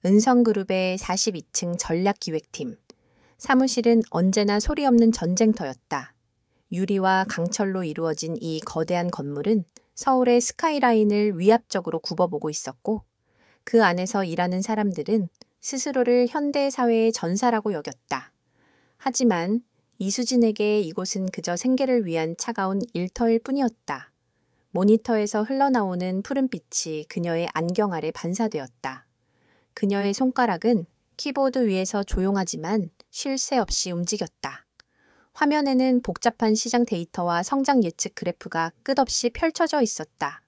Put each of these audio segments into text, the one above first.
은성그룹의 42층 전략기획팀. 사무실은 언제나 소리 없는 전쟁터였다. 유리와 강철로 이루어진 이 거대한 건물은 서울의 스카이라인을 위압적으로 굽어보고 있었고, 그 안에서 일하는 사람들은 스스로를 현대 사회의 전사라고 여겼다. 하지만 이수진에게 이곳은 그저 생계를 위한 차가운 일터일 뿐이었다. 모니터에서 흘러나오는 푸른빛이 그녀의 안경 아래 반사되었다. 그녀의 손가락은 키보드 위에서 조용하지만 쉴 새 없이 움직였다. 화면에는 복잡한 시장 데이터와 성장 예측 그래프가 끝없이 펼쳐져 있었다.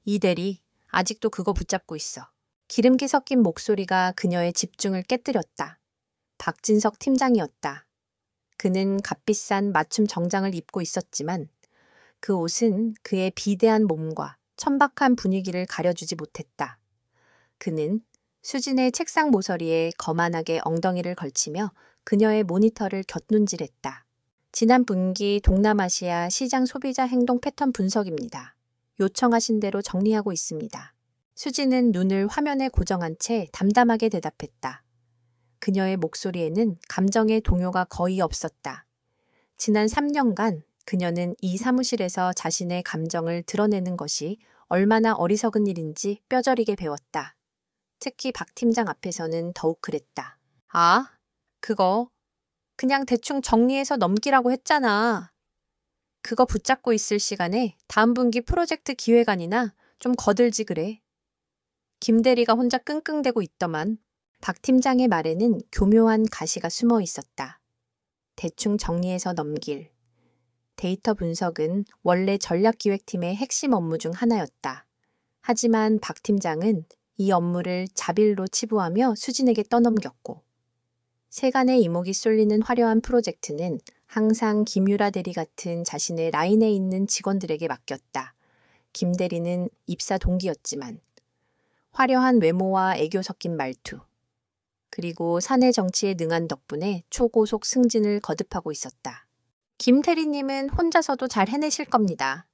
이 대리, 아직도 그거 붙잡고 있어. 기름기 섞인 목소리가 그녀의 집중을 깨뜨렸다. 박진석 팀장이었다. 그는 값비싼 맞춤 정장을 입고 있었지만 그 옷은 그의 비대한 몸과 천박한 분위기를 가려주지 못했다. 그는 수진의 책상 모서리에 거만하게 엉덩이를 걸치며 그녀의 모니터를 곁눈질했다. 지난 분기 동남아시아 시장 소비자 행동 패턴 분석입니다. 요청하신 대로 정리하고 있습니다. 수진은 눈을 화면에 고정한 채 담담하게 대답했다. 그녀의 목소리에는 감정의 동요가 거의 없었다. 지난 3년간 그녀는 이 사무실에서 자신의 감정을 드러내는 것이 얼마나 어리석은 일인지 뼈저리게 배웠다. 특히 박 팀장 앞에서는 더욱 그랬다. 아, 그거 그냥 대충 정리해서 넘기라고 했잖아. 그거 붙잡고 있을 시간에 다음 분기 프로젝트 기획안이나 좀 거들지 그래. 김 대리가 혼자 끙끙대고 있더만. 박 팀장의 말에는 교묘한 가시가 숨어 있었다. 대충 정리해서 넘길. 데이터 분석은 원래 전략기획팀의 핵심 업무 중 하나였다. 하지만 박 팀장은 이 업무를 자빌로 치부하며 수진에게 떠넘겼고, 세간의 이목이 쏠리는 화려한 프로젝트는 항상 김유라 대리 같은 자신의 라인에 있는 직원들에게 맡겼다. 김 대리는 입사 동기였지만 화려한 외모와 애교 섞인 말투, 그리고 사내 정치에 능한 덕분에 초고속 승진을 거듭하고 있었다. 김 대리님은 혼자서도 잘 해내실 겁니다.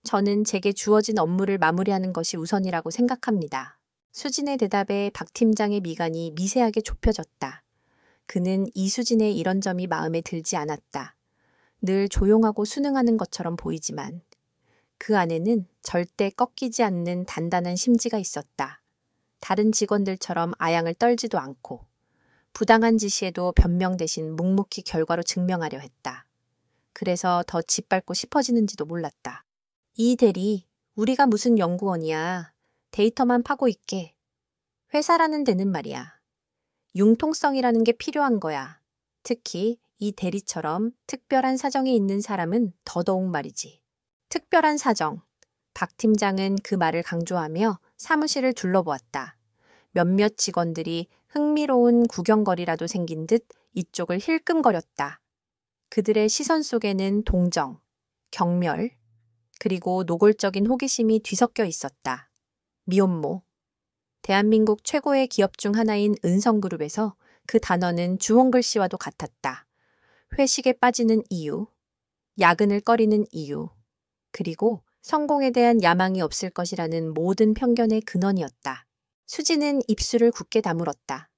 저는 제게 주어진 업무를 마무리하는 것이 우선이라고 생각합니다. 수진의 대답에 박 팀장의 미간이 미세하게 좁혀졌다. 그는 이수진의 이런 점이 마음에 들지 않았다. 늘 조용하고 순응하는 것처럼 보이지만 그 안에는 절대 꺾이지 않는 단단한 심지가 있었다. 다른 직원들처럼 아양을 떨지도 않고 부당한 지시에도 변명 대신 묵묵히 결과로 증명하려 했다. 그래서 더 짓밟고 싶어지는지도 몰랐다. 이 대리, 우리가 무슨 연구원이야. 데이터만 파고 있게. 회사라는 데는 말이야. 융통성이라는 게 필요한 거야. 특히 이 대리처럼 특별한 사정이 있는 사람은 더더욱 말이지. 특별한 사정. 박 팀장은 그 말을 강조하며 사무실을 둘러보았다. 몇몇 직원들이 흥미로운 구경거리라도 생긴 듯 이쪽을 힐끔거렸다. 그들의 시선 속에는 동정, 경멸, 그리고 노골적인 호기심이 뒤섞여 있었다. 미혼모. 대한민국 최고의 기업 중 하나인 은성그룹에서 그 단어는 주홍글씨와도 같았다. 회식에 빠지는 이유, 야근을 꺼리는 이유, 그리고 성공에 대한 야망이 없을 것이라는 모든 편견의 근원이었다. 수지는 입술을 굳게 다물었다.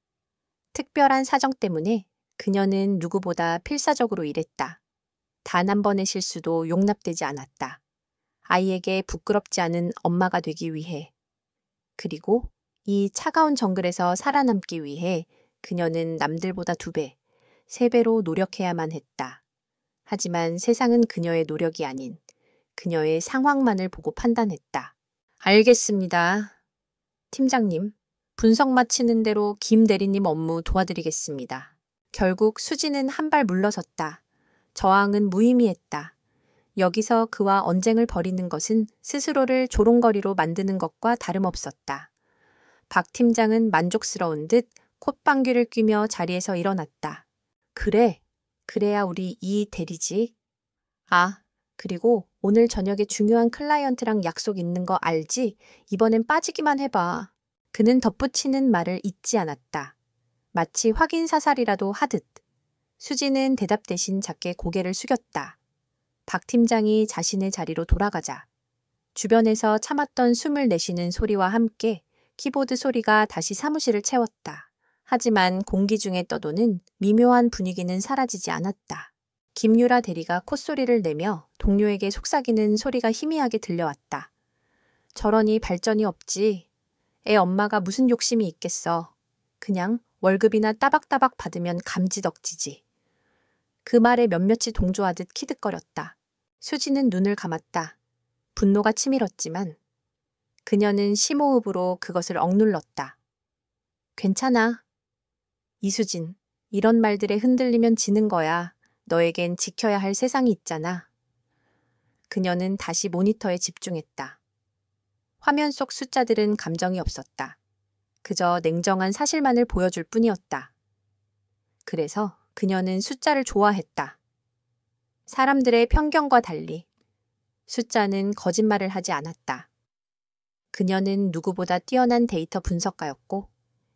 특별한 사정 때문에 그녀는 누구보다 필사적으로 일했다. 단 한 번의 실수도 용납되지 않았다. 아이에게 부끄럽지 않은 엄마가 되기 위해, 그리고 이 차가운 정글에서 살아남기 위해 그녀는 남들보다 2배, 3배로 노력해야만 했다. 하지만 세상은 그녀의 노력이 아닌 그녀의 상황만을 보고 판단했다. 알겠습니다. 팀장님, 분석 마치는 대로 김 대리님 업무 도와드리겠습니다. 결국 수지는 한 발 물러섰다. 저항은 무의미했다. 여기서 그와 언쟁을 벌이는 것은 스스로를 조롱거리로 만드는 것과 다름없었다. 박 팀장은 만족스러운 듯 콧방귀를 뀌며 자리에서 일어났다. 그래, 그래야 우리 이 대리지. 아, 그리고 오늘 저녁에 중요한 클라이언트랑 약속 있는 거 알지? 이번엔 빠지기만 해봐. 그는 덧붙이는 말을 잊지 않았다. 마치 확인사살이라도 하듯. 수지는 대답 대신 작게 고개를 숙였다. 박 팀장이 자신의 자리로 돌아가자 주변에서 참았던 숨을 내쉬는 소리와 함께 키보드 소리가 다시 사무실을 채웠다. 하지만 공기 중에 떠도는 미묘한 분위기는 사라지지 않았다. 김유라 대리가 콧소리를 내며 동료에게 속삭이는 소리가 희미하게 들려왔다. 저러니 발전이 없지. 애 엄마가 무슨 욕심이 있겠어. 그냥 월급이나 따박따박 받으면 감지덕지지. 그 말에 몇몇이 동조하듯 키득거렸다. 수지는 눈을 감았다. 분노가 치밀었지만 그녀는 심호흡으로 그것을 억눌렀다. 괜찮아. 이수진, 이런 말들에 흔들리면 지는 거야. 너에겐 지켜야 할 세상이 있잖아. 그녀는 다시 모니터에 집중했다. 화면 속 숫자들은 감정이 없었다. 그저 냉정한 사실만을 보여줄 뿐이었다. 그래서 그녀는 숫자를 좋아했다. 사람들의 편견과 달리 숫자는 거짓말을 하지 않았다. 그녀는 누구보다 뛰어난 데이터 분석가였고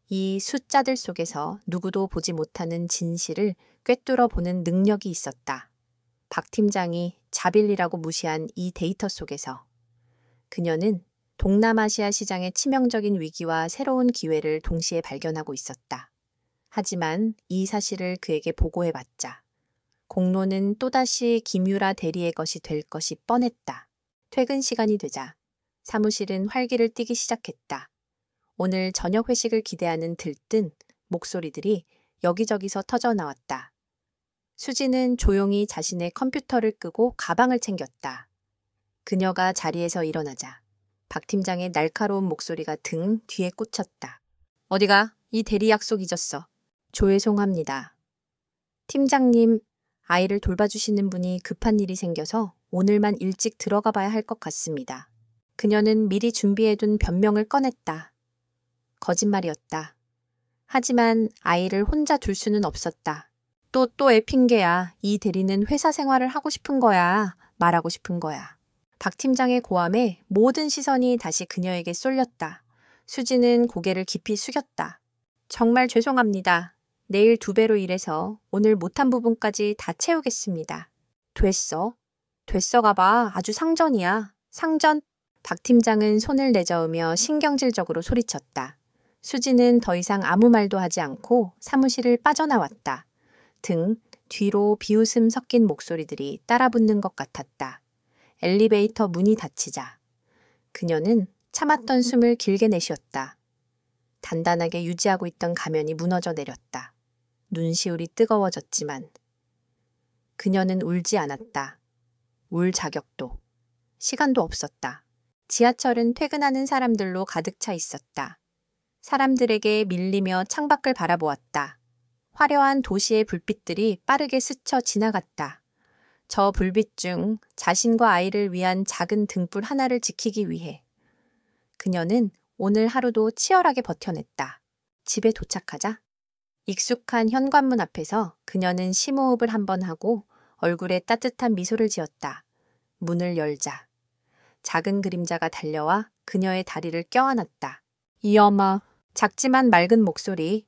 이 숫자들 속에서 누구도 보지 못하는 진실을 꿰뚫어 보는 능력이 있었다. 박 팀장이 자빌리라고 무시한 이 데이터 속에서 그녀는 동남아시아 시장의 치명적인 위기와 새로운 기회를 동시에 발견하고 있었다. 하지만 이 사실을 그에게 보고해봤자 공로는 또다시 김유라 대리의 것이 될 것이 뻔했다. 퇴근 시간이 되자 사무실은 활기를 띠기 시작했다. 오늘 저녁 회식을 기대하는 들뜬 목소리들이 여기저기서 터져나왔다. 수지는 조용히 자신의 컴퓨터를 끄고 가방을 챙겼다. 그녀가 자리에서 일어나자 박 팀장의 날카로운 목소리가 등 뒤에 꽂혔다. 어디가? 이 대리 약속 잊었어. 죄송합니다. 팀장님, 아이를 돌봐주시는 분이 급한 일이 생겨서 오늘만 일찍 들어가 봐야 할 것 같습니다. 그녀는 미리 준비해둔 변명을 꺼냈다. 거짓말이었다. 하지만 아이를 혼자 둘 수는 없었다. 또 애 핑계야. 이 대리는 회사 생활을 하고 싶은 거야. 말하고 싶은 거야. 박 팀장의 고함에 모든 시선이 다시 그녀에게 쏠렸다. 수지는 고개를 깊이 숙였다. 정말 죄송합니다. 내일 2배로 일해서 오늘 못한 부분까지 다 채우겠습니다. 됐어. 됐어가 봐. 아주 상전이야. 상전. 박 팀장은 손을 내저으며 신경질적으로 소리쳤다. 수지는 더 이상 아무 말도 하지 않고 사무실을 빠져나왔다. 등 뒤로 비웃음 섞인 목소리들이 따라붙는 것 같았다. 엘리베이터 문이 닫히자 그녀는 참았던 숨을 길게 내쉬었다. 단단하게 유지하고 있던 가면이 무너져 내렸다. 눈시울이 뜨거워졌지만 그녀는 울지 않았다. 울 자격도, 시간도 없었다. 지하철은 퇴근하는 사람들로 가득 차 있었다. 사람들에게 밀리며 창밖을 바라보았다. 화려한 도시의 불빛들이 빠르게 스쳐 지나갔다. 저 불빛 중 자신과 아이를 위한 작은 등불 하나를 지키기 위해 그녀는 오늘 하루도 치열하게 버텨냈다. 집에 도착하자 익숙한 현관문 앞에서 그녀는 심호흡을 한번 하고 얼굴에 따뜻한 미소를 지었다. 문을 열자 작은 그림자가 달려와 그녀의 다리를 껴안았다. 이 엄마, 작지만 맑은 목소리.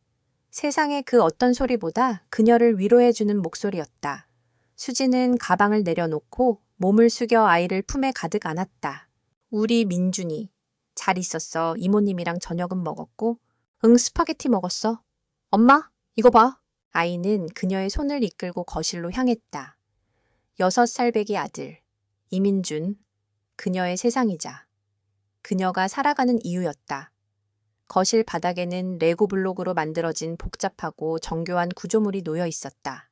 세상의 그 어떤 소리보다 그녀를 위로해주는 목소리였다. 수지는 가방을 내려놓고 몸을 숙여 아이를 품에 가득 안았다. 우리 민준이. 잘 있었어. 이모님이랑 저녁은 먹었고. 응, 스파게티 먹었어. 엄마, 이거 봐. 아이는 그녀의 손을 이끌고 거실로 향했다. 6살배기 아들, 이민준. 그녀의 세상이자 그녀가 살아가는 이유였다. 거실 바닥에는 레고 블록으로 만들어진 복잡하고 정교한 구조물이 놓여 있었다.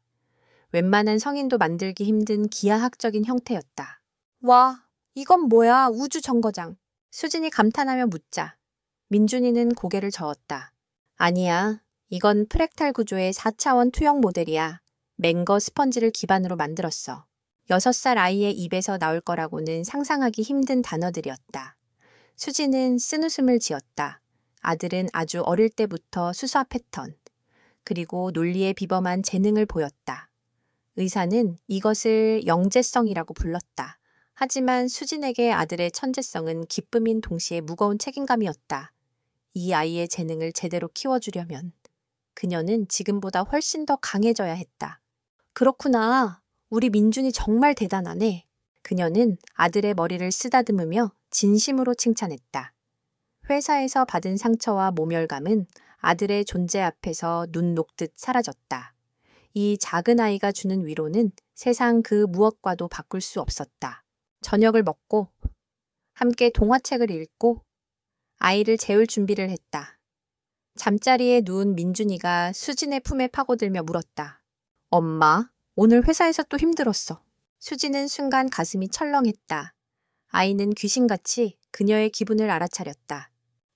웬만한 성인도 만들기 힘든 기하학적인 형태였다. 와, 이건 뭐야? 우주 정거장. 수진이 감탄하며 묻자 민준이는 고개를 저었다. 아니야, 이건 프랙탈 구조의 4차원 투영 모델이야. 맹거 스펀지를 기반으로 만들었어. 6살 아이의 입에서 나올 거라고는 상상하기 힘든 단어들이었다. 수지는 쓴웃음을 지었다. 아들은 아주 어릴 때부터 수사 패턴, 그리고 논리에 비범한 재능을 보였다. 의사는 이것을 영재성이라고 불렀다. 하지만 수진에게 아들의 천재성은 기쁨인 동시에 무거운 책임감이었다. 이 아이의 재능을 제대로 키워주려면 그녀는 지금보다 훨씬 더 강해져야 했다. 그렇구나. 우리 민준이 정말 대단하네. 그녀는 아들의 머리를 쓰다듬으며 진심으로 칭찬했다. 회사에서 받은 상처와 모멸감은 아들의 존재 앞에서 눈 녹듯 사라졌다. 이 작은 아이가 주는 위로는 세상 그 무엇과도 바꿀 수 없었다. 저녁을 먹고 함께 동화책을 읽고 아이를 재울 준비를 했다. 잠자리에 누운 민준이가 수진의 품에 파고들며 물었다. 엄마, 오늘 회사에서 또 힘들었어. 수진은 순간 가슴이 철렁했다. 아이는 귀신같이 그녀의 기분을 알아차렸다.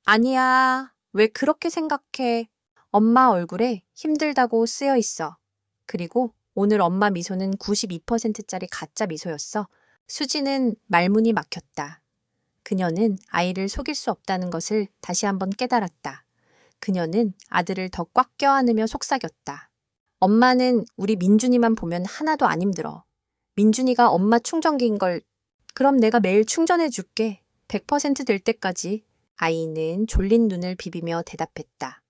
아니야, 왜 그렇게 생각해? 엄마 얼굴에 힘들다고 쓰여 있어. 그리고 오늘 엄마 미소는 92%짜리 가짜 미소였어. 수지는 말문이 막혔다. 그녀는 아이를 속일 수 없다는 것을 다시 한번 깨달았다. 그녀는 아들을 더 꽉 껴안으며 속삭였다. 엄마는 우리 민준이만 보면 하나도 안 힘들어. 민준이가 엄마 충전기인 걸. 그럼 내가 매일 충전해 줄게. 100%될 때까지. 아이는 졸린 눈을 비비며 대답했다.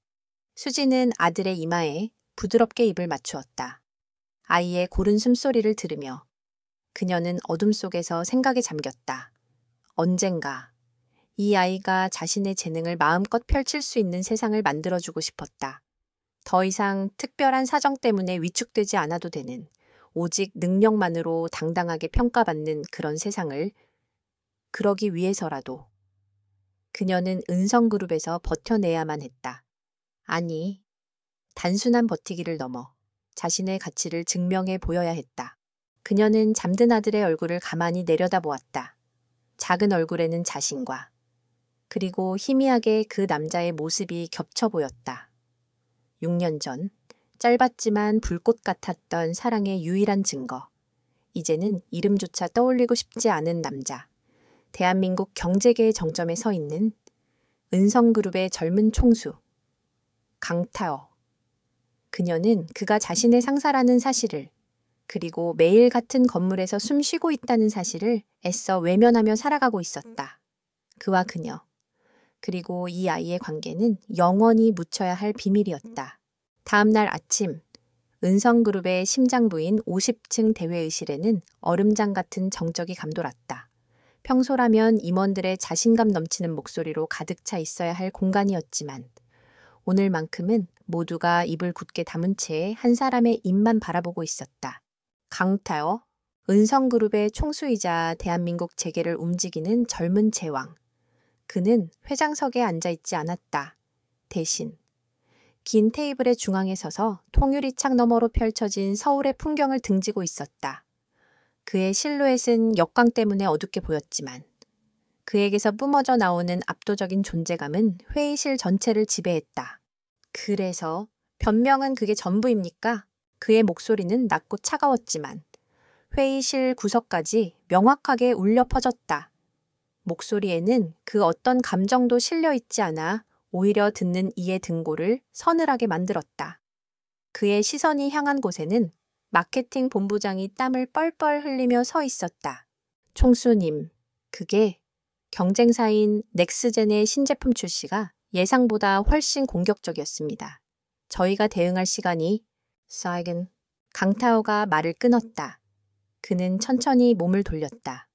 수지는 아들의 이마에 부드럽게 입을 맞추었다. 아이의 고른 숨소리를 들으며 그녀는 어둠 속에서 생각에 잠겼다. 언젠가 이 아이가 자신의 재능을 마음껏 펼칠 수 있는 세상을 만들어주고 싶었다. 더 이상 특별한 사정 때문에 위축되지 않아도 되는, 오직 능력만으로 당당하게 평가받는 그런 세상을, 그러기 위해서라도 그녀는 은성그룹에서 버텨내야만 했다. 아니, 단순한 버티기를 넘어 자신의 가치를 증명해 보여야 했다. 그녀는 잠든 아들의 얼굴을 가만히 내려다보았다. 작은 얼굴에는 자신과 그리고 희미하게 그 남자의 모습이 겹쳐 보였다. 6년 전 짧았지만 불꽃 같았던 사랑의 유일한 증거. 이제는 이름조차 떠올리고 싶지 않은 남자. 대한민국 경제계의 정점에 서 있는 은성그룹의 젊은 총수. 강타어. 그녀는 그가 자신의 상사라는 사실을, 그리고 매일 같은 건물에서 숨 쉬고 있다는 사실을 애써 외면하며 살아가고 있었다. 그와 그녀, 그리고 이 아이의 관계는 영원히 묻혀야 할 비밀이었다. 다음 날 아침, 은성그룹의 심장부인 50층 대회의실에는 얼음장 같은 정적이 감돌았다. 평소라면 임원들의 자신감 넘치는 목소리로 가득 차 있어야 할 공간이었지만 오늘만큼은 모두가 입을 굳게 다문 채 한 사람의 입만 바라보고 있었다. 강타어, 은성그룹의 총수이자 대한민국 재계를 움직이는 젊은 제왕. 그는 회장석에 앉아있지 않았다. 대신 긴 테이블의 중앙에 서서 통유리창 너머로 펼쳐진 서울의 풍경을 등지고 있었다. 그의 실루엣은 역광 때문에 어둡게 보였지만 그에게서 뿜어져 나오는 압도적인 존재감은 회의실 전체를 지배했다. 그래서 변명은 그게 전부입니까? 그의 목소리는 낮고 차가웠지만 회의실 구석까지 명확하게 울려 퍼졌다. 목소리에는 그 어떤 감정도 실려 있지 않아 오히려 듣는 이의 등골을 서늘하게 만들었다. 그의 시선이 향한 곳에는 마케팅 본부장이 땀을 뻘뻘 흘리며 서 있었다. 총수님, 그게 경쟁사인 넥스젠의 신제품 출시가 예상보다 훨씬 공격적이었습니다. 저희가 대응할 시간이 사이근. 강타오가 말을 끊었다. 그는 천천히 몸을 돌렸다.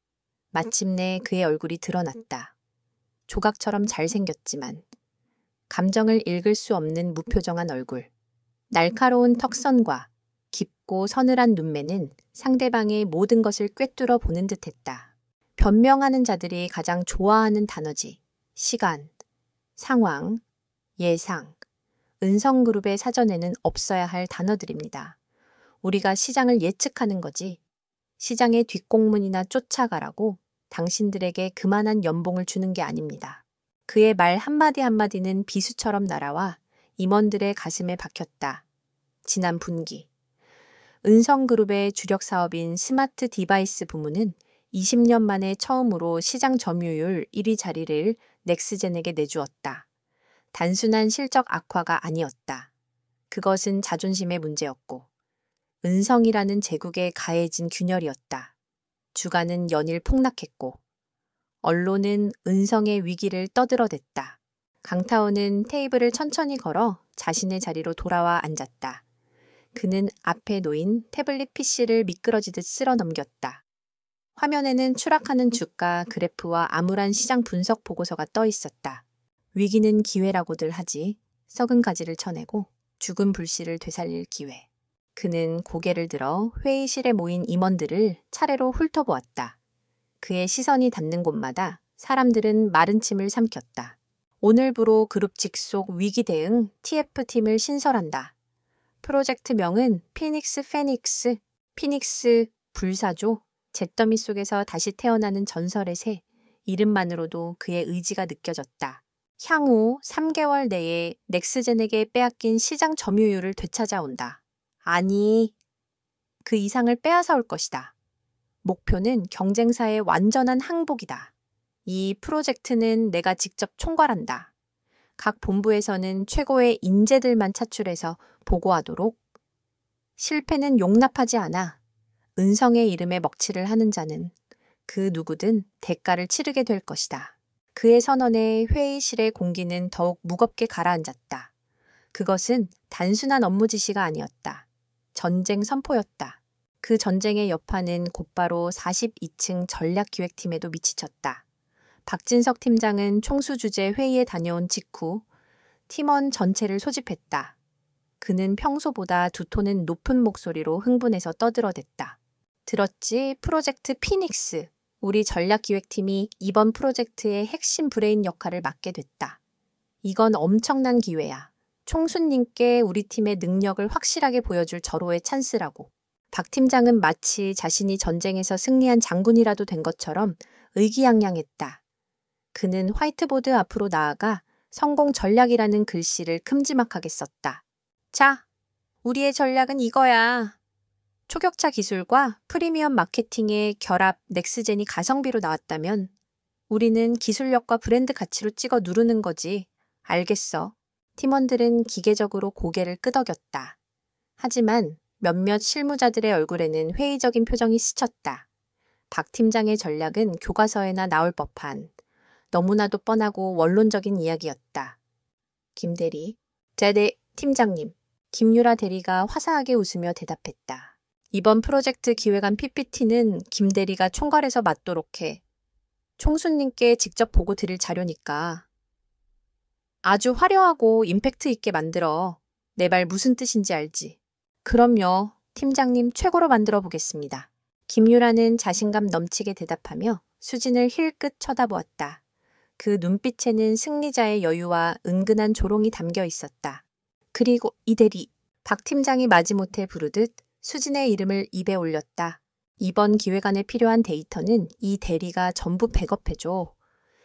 마침내 그의 얼굴이 드러났다. 조각처럼 잘생겼지만 감정을 읽을 수 없는 무표정한 얼굴. 날카로운 턱선과 깊고 서늘한 눈매는 상대방의 모든 것을 꿰뚫어 보는 듯했다. 변명하는 자들이 가장 좋아하는 단어지. 시간, 상황, 예상. 은성그룹의 사전에는 없어야 할 단어들입니다. 우리가 시장을 예측하는 거지. 시장의 뒷공문이나 쫓아가라고 당신들에게 그만한 연봉을 주는 게 아닙니다. 그의 말 한마디 한마디는 비수처럼 날아와 임원들의 가슴에 박혔다. 지난 분기. 은성그룹의 주력 사업인 스마트 디바이스 부문은 20년 만에 처음으로 시장 점유율 1위 자리를 넥스젠에게 내주었다. 단순한 실적 악화가 아니었다. 그것은 자존심의 문제였고 은성이라는 제국에 가해진 균열이었다. 주가는 연일 폭락했고 언론은 은성의 위기를 떠들어댔다. 강타오는 테이블을 천천히 걸어 자신의 자리로 돌아와 앉았다. 그는 앞에 놓인 태블릿 PC를 미끄러지듯 쓸어 넘겼다. 화면에는 추락하는 주가 그래프와 암울한 시장 분석 보고서가 떠 있었다. 위기는 기회라고들 하지. 썩은 가지를 쳐내고 죽은 불씨를 되살릴 기회. 그는 고개를 들어 회의실에 모인 임원들을 차례로 훑어보았다. 그의 시선이 닿는 곳마다 사람들은 마른 침을 삼켰다. 오늘부로 그룹 직속 위기 대응 TF팀을 신설한다. 프로젝트명은 피닉스 불사조, 잿더미 속에서 다시 태어나는 전설의 새, 이름만으로도 그의 의지가 느껴졌다. 향후 3개월 내에 넥스젠에게 빼앗긴 시장 점유율을 되찾아온다. 아니, 그 이상을 빼앗아올 것이다. 목표는 경쟁사의 완전한 항복이다. 이 프로젝트는 내가 직접 총괄한다. 각 본부에서는 최고의 인재들만 차출해서 보고하도록. 실패는 용납하지 않아. 은성의 이름에 먹칠을 하는 자는 그 누구든 대가를 치르게 될 것이다. 그의 선언에 회의실의 공기는 더욱 무겁게 가라앉았다. 그것은 단순한 업무 지시가 아니었다. 전쟁 선포였다. 그 전쟁의 여파는 곧바로 42층 전략기획팀에도 미치쳤다. 박진석 팀장은 총수 주재 회의에 다녀온 직후 팀원 전체를 소집했다. 그는 평소보다 두 톤은 높은 목소리로 흥분해서 떠들어댔다. 들었지? 프로젝트 피닉스. 우리 전략기획팀이 이번 프로젝트의 핵심 브레인 역할을 맡게 됐다. 이건 엄청난 기회야. 총수님께 우리 팀의 능력을 확실하게 보여줄 절호의 찬스라고. 박 팀장은 마치 자신이 전쟁에서 승리한 장군이라도 된 것처럼 의기양양했다. 그는 화이트보드 앞으로 나아가 성공 전략이라는 글씨를 큼지막하게 썼다. 자, 우리의 전략은 이거야. 초격차 기술과 프리미엄 마케팅의 결합 넥스젠이 가성비로 나왔다면 우리는 기술력과 브랜드 가치로 찍어 누르는 거지. 알겠어. 팀원들은 기계적으로 고개를 끄덕였다. 하지만 몇몇 실무자들의 얼굴에는 회의적인 표정이 스쳤다. 박 팀장의 전략은 교과서에나 나올 법한 너무나도 뻔하고 원론적인 이야기였다. 김 대리, 네, 팀장님. 김유라 대리가 화사하게 웃으며 대답했다. 이번 프로젝트 기획안 PPT는 김 대리가 총괄해서 맡도록 해. 총수님께 직접 보고 드릴 자료니까. 아주 화려하고 임팩트 있게 만들어. 내 말 무슨 뜻인지 알지? 그럼요. 팀장님 최고로 만들어 보겠습니다. 김유라는 자신감 넘치게 대답하며 수진을 힐끗 쳐다보았다. 그 눈빛에는 승리자의 여유와 은근한 조롱이 담겨 있었다. 그리고 이 대리, 박 팀장이 마지못해 부르듯 수진의 이름을 입에 올렸다. 이번 기획안에 필요한 데이터는 이 대리가 전부 백업해줘.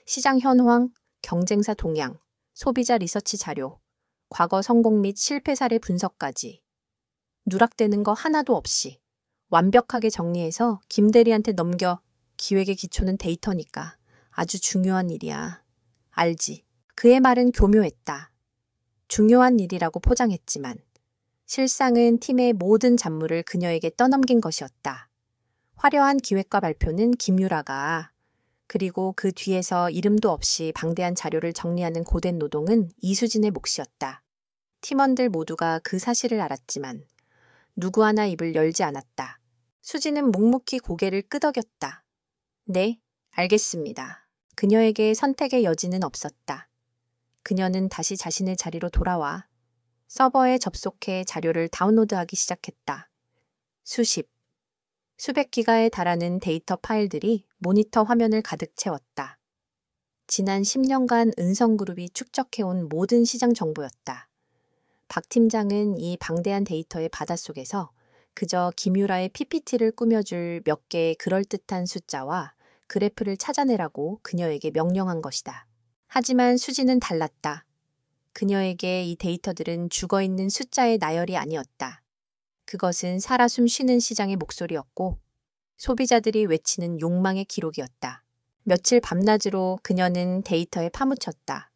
시장 현황, 경쟁사 동향, 소비자 리서치 자료, 과거 성공 및 실패 사례 분석까지. 누락되는 거 하나도 없이 완벽하게 정리해서 김 대리한테 넘겨. 기획의 기초는 데이터니까 아주 중요한 일이야. 알지? 그의 말은 교묘했다. 중요한 일이라고 포장했지만 실상은 팀의 모든 잡무를 그녀에게 떠넘긴 것이었다. 화려한 기획과 발표는 김유라가, 그리고 그 뒤에서 이름도 없이 방대한 자료를 정리하는 고된 노동은 이수진의 몫이었다. 팀원들 모두가 그 사실을 알았지만 누구 하나 입을 열지 않았다. 수진은 묵묵히 고개를 끄덕였다. 네, 알겠습니다. 그녀에게 선택의 여지는 없었다. 그녀는 다시 자신의 자리로 돌아와 서버에 접속해 자료를 다운로드하기 시작했다. 수백 기가에 달하는 데이터 파일들이 모니터 화면을 가득 채웠다. 지난 10년간 은성그룹이 축적해온 모든 시장 정보였다. 박 팀장은 이 방대한 데이터의 바닷속에서 그저 김유라의 PPT를 꾸며줄 몇 개의 그럴듯한 숫자와 그래프를 찾아내라고 그녀에게 명령한 것이다. 하지만 수지는 달랐다. 그녀에게 이 데이터들은 죽어있는 숫자의 나열이 아니었다. 그것은 살아 숨쉬는 시장의 목소리였고 소비자들이 외치는 욕망의 기록이었다. 며칠 밤낮으로 그녀는 데이터에 파묻혔다.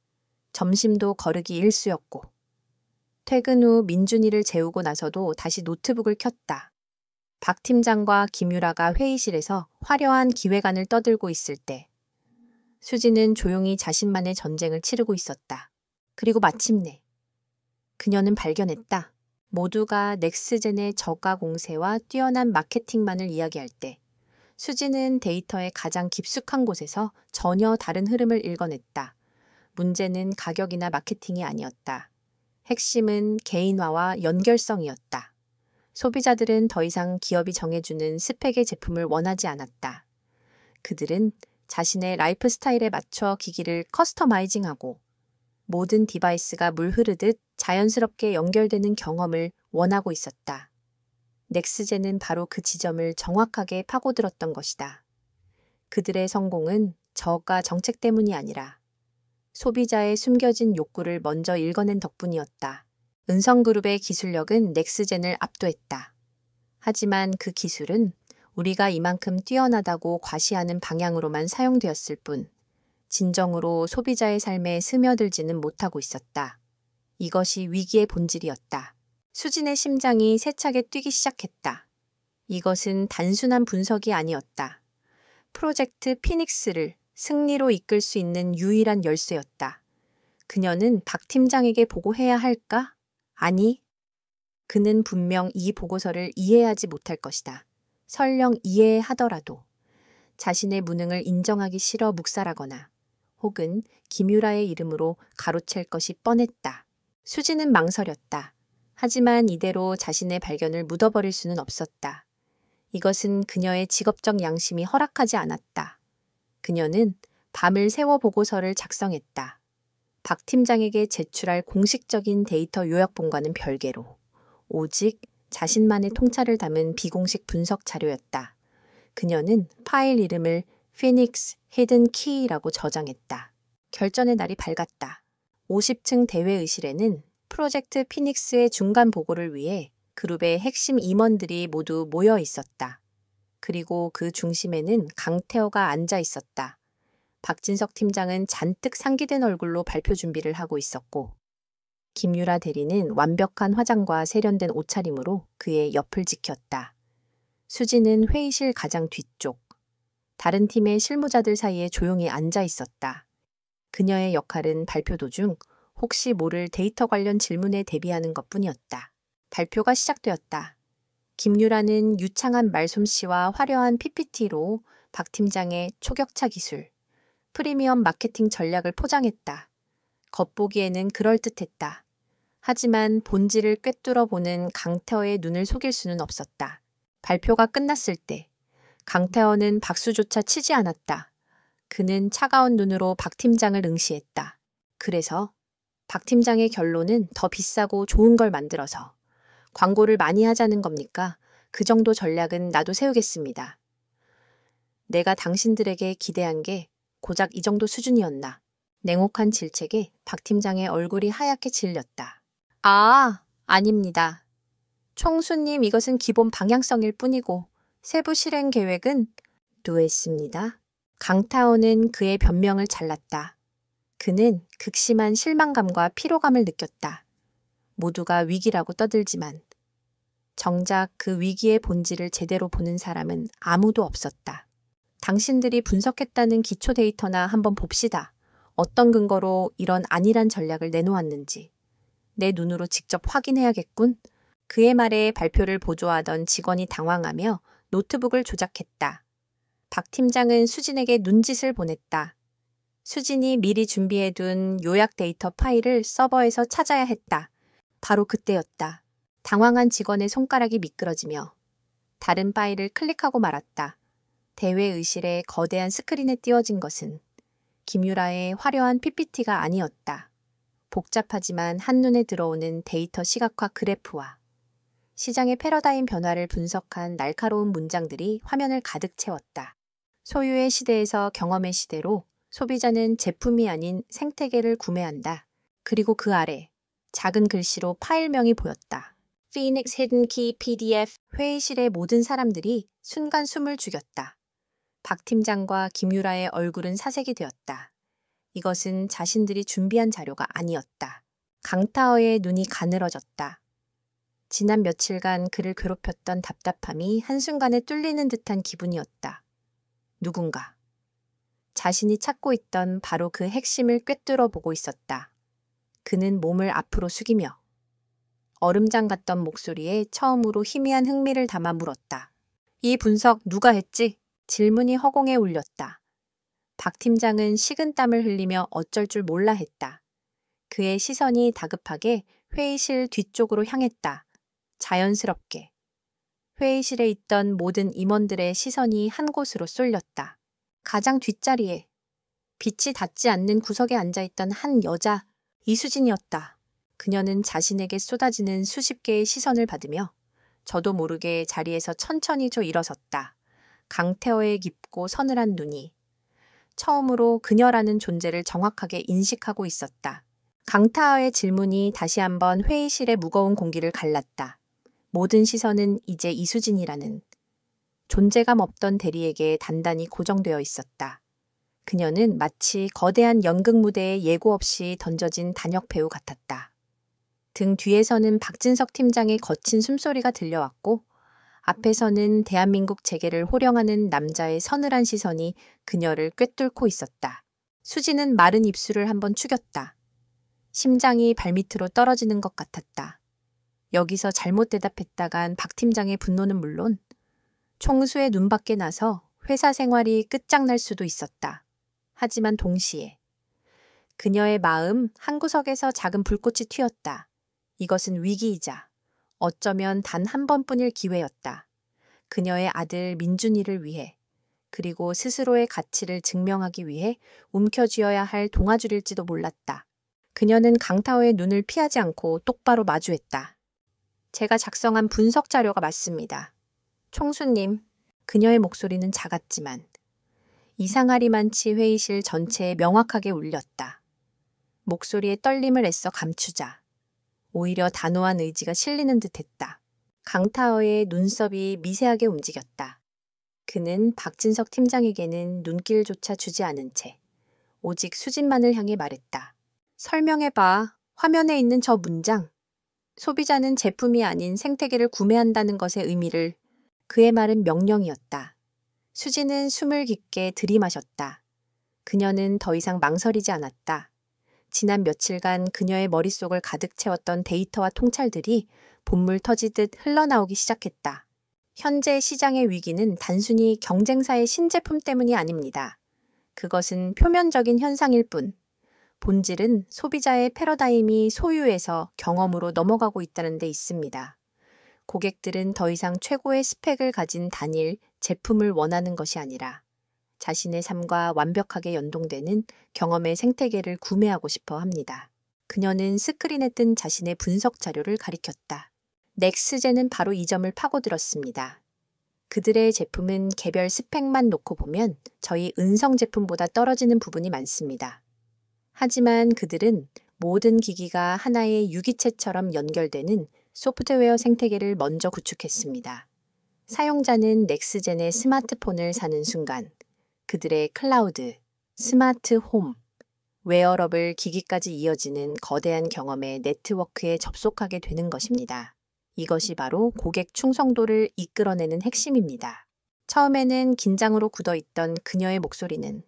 점심도 거르기 일쑤였고 퇴근 후 민준이를 재우고 나서도 다시 노트북을 켰다. 박 팀장과 김유라가 회의실에서 화려한 기획안을 떠들고 있을 때 수지는 조용히 자신만의 전쟁을 치르고 있었다. 그리고 마침내 그녀는 발견했다. 모두가 넥스젠의 저가 공세와 뛰어난 마케팅만을 이야기할 때 수지는 데이터의 가장 깊숙한 곳에서 전혀 다른 흐름을 읽어냈다. 문제는 가격이나 마케팅이 아니었다. 핵심은 개인화와 연결성이었다. 소비자들은 더 이상 기업이 정해주는 스펙의 제품을 원하지 않았다. 그들은 자신의 라이프 스타일에 맞춰 기기를 커스터마이징하고 모든 디바이스가 물 흐르듯 자연스럽게 연결되는 경험을 원하고 있었다. 넥스젠은 바로 그 지점을 정확하게 파고들었던 것이다. 그들의 성공은 저가 정책 때문이 아니라 소비자의 숨겨진 욕구를 먼저 읽어낸 덕분이었다. 은성그룹의 기술력은 넥스젠을 압도했다. 하지만 그 기술은 우리가 이만큼 뛰어나다고 과시하는 방향으로만 사용되었을 뿐, 진정으로 소비자의 삶에 스며들지는 못하고 있었다. 이것이 위기의 본질이었다. 수진의 심장이 세차게 뛰기 시작했다. 이것은 단순한 분석이 아니었다. 프로젝트 피닉스를 승리로 이끌 수 있는 유일한 열쇠였다. 그녀는 박 팀장에게 보고해야 할까? 아니, 그는 분명 이 보고서를 이해하지 못할 것이다. 설령 이해하더라도 자신의 무능을 인정하기 싫어 묵살하거나 혹은 김유라의 이름으로 가로챌 것이 뻔했다. 수지는 망설였다. 하지만 이대로 자신의 발견을 묻어버릴 수는 없었다. 이것은 그녀의 직업적 양심이 허락하지 않았다. 그녀는 밤을 새워 보고서를 작성했다. 박 팀장에게 제출할 공식적인 데이터 요약본과는 별개로 오직 자신만의 통찰을 담은 비공식 분석 자료였다. 그녀는 파일 이름을 피닉스 히든 키라고 저장했다. 결전의 날이 밝았다. 50층 대회의실에는 프로젝트 피닉스의 중간 보고를 위해 그룹의 핵심 임원들이 모두 모여 있었다. 그리고 그 중심에는 강태호가 앉아 있었다. 박진석 팀장은 잔뜩 상기된 얼굴로 발표 준비를 하고 있었고 김유라 대리는 완벽한 화장과 세련된 옷차림으로 그의 옆을 지켰다. 수지는 회의실 가장 뒤쪽, 다른 팀의 실무자들 사이에 조용히 앉아 있었다. 그녀의 역할은 발표 도중 혹시 모를 데이터 관련 질문에 대비하는 것뿐이었다. 발표가 시작되었다. 김유라는 유창한 말솜씨와 화려한 PPT로 박 팀장의 초격차 기술, 프리미엄 마케팅 전략을 포장했다. 겉보기에는 그럴듯했다. 하지만 본질을 꿰뚫어 보는 강태허의 눈을 속일 수는 없었다. 발표가 끝났을 때 강태허는 박수조차 치지 않았다. 그는 차가운 눈으로 박 팀장을 응시했다. 그래서 박 팀장의 결론은 더 비싸고 좋은 걸 만들어서 광고를 많이 하자는 겁니까? 그 정도 전략은 나도 세우겠습니다. 내가 당신들에게 기대한 게 고작 이 정도 수준이었나. 냉혹한 질책에 박 팀장의 얼굴이 하얗게 질렸다. 아닙니다. 총수님, 이것은 기본 방향성일 뿐이고 세부 실행 계획은 누했습니다. 강타오는 그의 변명을 잘랐다. 그는 극심한 실망감과 피로감을 느꼈다. 모두가 위기라고 떠들지만 정작 그 위기의 본질을 제대로 보는 사람은 아무도 없었다. 당신들이 분석했다는 기초 데이터나 한번 봅시다. 어떤 근거로 이런 안일한 전략을 내놓았는지. 내 눈으로 직접 확인해야겠군. 그의 말에 발표를 보조하던 직원이 당황하며 노트북을 조작했다. 박 팀장은 수진에게 눈짓을 보냈다. 수진이 미리 준비해둔 요약 데이터 파일을 서버에서 찾아야 했다. 바로 그때였다. 당황한 직원의 손가락이 미끄러지며 다른 파일을 클릭하고 말았다. 대회의실의 거대한 스크린에 띄워진 것은 김유라의 화려한 PPT가 아니었다. 복잡하지만 한눈에 들어오는 데이터 시각화 그래프와 시장의 패러다임 변화를 분석한 날카로운 문장들이 화면을 가득 채웠다. 소유의 시대에서 경험의 시대로 소비자는 제품이 아닌 생태계를 구매한다. 그리고 그 아래 작은 글씨로 파일명이 보였다. Phoenix Hidden Key PDF. 회의실의 모든 사람들이 순간 숨을 죽였다. 박 팀장과 김유라의 얼굴은 사색이 되었다. 이것은 자신들이 준비한 자료가 아니었다. 강타어의 눈이 가늘어졌다. 지난 며칠간 그를 괴롭혔던 답답함이 한순간에 뚫리는 듯한 기분이었다. 누군가 자신이 찾고 있던 바로 그 핵심을 꿰뚫어 보고 있었다. 그는 몸을 앞으로 숙이며 얼음장 같던 목소리에 처음으로 희미한 흥미를 담아 물었다. 이 분석 누가 했지? 질문이 허공에 울렸다. 박 팀장은 식은땀을 흘리며 어쩔 줄 몰라 했다. 그의 시선이 다급하게 회의실 뒤쪽으로 향했다. 자연스럽게. 회의실에 있던 모든 임원들의 시선이 한 곳으로 쏠렸다. 가장 뒷자리에 빛이 닿지 않는 구석에 앉아있던 한 여자, 이수진이었다. 그녀는 자신에게 쏟아지는 수십 개의 시선을 받으며 저도 모르게 자리에서 천천히 일어섰다. 강태호의 깊고 서늘한 눈이 처음으로 그녀라는 존재를 정확하게 인식하고 있었다. 강타하의 질문이 다시 한번 회의실의 무거운 공기를 갈랐다. 모든 시선은 이제 이수진이라는 존재감 없던 대리에게 단단히 고정되어 있었다. 그녀는 마치 거대한 연극 무대에 예고 없이 던져진 단역 배우 같았다. 등 뒤에서는 박진석 팀장의 거친 숨소리가 들려왔고 앞에서는 대한민국 재계를 호령하는 남자의 서늘한 시선이 그녀를 꿰뚫고 있었다. 수지는 마른 입술을 한번 축였다. 심장이 발밑으로 떨어지는 것 같았다. 여기서 잘못 대답했다간 박 팀장의 분노는 물론 총수의 눈밖에 나서 회사 생활이 끝장날 수도 있었다. 하지만 동시에 그녀의 마음 한구석에서 작은 불꽃이 튀었다. 이것은 위기이자 어쩌면 단 한 번뿐일 기회였다. 그녀의 아들 민준이를 위해 그리고 스스로의 가치를 증명하기 위해 움켜쥐어야 할 동아줄일지도 몰랐다. 그녀는 강타호의 눈을 피하지 않고 똑바로 마주했다. 제가 작성한 분석 자료가 맞습니다. 총수님, 그녀의 목소리는 작았지만 이상하리만치 회의실 전체에 명확하게 울렸다. 목소리에 떨림을 애써 감추자 오히려 단호한 의지가 실리는 듯했다. 강타어의 눈썹이 미세하게 움직였다. 그는 박진석 팀장에게는 눈길조차 주지 않은 채 오직 수진만을 향해 말했다. 설명해봐. 화면에 있는 저 문장. 소비자는 제품이 아닌 생태계를 구매한다는 것의 의미를. 그의 말은 명령이었다. 수진은 숨을 깊게 들이마셨다. 그녀는 더 이상 망설이지 않았다. 지난 며칠간 그녀의 머릿속을 가득 채웠던 데이터와 통찰들이 본물 터지듯 흘러나오기 시작했다. 현재 시장의 위기는 단순히 경쟁사의 신제품 때문이 아닙니다. 그것은 표면적인 현상일 뿐. 본질은 소비자의 패러다임이 소유에서 경험으로 넘어가고 있다는 데 있습니다. 고객들은 더 이상 최고의 스펙을 가진 단일 제품을 원하는 것이 아니라 자신의 삶과 완벽하게 연동되는 경험의 생태계를 구매하고 싶어 합니다. 그녀는 스크린에 뜬 자신의 분석 자료를 가리켰다. 넥스젠은 바로 이 점을 파고들었습니다. 그들의 제품은 개별 스펙만 놓고 보면 저희 은성 제품보다 떨어지는 부분이 많습니다. 하지만 그들은 모든 기기가 하나의 유기체처럼 연결되는 소프트웨어 생태계를 먼저 구축했습니다. 사용자는 넥스젠의 스마트폰을 사는 순간 그들의 클라우드, 스마트 홈, 웨어러블 기기까지 이어지는 거대한 경험의 네트워크에 접속하게 되는 것입니다. 이것이 바로 고객 충성도를 이끌어내는 핵심입니다. 처음에는 긴장으로 굳어있던 그녀의 목소리는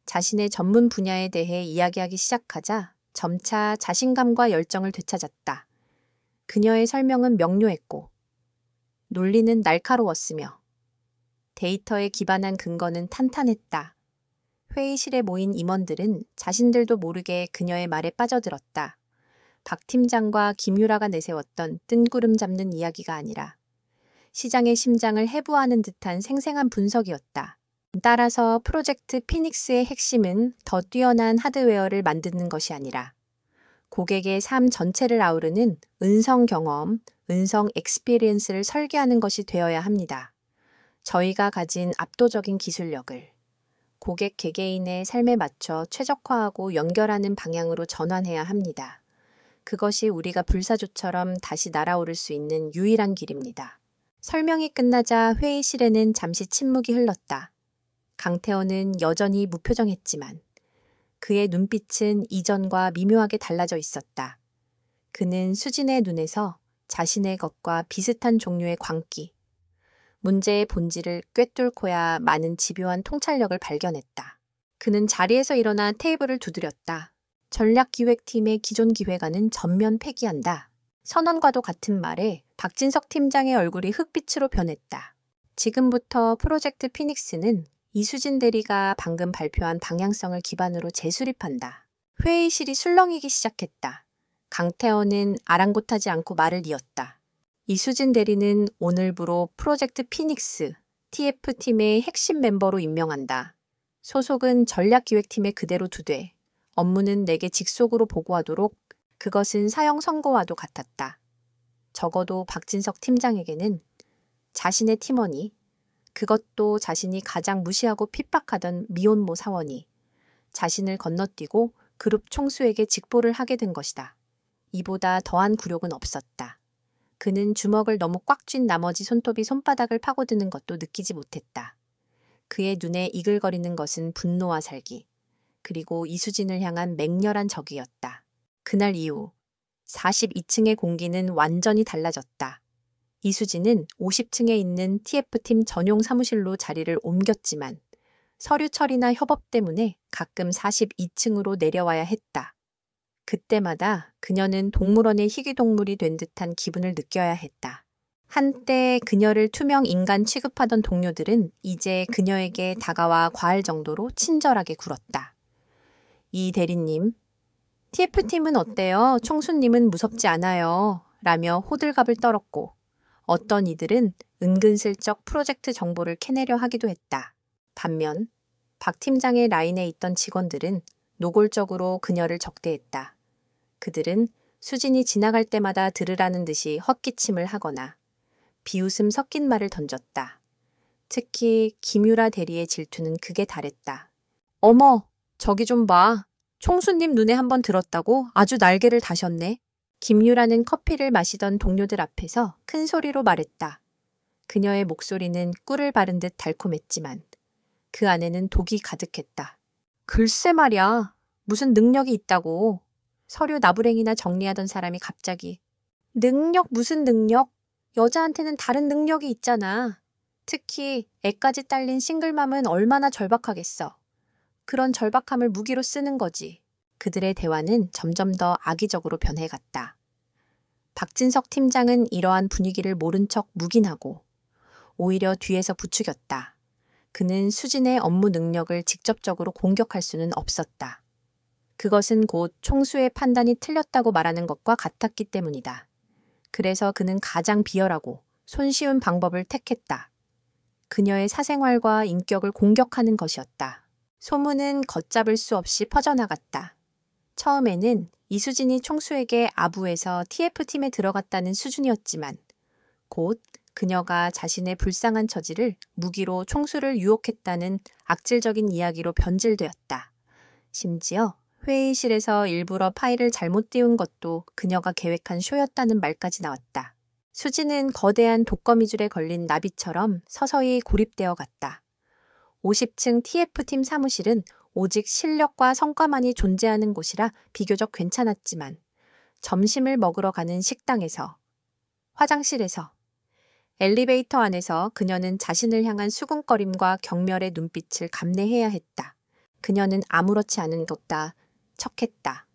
자신의 전문 분야에 대해 이야기하기 시작하자 점차 자신감과 열정을 되찾았다. 그녀의 설명은 명료했고 논리는 날카로웠으며 데이터에 기반한 근거는 탄탄했다. 회의실에 모인 임원들은 자신들도 모르게 그녀의 말에 빠져들었다. 박 팀장과 김유라가 내세웠던 뜬구름 잡는 이야기가 아니라 시장의 심장을 해부하는 듯한 생생한 분석이었다. 따라서 프로젝트 피닉스의 핵심은 더 뛰어난 하드웨어를 만드는 것이 아니라 고객의 삶 전체를 아우르는 은성 경험, 은성 엑스피리언스를 설계하는 것이 되어야 합니다. 저희가 가진 압도적인 기술력을 고객 개개인의 삶에 맞춰 최적화하고 연결하는 방향으로 전환해야 합니다. 그것이 우리가 불사조처럼 다시 날아오를 수 있는 유일한 길입니다. 설명이 끝나자 회의실에는 잠시 침묵이 흘렀다. 강태호는 여전히 무표정했지만 그의 눈빛은 이전과 미묘하게 달라져 있었다. 그는 수진의 눈에서 자신의 것과 비슷한 종류의 광기, 문제의 본질을 꿰뚫고야 많은 집요한 통찰력을 발견했다. 그는 자리에서 일어나 테이블을 두드렸다. 전략기획팀의 기존 기획안은 전면 폐기한다. 선언과도 같은 말에 박진석 팀장의 얼굴이 흑빛으로 변했다. 지금부터 프로젝트 피닉스는 이수진 대리가 방금 발표한 방향성을 기반으로 재수립한다. 회의실이 술렁이기 시작했다. 강태어는 아랑곳하지 않고 말을 이었다. 이수진 대리는 오늘부로 프로젝트 피닉스 TF팀의 핵심 멤버로 임명한다. 소속은 전략기획팀에 그대로 두되 업무는 내게 직속으로 보고하도록. 그것은 사형 선고와도 같았다. 적어도 박진석 팀장에게는 자신의 팀원이, 그것도 자신이 가장 무시하고 핍박하던 미혼모 사원이 자신을 건너뛰고 그룹 총수에게 직보를 하게 된 것이다. 이보다 더한 굴욕은 없었다. 그는 주먹을 너무 꽉 쥔 나머지 손톱이 손바닥을 파고드는 것도 느끼지 못했다. 그의 눈에 이글거리는 것은 분노와 살기, 그리고 이수진을 향한 맹렬한 적이었다. 그날 이후 42층의 공기는 완전히 달라졌다. 이수진은 50층에 있는 TF팀 전용 사무실로 자리를 옮겼지만 서류 처리나 협업 때문에 가끔 42층으로 내려와야 했다. 그때마다 그녀는 동물원의 희귀동물이 된 듯한 기분을 느껴야 했다. 한때 그녀를 투명 인간 취급하던 동료들은 이제 그녀에게 다가와 과할 정도로 친절하게 굴었다. 이 대리님, TF팀은 어때요? 총수님은 무섭지 않아요. 라며 호들갑을 떨었고 어떤 이들은 은근슬쩍 프로젝트 정보를 캐내려 하기도 했다. 반면 박 팀장의 라인에 있던 직원들은 노골적으로 그녀를 적대했다. 그들은 수진이 지나갈 때마다 들으라는 듯이 헛기침을 하거나 비웃음 섞인 말을 던졌다. 특히 김유라 대리의 질투는 극에 달했다. 어머, 저기 좀 봐. 총수님 눈에 한번 들었다고 아주 날개를 다셨네. 김유라는 커피를 마시던 동료들 앞에서 큰 소리로 말했다. 그녀의 목소리는 꿀을 바른 듯 달콤했지만 그 안에는 독이 가득했다. 글쎄 말이야. 무슨 능력이 있다고. 서류 나부랭이나 정리하던 사람이 갑자기 능력 무슨 능력? 여자한테는 다른 능력이 있잖아. 특히 애까지 딸린 싱글맘은 얼마나 절박하겠어. 그런 절박함을 무기로 쓰는 거지. 그들의 대화는 점점 더 악의적으로 변해갔다. 박진석 팀장은 이러한 분위기를 모른 척 묵인하고 오히려 뒤에서 부추겼다. 그는 수진의 업무 능력을 직접적으로 공격할 수는 없었다. 그것은 곧 총수의 판단이 틀렸다고 말하는 것과 같았기 때문이다. 그래서 그는 가장 비열하고 손쉬운 방법을 택했다. 그녀의 사생활과 인격을 공격하는 것이었다. 소문은 걷잡을 수 없이 퍼져나갔다. 처음에는 이수진이 총수에게 아부해서 TF팀에 들어갔다는 수준이었지만 곧 그녀가 자신의 불쌍한 처지를 무기로 총수를 유혹했다는 악질적인 이야기로 변질되었다. 심지어 회의실에서 일부러 파일을 잘못 띄운 것도 그녀가 계획한 쇼였다는 말까지 나왔다. 수진은 거대한 독거미줄에 걸린 나비처럼 서서히 고립되어 갔다. 50층 TF팀 사무실은 오직 실력과 성과만이 존재하는 곳이라 비교적 괜찮았지만 점심을 먹으러 가는 식당에서, 화장실에서, 엘리베이터 안에서 그녀는 자신을 향한 수군거림과 경멸의 눈빛을 감내해야 했다. 그녀는 아무렇지 않은 것다 척했다.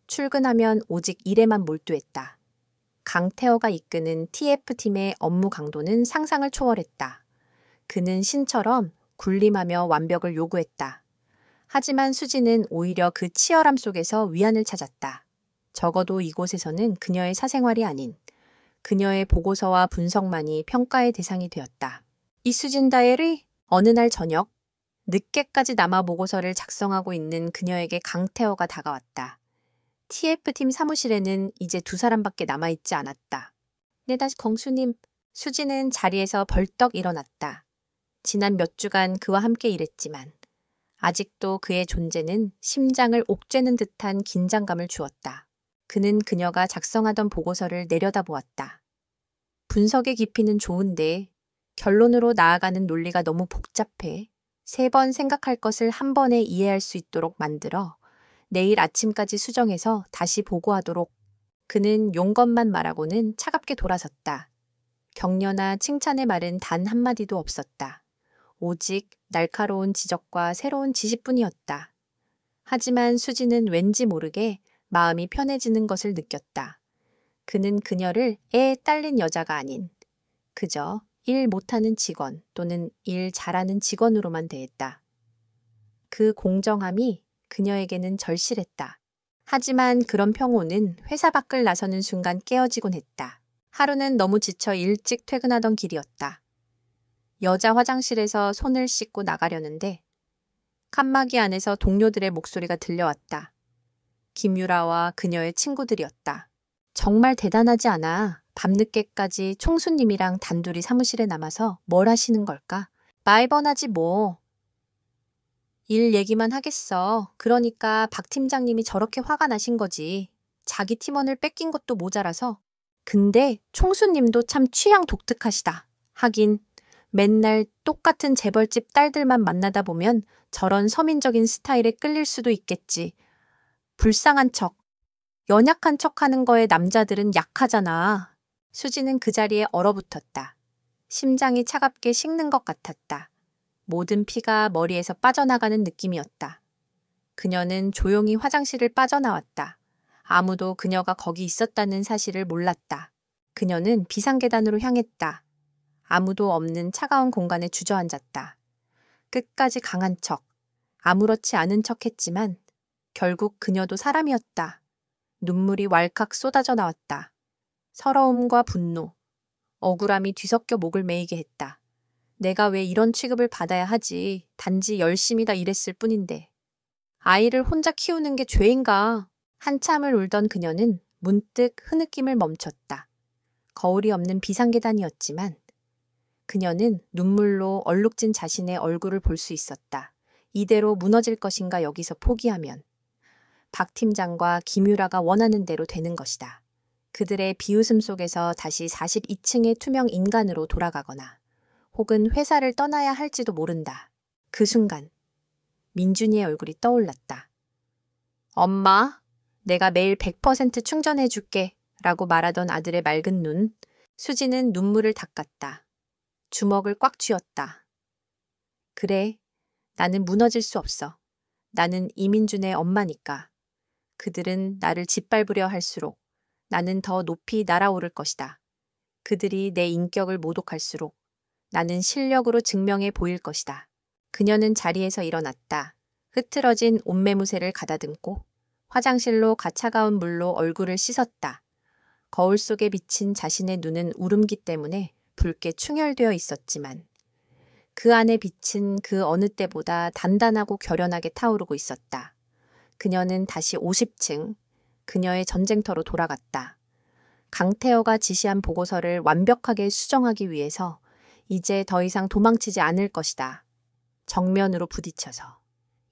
출근하면 오직 일에만 몰두했다. 강태어가 이끄는 TF팀의 업무 강도는 상상을 초월했다. 그는 신처럼 군림하며 완벽을 요구했다. 하지만 수지는 오히려 그 치열함 속에서 위안을 찾았다. 적어도 이곳에서는 그녀의 사생활이 아닌 그녀의 보고서와 분석만이 평가의 대상이 되었다. 이수진 다이어리 어느 날 저녁 늦게까지 남아 보고서를 작성하고 있는 그녀에게 강태어가 다가왔다. TF팀 사무실에는 이제 2사람밖에 남아있지 않았다. 네, 다시 공수님. 수지는 자리에서 벌떡 일어났다. 지난 몇 주간 그와 함께 일했지만 아직도 그의 존재는 심장을 옥죄는 듯한 긴장감을 주었다. 그는 그녀가 작성하던 보고서를 내려다보았다. 분석의 깊이는 좋은데 결론으로 나아가는 논리가 너무 복잡해 3번 생각할 것을 한 번에 이해할 수 있도록 만들어 내일 아침까지 수정해서 다시 보고하도록. 그는 용건만 말하고는 차갑게 돌아섰다. 격려나 칭찬의 말은 단 한마디도 없었다. 오직 날카로운 지적과 새로운 지시뿐이었다. 하지만 수지는 왠지 모르게 마음이 편해지는 것을 느꼈다. 그는 그녀를 애에 딸린 여자가 아닌 그저 일 못하는 직원 또는 일 잘하는 직원으로만 대했다. 그 공정함이 그녀에게는 절실했다. 하지만 그런 평온은 회사 밖을 나서는 순간 깨어지곤 했다. 하루는 너무 지쳐 일찍 퇴근하던 길이었다. 여자 화장실에서 손을 씻고 나가려는데 칸막이 안에서 동료들의 목소리가 들려왔다. 김유라와 그녀의 친구들이었다. 정말 대단하지 않아. 밤늦게까지 총수님이랑 단둘이 사무실에 남아서 뭘 하시는 걸까? 말번하지 뭐. 일 얘기만 하겠어. 그러니까 박 팀장님이 저렇게 화가 나신 거지. 자기 팀원을 뺏긴 것도 모자라서. 근데 총수님도 참 취향 독특하시다. 하긴 맨날 똑같은 재벌집 딸들만 만나다 보면 저런 서민적인 스타일에 끌릴 수도 있겠지. 불쌍한 척. 연약한 척하는 거에 남자들은 약하잖아. 수지는 그 자리에 얼어붙었다. 심장이 차갑게 식는 것 같았다. 모든 피가 머리에서 빠져나가는 느낌이었다. 그녀는 조용히 화장실을 빠져나왔다. 아무도 그녀가 거기 있었다는 사실을 몰랐다. 그녀는 비상계단으로 향했다. 아무도 없는 차가운 공간에 주저앉았다. 끝까지 강한 척, 아무렇지 않은 척했지만 결국 그녀도 사람이었다. 눈물이 왈칵 쏟아져 나왔다. 서러움과 분노, 억울함이 뒤섞여 목을 메이게 했다. 내가 왜 이런 취급을 받아야 하지? 단지 열심히 다 일했을 뿐인데. 아이를 혼자 키우는 게 죄인가? 한참을 울던 그녀는 문득 흐느낌을 멈췄다. 거울이 없는 비상계단이었지만 그녀는 눈물로 얼룩진 자신의 얼굴을 볼 수 있었다. 이대로 무너질 것인가 여기서 포기하면. 박 팀장과 김유라가 원하는 대로 되는 것이다. 그들의 비웃음 속에서 다시 42층의 투명 인간으로 돌아가거나 혹은 회사를 떠나야 할지도 모른다. 그 순간 민준이의 얼굴이 떠올랐다. 엄마, 내가 매일 100% 충전해 줄게 라고 말하던 아들의 맑은 눈. 수지는 눈물을 닦았다. 주먹을 꽉 쥐었다. 그래, 나는 무너질 수 없어. 나는 이민준의 엄마니까. 그들은 나를 짓밟으려 할수록 나는 더 높이 날아오를 것이다. 그들이 내 인격을 모독할수록 나는 실력으로 증명해 보일 것이다. 그녀는 자리에서 일어났다. 흐트러진 옷매무새를 가다듬고 화장실로 가 차가운 물로 얼굴을 씻었다. 거울 속에 비친 자신의 눈은 울음기 때문에 붉게 충혈되어 있었지만 그 안에 빛은 그 어느 때보다 단단하고 결연하게 타오르고 있었다. 그녀는 다시 50층, 그녀의 전쟁터로 돌아갔다. 강태어가 지시한 보고서를 완벽하게 수정하기 위해서 이제 더 이상 도망치지 않을 것이다. 정면으로 부딪혀서.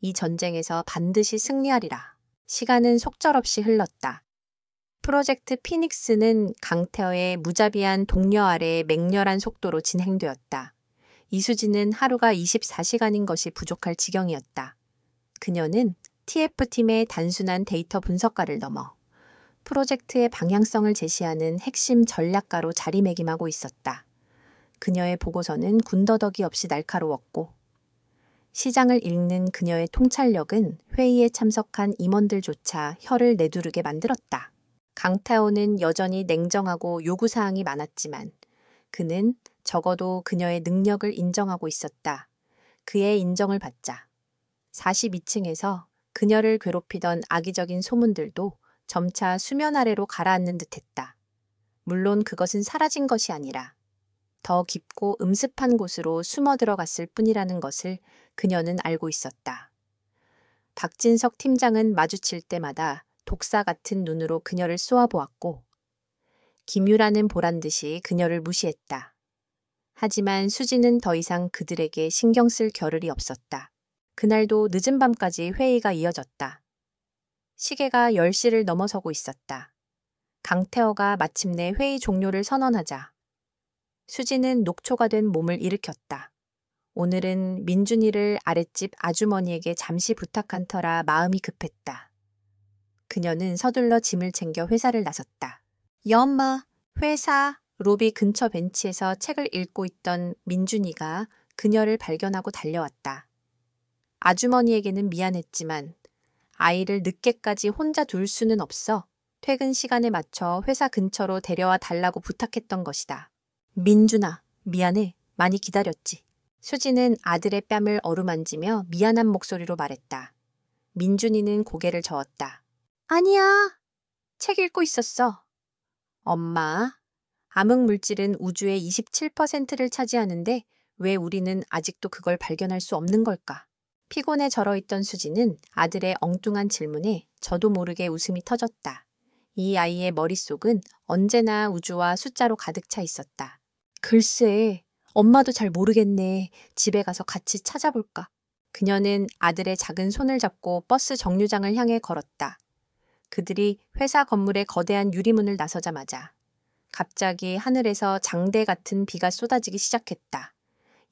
이 전쟁에서 반드시 승리하리라. 시간은 속절없이 흘렀다. 프로젝트 피닉스는 강태어의 무자비한 독려 아래 맹렬한 속도로 진행되었다. 이수지는 하루가 24시간인 것이 부족할 지경이었다. 그녀는 TF팀의 단순한 데이터 분석가를 넘어 프로젝트의 방향성을 제시하는 핵심 전략가로 자리매김하고 있었다. 그녀의 보고서는 군더더기 없이 날카로웠고 시장을 읽는 그녀의 통찰력은 회의에 참석한 임원들조차 혀를 내두르게 만들었다. 강태호는 여전히 냉정하고 요구사항이 많았지만 그는 적어도 그녀의 능력을 인정하고 있었다. 그의 인정을 받자 42층에서 그녀를 괴롭히던 악의적인 소문들도 점차 수면 아래로 가라앉는 듯했다. 물론 그것은 사라진 것이 아니라 더 깊고 음습한 곳으로 숨어 들어갔을 뿐이라는 것을 그녀는 알고 있었다. 박진석 팀장은 마주칠 때마다 독사 같은 눈으로 그녀를 쏘아보았고 김유라는 보란듯이 그녀를 무시했다. 하지만 수지는 더 이상 그들에게 신경 쓸 겨를이 없었다. 그날도 늦은 밤까지 회의가 이어졌다. 시계가 10시를 넘어서고 있었다. 강태어가 마침내 회의 종료를 선언하자 수지는 녹초가 된 몸을 일으켰다. 오늘은 민준이를 아랫집 아주머니에게 잠시 부탁한 터라 마음이 급했다. 그녀는 서둘러 짐을 챙겨 회사를 나섰다. 엄마, 회사. 로비 근처 벤치에서 책을 읽고 있던 민준이가 그녀를 발견하고 달려왔다. 아주머니에게는 미안했지만 아이를 늦게까지 혼자 둘 수는 없어 퇴근 시간에 맞춰 회사 근처로 데려와 달라고 부탁했던 것이다. 민준아, 미안해. 많이 기다렸지. 수지는 아들의 뺨을 어루만지며 미안한 목소리로 말했다. 민준이는 고개를 저었다. 아니야. 책 읽고 있었어. 엄마, 암흑물질은 우주의 27%를 차지하는데 왜 우리는 아직도 그걸 발견할 수 없는 걸까? 피곤에 절어있던 수지는 아들의 엉뚱한 질문에 저도 모르게 웃음이 터졌다. 이 아이의 머릿속은 언제나 우주와 숫자로 가득 차 있었다. 글쎄, 엄마도 잘 모르겠네. 집에 가서 같이 찾아볼까? 그녀는 아들의 작은 손을 잡고 버스 정류장을 향해 걸었다. 그들이 회사 건물의 거대한 유리문을 나서자마자 갑자기 하늘에서 장대 같은 비가 쏟아지기 시작했다.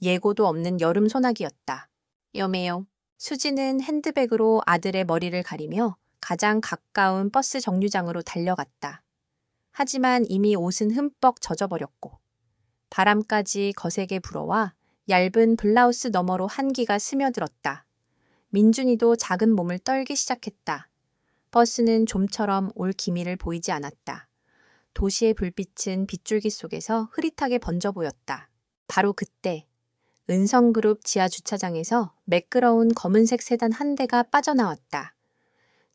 예고도 없는 여름 소나기였다. 여매요. 수지는 핸드백으로 아들의 머리를 가리며 가장 가까운 버스 정류장으로 달려갔다. 하지만 이미 옷은 흠뻑 젖어버렸고 바람까지 거세게 불어와 얇은 블라우스 너머로 한기가 스며들었다. 민준이도 작은 몸을 떨기 시작했다. 버스는 좀처럼 올 기미를 보이지 않았다. 도시의 불빛은 빗줄기 속에서 흐릿하게 번져 보였다. 바로 그때 은성그룹 지하 주차장에서 매끄러운 검은색 세단 한 대가 빠져나왔다.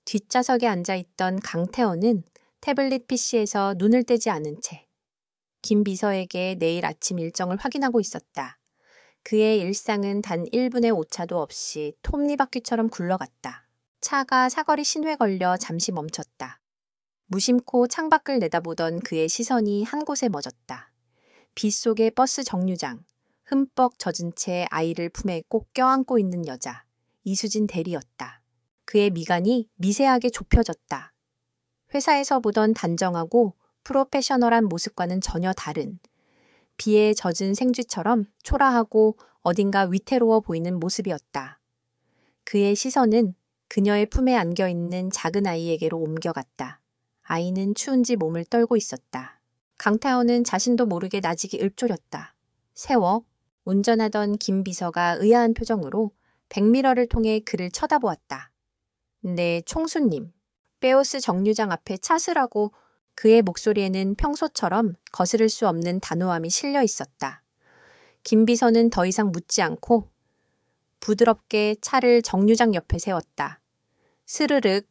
뒷좌석에 앉아있던 강태원은 태블릿 PC에서 눈을 떼지 않은 채 김 비서에게 내일 아침 일정을 확인하고 있었다. 그의 일상은 단 1분의 오차도 없이 톱니바퀴처럼 굴러갔다. 차가 사거리 신호에 걸려 잠시 멈췄다. 무심코 창밖을 내다보던 그의 시선이 한 곳에 멎었다. 빗속의 버스 정류장, 흠뻑 젖은 채 아이를 품에 꼭 껴안고 있는 여자, 이수진 대리였다. 그의 미간이 미세하게 좁혀졌다. 회사에서 보던 단정하고 프로페셔널한 모습과는 전혀 다른 비에 젖은 생쥐처럼 초라하고 어딘가 위태로워 보이는 모습이었다. 그의 시선은 그녀의 품에 안겨있는 작은 아이에게로 옮겨갔다. 아이는 추운지 몸을 떨고 있었다. 강태원은 자신도 모르게 나직이 읊조렸다. 세워. 운전하던 김 비서가 의아한 표정으로 백미러를 통해 그를 쳐다보았다. 네, 총수님. 베오스 정류장 앞에 차 서라고. 그의 목소리에는 평소처럼 거스를 수 없는 단호함이 실려 있었다. 김 비서는 더 이상 묻지 않고 부드럽게 차를 정류장 옆에 세웠다. 스르륵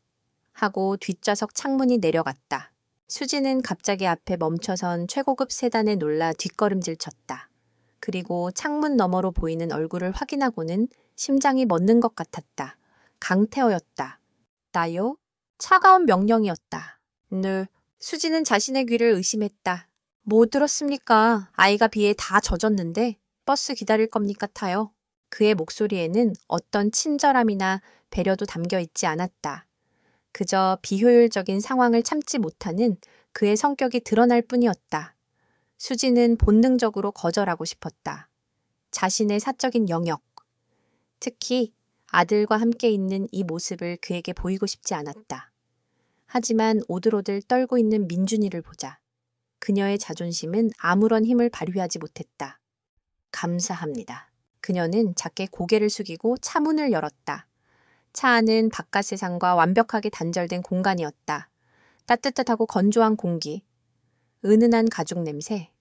하고 뒷좌석 창문이 내려갔다. 수지는 갑자기 앞에 멈춰선 최고급 세단에 놀라 뒷걸음질 쳤다. 그리고 창문 너머로 보이는 얼굴을 확인하고는 심장이 멎는 것 같았다. 강태호였다. 나요? 차가운 명령이었다. 늘 수지는 자신의 귀를 의심했다. 뭐 들었습니까? 아이가 비에 다 젖었는데 버스 기다릴 겁니까 타요? 그의 목소리에는 어떤 친절함이나 배려도 담겨 있지 않았다. 그저 비효율적인 상황을 참지 못하는 그의 성격이 드러날 뿐이었다. 수지는 본능적으로 거절하고 싶었다. 자신의 사적인 영역, 특히 아들과 함께 있는 이 모습을 그에게 보이고 싶지 않았다. 하지만 오들오들 떨고 있는 민준이를 보자 그녀의 자존심은 아무런 힘을 발휘하지 못했다. 감사합니다. 그녀는 작게 고개를 숙이고 차 문을 열었다. 차 안은 바깥 세상과 완벽하게 단절된 공간이었다. 따뜻하고 건조한 공기, 은은한 가죽 냄새,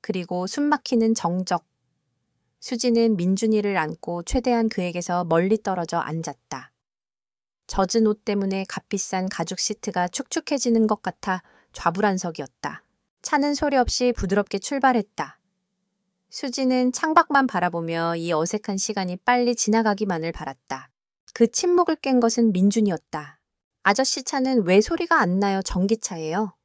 그리고 숨막히는 정적. 수지는 민준이를 안고 최대한 그에게서 멀리 떨어져 앉았다. 젖은 옷 때문에 값비싼 가죽 시트가 축축해지는 것 같아 좌불안석이었다. 차는 소리 없이 부드럽게 출발했다. 수지는 창밖만 바라보며 이 어색한 시간이 빨리 지나가기만을 바랐다. 그 침묵을 깬 것은 민준이었다. 아저씨 차는 왜 소리가 안 나요? 전기차예요.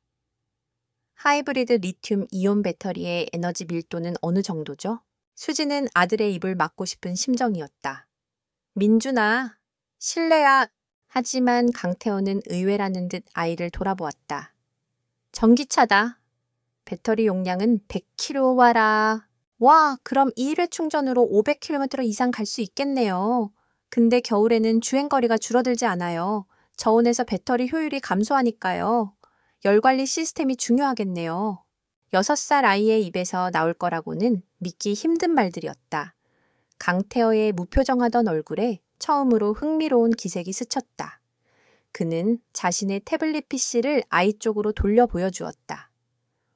하이브리드 리튬 이온 배터리의 에너지 밀도는 어느 정도죠? 수지는 아들의 입을 막고 싶은 심정이었다. 민준아, 실례야. 하지만 강태호는 의외라는 듯 아이를 돌아보았다. 전기차다. 배터리 용량은 100kW라. 와, 그럼 1회 충전으로 500km 이상 갈 수 있겠네요. 근데 겨울에는 주행거리가 줄어들지 않아요. 저온에서 배터리 효율이 감소하니까요. 열관리 시스템이 중요하겠네요. 6살 아이의 입에서 나올 거라고는 믿기 힘든 말들이었다. 강태호의 무표정하던 얼굴에 처음으로 흥미로운 기색이 스쳤다. 그는 자신의 태블릿 PC를 아이 쪽으로 돌려 보여주었다.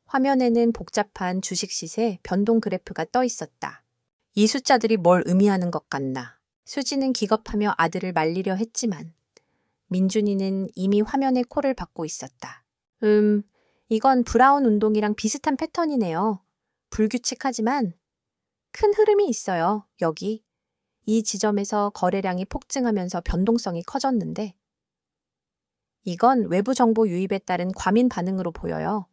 화면에는 복잡한 주식 시세 변동 그래프가 떠 있었다. 이 숫자들이 뭘 의미하는 것 같나. 수지는 기겁하며 아들을 말리려 했지만 민준이는 이미 화면에 코를 박고 있었다. 이건 브라운 운동이랑 비슷한 패턴이네요. 불규칙하지만 큰 흐름이 있어요. 여기. 이 지점에서 거래량이 폭증하면서 변동성이 커졌는데 이건 외부 정보 유입에 따른 과민 반응으로 보여요.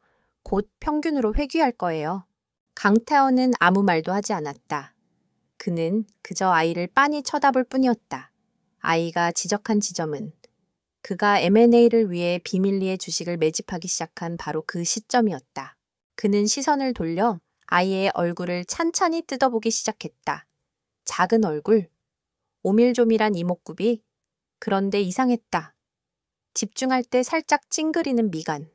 곧 평균으로 회귀할 거예요. 강태원은 아무 말도 하지 않았다. 그는 그저 아이를 빤히 쳐다볼 뿐이었다. 아이가 지적한 지점은 그가 M&A를 위해 비밀리에 주식을 매집하기 시작한 바로 그 시점이었다. 그는 시선을 돌려 아이의 얼굴을 찬찬히 뜯어보기 시작했다. 작은 얼굴, 오밀조밀한 이목구비, 그런데 이상했다. 집중할 때 살짝 찡그리는 미간,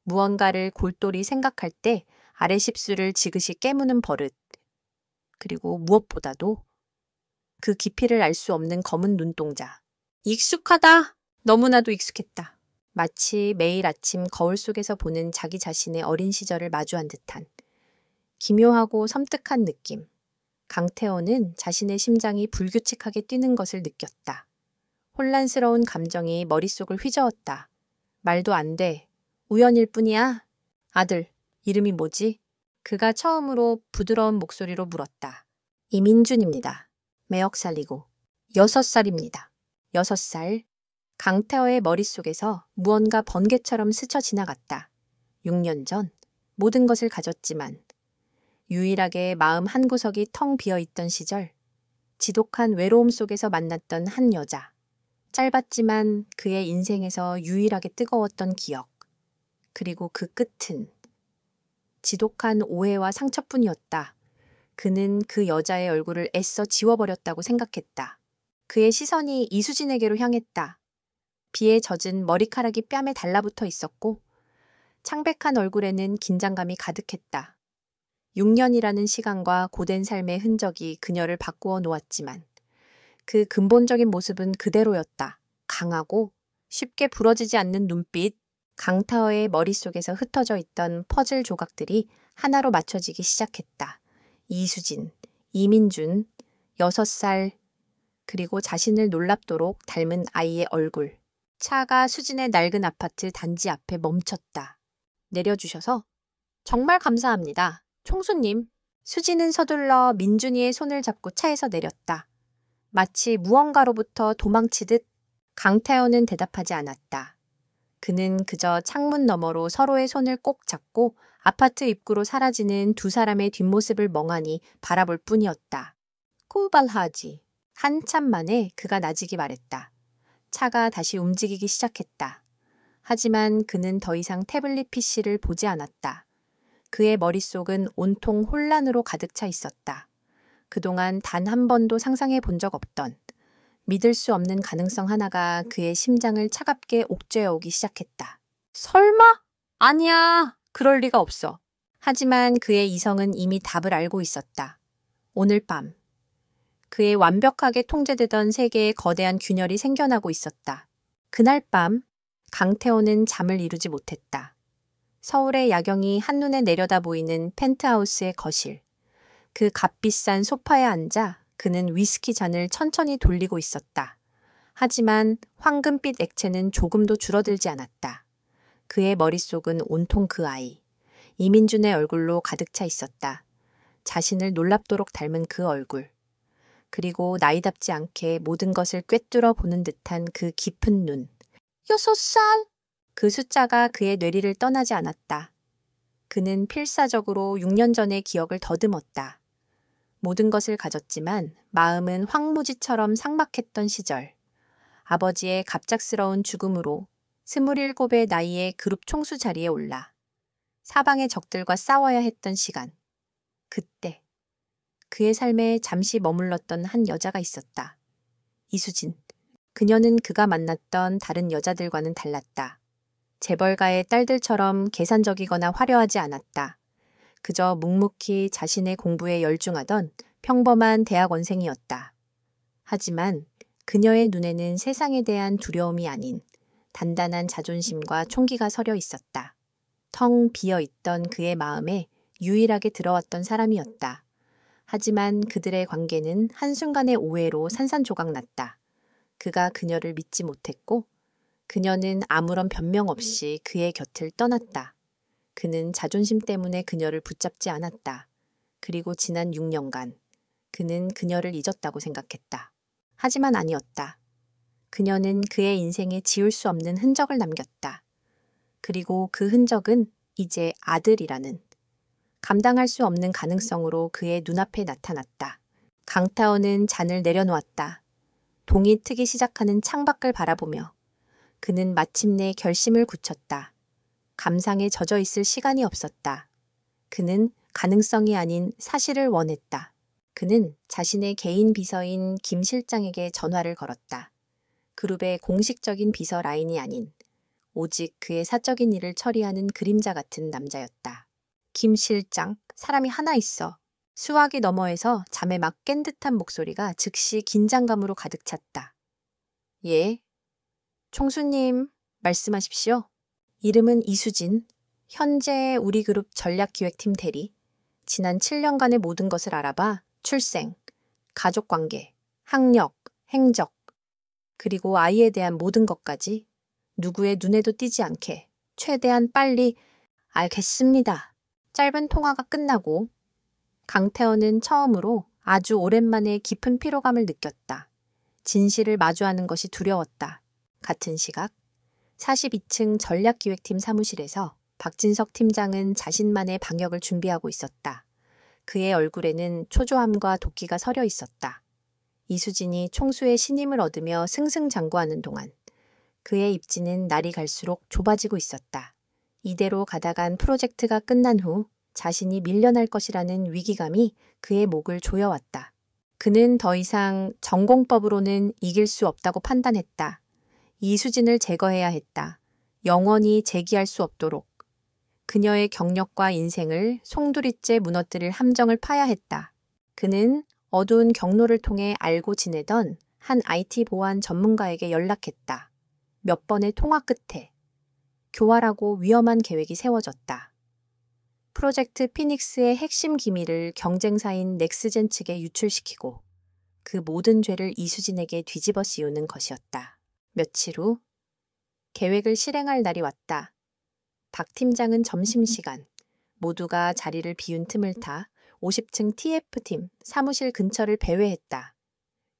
무언가를 골똘히 생각할 때 아래 십술을 지그시 깨무는 버릇, 그리고 무엇보다도 그 깊이를 알 수 없는 검은 눈동자. 익숙하다. 너무나도 익숙했다. 마치 매일 아침 거울 속에서 보는 자기 자신의 어린 시절을 마주한 듯한 기묘하고 섬뜩한 느낌. 강태호는 자신의 심장이 불규칙하게 뛰는 것을 느꼈다. 혼란스러운 감정이 머릿속을 휘저었다. 말도 안 돼. 우연일 뿐이야. 아들, 이름이 뭐지? 그가 처음으로 부드러운 목소리로 물었다. 이민준입니다. 매억 살리고 6살입니다. 6살. 강태호의 머릿속에서 무언가 번개처럼 스쳐 지나갔다. 6년 전 모든 것을 가졌지만 유일하게 마음 한구석이 텅 비어있던 시절, 지독한 외로움 속에서 만났던 한 여자. 짧았지만 그의 인생에서 유일하게 뜨거웠던 기억. 그리고 그 끝은 지독한 오해와 상처뿐이었다. 그는 그 여자의 얼굴을 애써 지워버렸다고 생각했다. 그의 시선이 이수진에게로 향했다. 비에 젖은 머리카락이 뺨에 달라붙어 있었고 창백한 얼굴에는 긴장감이 가득했다. 6년이라는 시간과 고된 삶의 흔적이 그녀를 바꾸어 놓았지만 그 근본적인 모습은 그대로였다. 강하고 쉽게 부러지지 않는 눈빛, 강타어의 머릿속에서 흩어져 있던 퍼즐 조각들이 하나로 맞춰지기 시작했다. 이수진, 이민준, 6살, 그리고 자신을 놀랍도록 닮은 아이의 얼굴. 차가 수진의 낡은 아파트 단지 앞에 멈췄다. 내려주셔서 정말 감사합니다. 총수님. 수진은 서둘러 민준이의 손을 잡고 차에서 내렸다. 마치 무언가로부터 도망치듯. 강태호는 대답하지 않았다. 그는 그저 창문 너머로 서로의 손을 꼭 잡고 아파트 입구로 사라지는 두 사람의 뒷모습을 멍하니 바라볼 뿐이었다. 쿠발하지. 한참 만에 그가 나직이 말했다. 차가 다시 움직이기 시작했다. 하지만 그는 더 이상 태블릿 PC를 보지 않았다. 그의 머릿속은 온통 혼란으로 가득 차 있었다. 그동안 단 한 번도 상상해 본 적 없던 믿을 수 없는 가능성 하나가 그의 심장을 차갑게 옥죄어 오기 시작했다. 설마? 아니야. 그럴 리가 없어. 하지만 그의 이성은 이미 답을 알고 있었다. 오늘 밤. 그의 완벽하게 통제되던 세계에 거대한 균열이 생겨나고 있었다. 그날 밤 강태호는 잠을 이루지 못했다. 서울의 야경이 한눈에 내려다 보이는 펜트하우스의 거실. 그 값비싼 소파에 앉아 그는 위스키 잔을 천천히 돌리고 있었다. 하지만 황금빛 액체는 조금도 줄어들지 않았다. 그의 머릿속은 온통 그 아이, 이민준의 얼굴로 가득 차 있었다. 자신을 놀랍도록 닮은 그 얼굴. 그리고 나이답지 않게 모든 것을 꿰뚫어 보는 듯한 그 깊은 눈. 6살! 그 숫자가 그의 뇌리를 떠나지 않았다. 그는 필사적으로 6년 전의 기억을 더듬었다. 모든 것을 가졌지만 마음은 황무지처럼 삭막했던 시절. 아버지의 갑작스러운 죽음으로 27의 나이에 그룹 총수 자리에 올라 사방의 적들과 싸워야 했던 시간. 그때 그의 삶에 잠시 머물렀던 한 여자가 있었다. 이수진. 그녀는 그가 만났던 다른 여자들과는 달랐다. 재벌가의 딸들처럼 계산적이거나 화려하지 않았다. 그저 묵묵히 자신의 공부에 열중하던 평범한 대학원생이었다. 하지만 그녀의 눈에는 세상에 대한 두려움이 아닌 단단한 자존심과 총기가 서려 있었다. 텅 비어있던 그의 마음에 유일하게 들어왔던 사람이었다. 하지만 그들의 관계는 한순간의 오해로 산산조각 났다. 그가 그녀를 믿지 못했고 그녀는 아무런 변명 없이 그의 곁을 떠났다. 그는 자존심 때문에 그녀를 붙잡지 않았다. 그리고 지난 6년간 그는 그녀를 잊었다고 생각했다. 하지만 아니었다. 그녀는 그의 인생에 지울 수 없는 흔적을 남겼다. 그리고 그 흔적은 이제 아들이라는 감당할 수 없는 가능성으로 그의 눈앞에 나타났다. 강타원은 잔을 내려놓았다. 동이 트기 시작하는 창밖을 바라보며 그는 마침내 결심을 굳혔다. 감상에 젖어 있을 시간이 없었다. 그는 가능성이 아닌 사실을 원했다. 그는 자신의 개인 비서인 김 실장에게 전화를 걸었다. 그룹의 공식적인 비서 라인이 아닌 오직 그의 사적인 일을 처리하는 그림자 같은 남자였다. 김 실장, 사람이 하나 있어. 수화기 너머에서 잠에 막 깬 듯한 목소리가 즉시 긴장감으로 가득 찼다. 예. 총수님, 말씀하십시오. 이름은 이수진. 현재 우리 그룹 전략기획팀 대리. 지난 7년간의 모든 것을 알아봐 출생, 가족관계, 학력, 행적, 그리고 아이에 대한 모든 것까지 누구의 눈에도 띄지 않게 최대한 빨리 알겠습니다. 짧은 통화가 끝나고 강태원은 처음으로 아주 오랜만에 깊은 피로감을 느꼈다. 진실을 마주하는 것이 두려웠다. 같은 시각 42층 전략기획팀 사무실에서 박진석 팀장은 자신만의 방역을 준비하고 있었다. 그의 얼굴에는 초조함과 도끼가 서려 있었다. 이수진이 총수의 신임을 얻으며 승승장구하는 동안 그의 입지는 날이 갈수록 좁아지고 있었다. 이대로 가다간 프로젝트가 끝난 후 자신이 밀려날 것이라는 위기감이 그의 목을 조여왔다. 그는 더 이상 전공법으로는 이길 수 없다고 판단했다. 이수진을 제거해야 했다. 영원히 재기할 수 없도록. 그녀의 경력과 인생을 송두리째 무너뜨릴 함정을 파야 했다. 그는 어두운 경로를 통해 알고 지내던 한 IT 보안 전문가에게 연락했다. 몇 번의 통화 끝에 교활하고 위험한 계획이 세워졌다. 프로젝트 피닉스의 핵심 기밀을 경쟁사인 넥스젠 측에 유출시키고 그 모든 죄를 이수진에게 뒤집어 씌우는 것이었다. 며칠 후 계획을 실행할 날이 왔다. 박 팀장은 점심시간 모두가 자리를 비운 틈을 타 50층 TF팀 사무실 근처를 배회했다.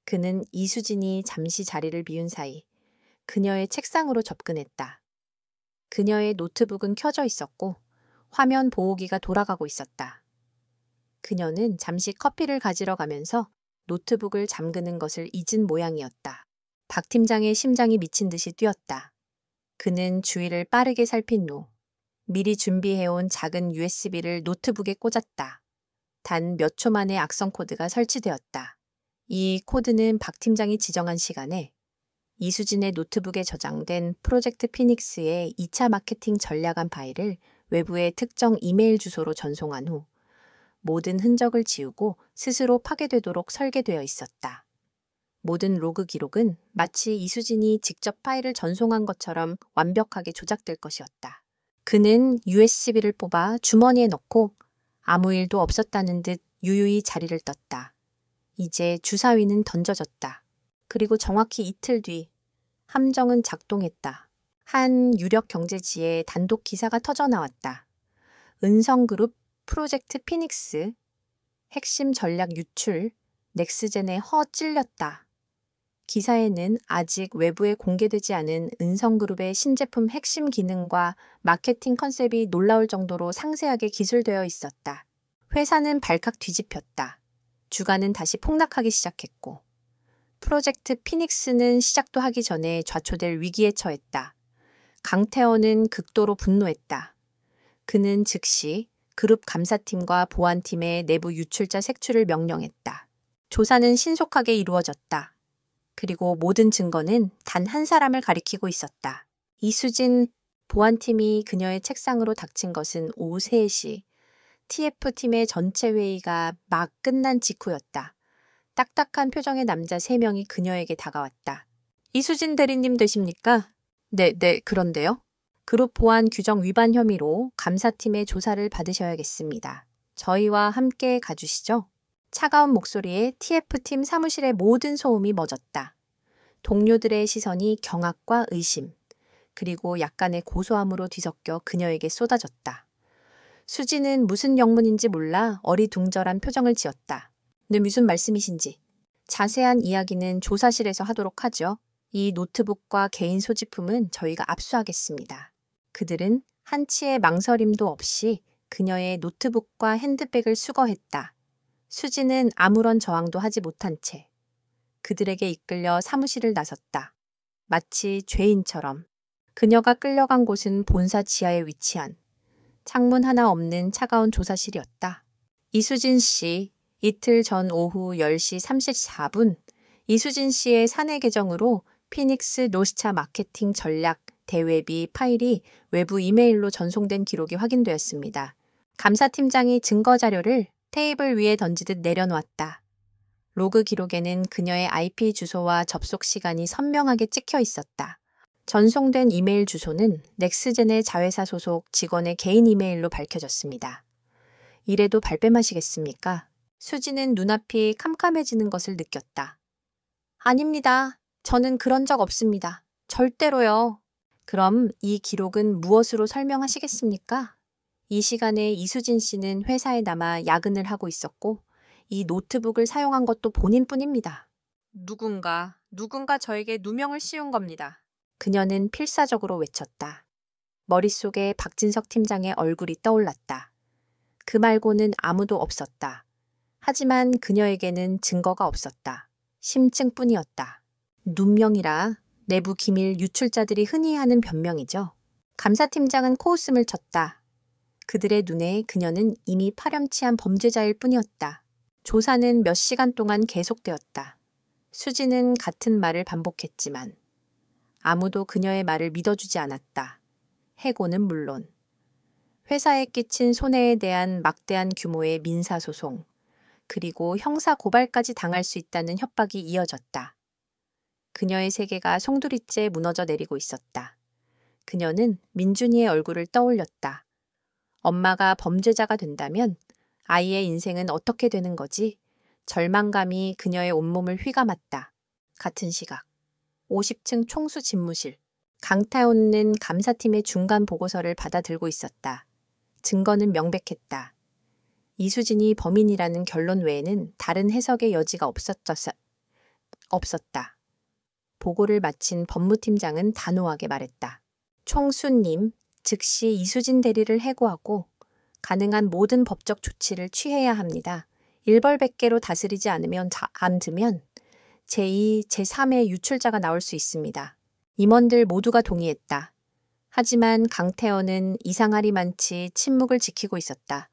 그는 이수진이 잠시 자리를 비운 사이 그녀의 책상으로 접근했다. 그녀의 노트북은 켜져 있었고 화면 보호기가 돌아가고 있었다. 그녀는 잠시 커피를 가지러 가면서 노트북을 잠그는 것을 잊은 모양이었다. 박 팀장의 심장이 미친 듯이 뛰었다. 그는 주위를 빠르게 살핀 후 미리 준비해온 작은 USB를 노트북에 꽂았다. 단 몇 초 만에 악성 코드가 설치되었다. 이 코드는 박 팀장이 지정한 시간에 이수진의 노트북에 저장된 프로젝트 피닉스의 2차 마케팅 전략안 파일을 외부의 특정 이메일 주소로 전송한 후 모든 흔적을 지우고 스스로 파괴되도록 설계되어 있었다. 모든 로그 기록은 마치 이수진이 직접 파일을 전송한 것처럼 완벽하게 조작될 것이었다. 그는 USB를 뽑아 주머니에 넣고 아무 일도 없었다는 듯 유유히 자리를 떴다. 이제 주사위는 던져졌다. 그리고 정확히 이틀 뒤 함정은 작동했다. 한 유력 경제지에 단독 기사가 터져 나왔다. 은성그룹 프로젝트 피닉스 핵심 전략 유출 넥스젠에 허 찔렸다. 기사에는 아직 외부에 공개되지 않은 은성그룹의 신제품 핵심 기능과 마케팅 컨셉이 놀라울 정도로 상세하게 기술되어 있었다. 회사는 발칵 뒤집혔다. 주가는 다시 폭락하기 시작했고 프로젝트 피닉스는 시작도 하기 전에 좌초될 위기에 처했다. 강태원은 극도로 분노했다. 그는 즉시 그룹 감사팀과 보안팀의 내부 유출자 색출을 명령했다. 조사는 신속하게 이루어졌다. 그리고 모든 증거는 단 한 사람을 가리키고 있었다. 이수진 보안팀이 그녀의 책상으로 닥친 것은 오후 3시. TF팀의 전체 회의가 막 끝난 직후였다. 딱딱한 표정의 남자 3명이 그녀에게 다가왔다. 이수진 대리님 되십니까? 네, 그런데요. 그룹 보안 규정 위반 혐의로 감사팀의 조사를 받으셔야겠습니다. 저희와 함께 가주시죠. 차가운 목소리에 TF팀 사무실의 모든 소음이 멎었다. 동료들의 시선이 경악과 의심, 그리고 약간의 고소함으로 뒤섞여 그녀에게 쏟아졌다. 수지는 무슨 영문인지 몰라 어리둥절한 표정을 지었다. 네, 무슨 말씀이신지. 자세한 이야기는 조사실에서 하도록 하죠. 이 노트북과 개인 소지품은 저희가 압수하겠습니다. 그들은 한치의 망설임도 없이 그녀의 노트북과 핸드백을 수거했다. 수지는 아무런 저항도 하지 못한 채 그들에게 이끌려 사무실을 나섰다. 마치 죄인처럼. 그녀가 끌려간 곳은 본사 지하에 위치한 창문 하나 없는 차가운 조사실이었다. 이수진 씨, 이틀 전 오후 10시 34분 이수진 씨의 사내 계정으로 피닉스 노스차 마케팅 전략 대외비 파일이 외부 이메일로 전송된 기록이 확인되었습니다. 감사팀장이 증거 자료를 테이블 위에 던지듯 내려놓았다. 로그 기록에는 그녀의 IP 주소와 접속 시간이 선명하게 찍혀 있었다. 전송된 이메일 주소는 넥스젠의 자회사 소속 직원의 개인 이메일로 밝혀졌습니다. 이래도 발뺌하시겠습니까? 수지는 눈앞이 캄캄해지는 것을 느꼈다. 아닙니다. 저는 그런 적 없습니다. 절대로요. 그럼 이 기록은 무엇으로 설명하시겠습니까? 이 시간에 이수진 씨는 회사에 남아 야근을 하고 있었고 이 노트북을 사용한 것도 본인뿐입니다. 누군가 저에게 누명을 씌운 겁니다. 그녀는 필사적으로 외쳤다. 머릿속에 박진석 팀장의 얼굴이 떠올랐다. 그 말고는 아무도 없었다. 하지만 그녀에게는 증거가 없었다. 심증뿐이었다. 누명이라 내부 기밀 유출자들이 흔히 하는 변명이죠. 감사팀장은 코웃음을 쳤다. 그들의 눈에 그녀는 이미 파렴치한 범죄자일 뿐이었다. 조사는 몇 시간 동안 계속되었다. 수지는 같은 말을 반복했지만 아무도 그녀의 말을 믿어주지 않았다. 해고는 물론 회사에 끼친 손해에 대한 막대한 규모의 민사소송 그리고 형사 고발까지 당할 수 있다는 협박이 이어졌다. 그녀의 세계가 송두리째 무너져 내리고 있었다. 그녀는 민준이의 얼굴을 떠올렸다. 엄마가 범죄자가 된다면 아이의 인생은 어떻게 되는 거지? 절망감이 그녀의 온몸을 휘감았다. 같은 시각 50층 총수 집무실. 강타온은 감사팀의 중간 보고서를 받아들고 있었다. 증거는 명백했다. 이수진이 범인이라는 결론 외에는 다른 해석의 여지가 없었다. 보고를 마친 법무팀장은 단호하게 말했다. 총수님, 즉시 이수진 대리를 해고하고 가능한 모든 법적 조치를 취해야 합니다. 일벌백계로 다스리지 않으면 제2, 제3의 유출자가 나올 수 있습니다. 임원들 모두가 동의했다. 하지만 강태원은 이상하리만치 침묵을 지키고 있었다.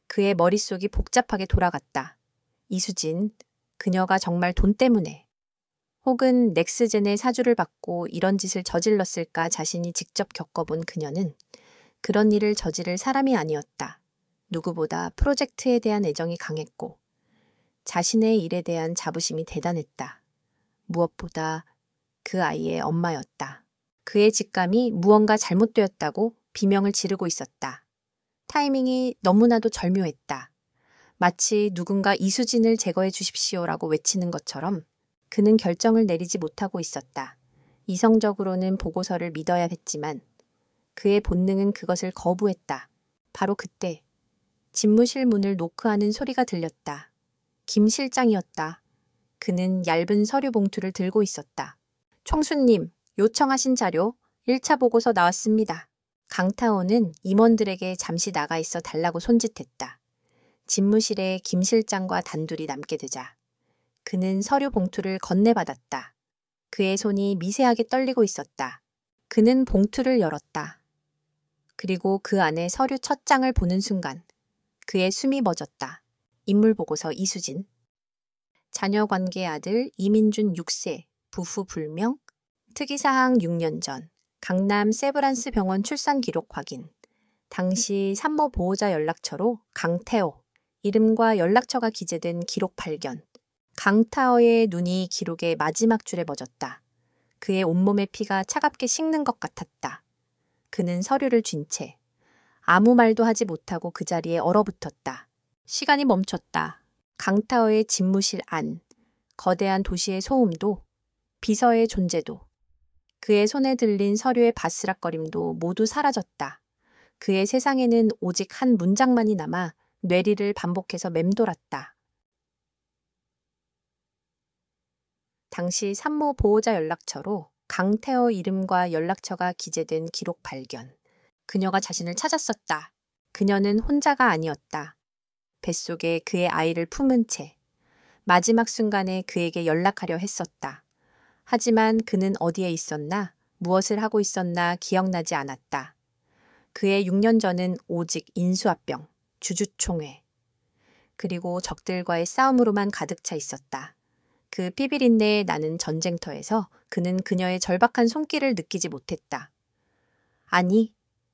그의 머릿속이 복잡하게 돌아갔다. 이수진, 그녀가 정말 돈 때문에 혹은 넥스젠의 사주를 받고 이런 짓을 저질렀을까 자신이 직접 겪어본 그녀는 그런 일을 저지를 사람이 아니었다. 누구보다 프로젝트에 대한 애정이 강했고 자신의 일에 대한 자부심이 대단했다. 무엇보다 그 아이의 엄마였다. 그의 직감이 무언가 잘못되었다고 비명을 지르고 있었다. 타이밍이 너무나도 절묘했다. 마치 누군가 이수진을 제거해 주십시오라고 외치는 것처럼 그는 결정을 내리지 못하고 있었다. 이성적으로는 보고서를 믿어야 했지만 그의 본능은 그것을 거부했다. 바로 그때 집무실 문을 노크하는 소리가 들렸다. 김 실장이었다. 그는 얇은 서류 봉투를 들고 있었다. 총수님, 요청하신 자료 1차 보고서 나왔습니다. 강타오는 임원들에게 잠시 나가 있어 달라고 손짓했다. 집무실에 김 실장과 단둘이 남게 되자 그는 서류 봉투를 건네받았다. 그의 손이 미세하게 떨리고 있었다. 그는 봉투를 열었다. 그리고 그 안에 서류 첫 장을 보는 순간 그의 숨이 멎었다. 인물보고서 이수진. 자녀관계 아들 이민준 6세, 부후 불명, 특이사항 6년 전, 강남 세브란스 병원 출산 기록 확인. 당시 산모 보호자 연락처로 강태호, 이름과 연락처가 기재된 기록 발견. 강타오의 눈이 기록의 마지막 줄에 멎었다. 그의 온몸의 피가 차갑게 식는 것 같았다. 그는 서류를 쥔 채 아무 말도 하지 못하고 그 자리에 얼어붙었다. 시간이 멈췄다. 강타오의 집무실 안, 거대한 도시의 소음도, 비서의 존재도, 그의 손에 들린 서류의 바스락거림도 모두 사라졌다. 그의 세상에는 오직 한 문장만이 남아 뇌리를 반복해서 맴돌았다. 당시 산모 보호자 연락처로 강태호 이름과 연락처가 기재된 기록 발견. 그녀가 자신을 찾았었다. 그녀는 혼자가 아니었다. 뱃속에 그의 아이를 품은 채 마지막 순간에 그에게 연락하려 했었다. 하지만 그는 어디에 있었나, 무엇을 하고 있었나 기억나지 않았다. 그의 6년 전은 오직 인수합병, 주주총회, 그리고 적들과의 싸움으로만 가득 차 있었다. 그 피비린내에 나는 전쟁터에서 그는 그녀의 절박한 손길을 느끼지 못했다. 아니,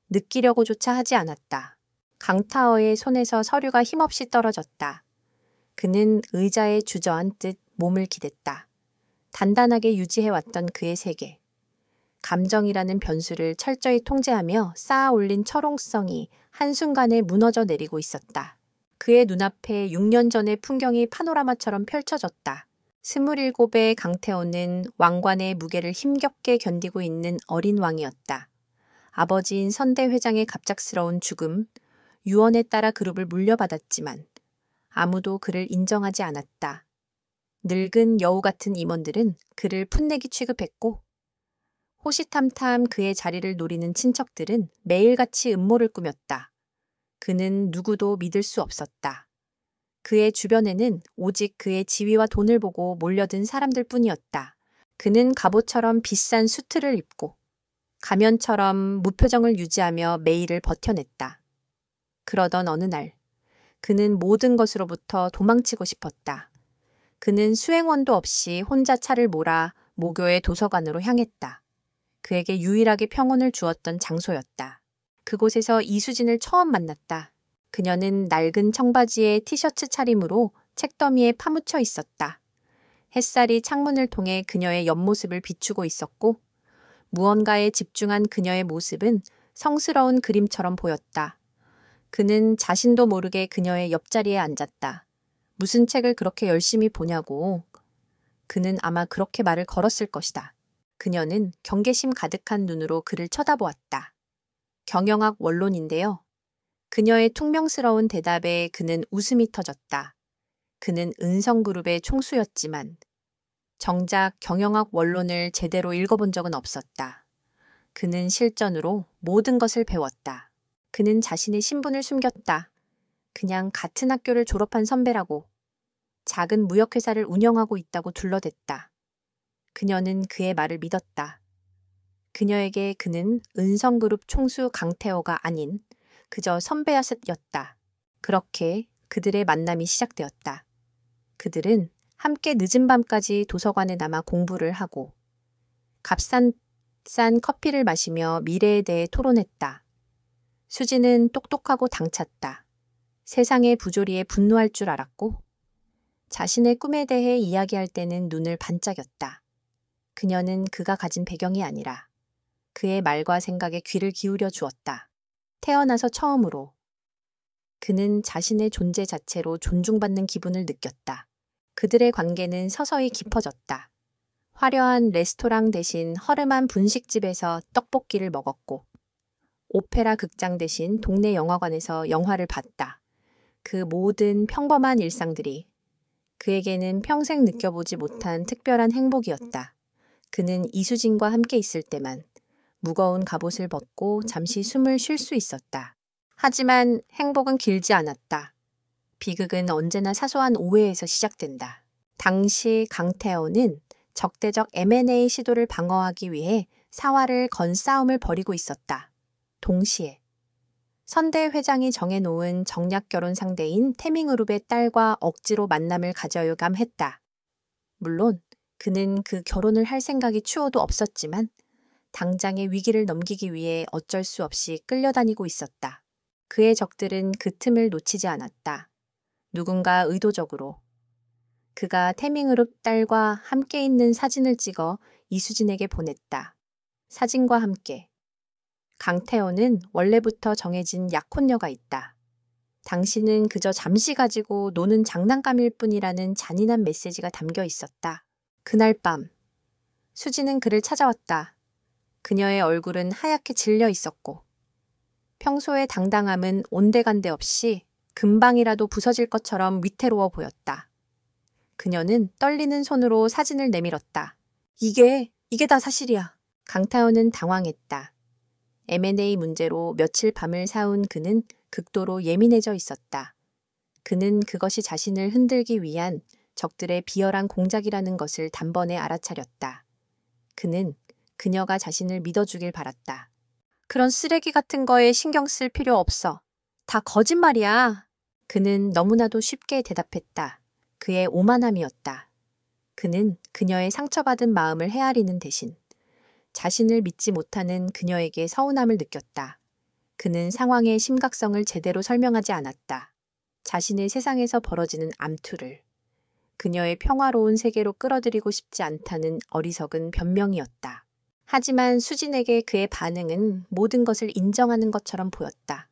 느끼려고조차 하지 않았다. 강타어의 손에서 서류가 힘없이 떨어졌다. 그는 의자에 주저앉듯 몸을 기댔다. 단단하게 유지해왔던 그의 세계. 감정이라는 변수를 철저히 통제하며 쌓아 올린 철옹성이 한순간에 무너져 내리고 있었다. 그의 눈앞에 6년 전의 풍경이 파노라마처럼 펼쳐졌다. 27의 강태호는 왕관의 무게를 힘겹게 견디고 있는 어린 왕이었다. 아버지인 선대 회장의 갑작스러운 죽음, 유언에 따라 그룹을 물려받았지만 아무도 그를 인정하지 않았다. 늙은 여우 같은 임원들은 그를 풋내기 취급했고 호시탐탐 그의 자리를 노리는 친척들은 매일같이 음모를 꾸몄다. 그는 누구도 믿을 수 없었다. 그의 주변에는 오직 그의 지위와 돈을 보고 몰려든 사람들 뿐이었다. 그는 갑옷처럼 비싼 수트를 입고 가면처럼 무표정을 유지하며 매일을 버텨냈다. 그러던 어느 날, 그는 모든 것으로부터 도망치고 싶었다. 그는 수행원도 없이 혼자 차를 몰아 모교의 도서관으로 향했다. 그에게 유일하게 평온을 주었던 장소였다. 그곳에서 이수진을 처음 만났다. 그녀는 낡은 청바지에 티셔츠 차림으로 책더미에 파묻혀 있었다. 햇살이 창문을 통해 그녀의 옆모습을 비추고 있었고 무언가에 집중한 그녀의 모습은 성스러운 그림처럼 보였다. 그는 자신도 모르게 그녀의 옆자리에 앉았다. 무슨 책을 그렇게 열심히 보냐고. 그는 아마 그렇게 말을 걸었을 것이다. 그녀는 경계심 가득한 눈으로 그를 쳐다보았다. 경영학 원론인데요. 그녀의 퉁명스러운 대답에 그는 웃음이 터졌다. 그는 은성그룹의 총수였지만 정작 경영학 원론을 제대로 읽어본 적은 없었다. 그는 실전으로 모든 것을 배웠다. 그는 자신의 신분을 숨겼다. 그냥 같은 학교를 졸업한 선배라고, 작은 무역회사를 운영하고 있다고 둘러댔다. 그녀는 그의 말을 믿었다. 그녀에게 그는 은성그룹 총수 강태호가 아닌 그저 선배였다. 그렇게 그들의 만남이 시작되었다. 그들은 함께 늦은 밤까지 도서관에 남아 공부를 하고 값싼 커피를 마시며 미래에 대해 토론했다. 수지는 똑똑하고 당찼다. 세상의 부조리에 분노할 줄 알았고 자신의 꿈에 대해 이야기할 때는 눈을 반짝였다. 그녀는 그가 가진 배경이 아니라 그의 말과 생각에 귀를 기울여 주었다. 태어나서 처음으로 그는 자신의 존재 자체로 존중받는 기분을 느꼈다. 그들의 관계는 서서히 깊어졌다. 화려한 레스토랑 대신 허름한 분식집에서 떡볶이를 먹었고 오페라 극장 대신 동네 영화관에서 영화를 봤다. 그 모든 평범한 일상들이 그에게는 평생 느껴보지 못한 특별한 행복이었다. 그는 이수진과 함께 있을 때만 무거운 갑옷을 벗고 잠시 숨을 쉴 수 있었다. 하지만 행복은 길지 않았다. 비극은 언제나 사소한 오해에서 시작된다. 당시 강태호는 적대적 M&A 시도를 방어하기 위해 사활을 건 싸움을 벌이고 있었다. 동시에 선대 회장이 정해놓은 정략 결혼 상대인 태밍그룹의 딸과 억지로 만남을 가져요감 했다. 물론 그는 그 결혼을 할 생각이 추호도 없었지만 당장의 위기를 넘기기 위해 어쩔 수 없이 끌려다니고 있었다. 그의 적들은 그 틈을 놓치지 않았다. 누군가 의도적으로 그가 태밍그룹 딸과 함께 있는 사진을 찍어 이수진에게 보냈다. 사진과 함께 강태호는 원래부터 정해진 약혼녀가 있다. 당신은 그저 잠시 가지고 노는 장난감일 뿐이라는 잔인한 메시지가 담겨 있었다. 그날 밤 수지는 그를 찾아왔다. 그녀의 얼굴은 하얗게 질려 있었고 평소의 당당함은 온데간데 없이 금방이라도 부서질 것처럼 위태로워 보였다. 그녀는 떨리는 손으로 사진을 내밀었다. 이게 다 사실이야. 강타연은 당황했다. M&A 문제로 며칠 밤을 새운 그는 극도로 예민해져 있었다. 그는 그것이 자신을 흔들기 위한 적들의 비열한 공작이라는 것을 단번에 알아차렸다. 그는 그녀가 자신을 믿어주길 바랐다. 그런 쓰레기 같은 거에 신경 쓸 필요 없어. 다 거짓말이야. 그는 너무나도 쉽게 대답했다. 그의 오만함이었다. 그는 그녀의 상처받은 마음을 헤아리는 대신 자신을 믿지 못하는 그녀에게 서운함을 느꼈다. 그는 상황의 심각성을 제대로 설명하지 않았다. 자신의 세상에서 벌어지는 암투를 그녀의 평화로운 세계로 끌어들이고 싶지 않다는 어리석은 변명이었다. 하지만 수진에게 그의 반응은 모든 것을 인정하는 것처럼 보였다.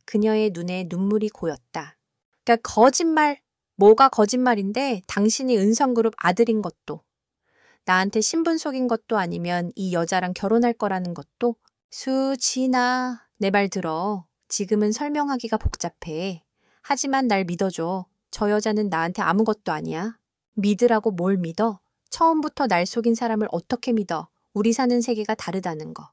그녀의 눈에 눈물이 고였다. 그러니까 거짓말, 뭐가 거짓말인데 당신이 은성그룹 아들인 것도, 나한테 신분 속인 것도 아니면 이 여자랑 결혼할 거라는 것도. 수진아, 내 말 들어. 지금은 설명하기가 복잡해. 하지만 날 믿어줘. 저 여자는 나한테 아무것도 아니야. 믿으라고 뭘 믿어? 처음부터 날 속인 사람을 어떻게 믿어? 우리 사는 세계가 다르다는 거.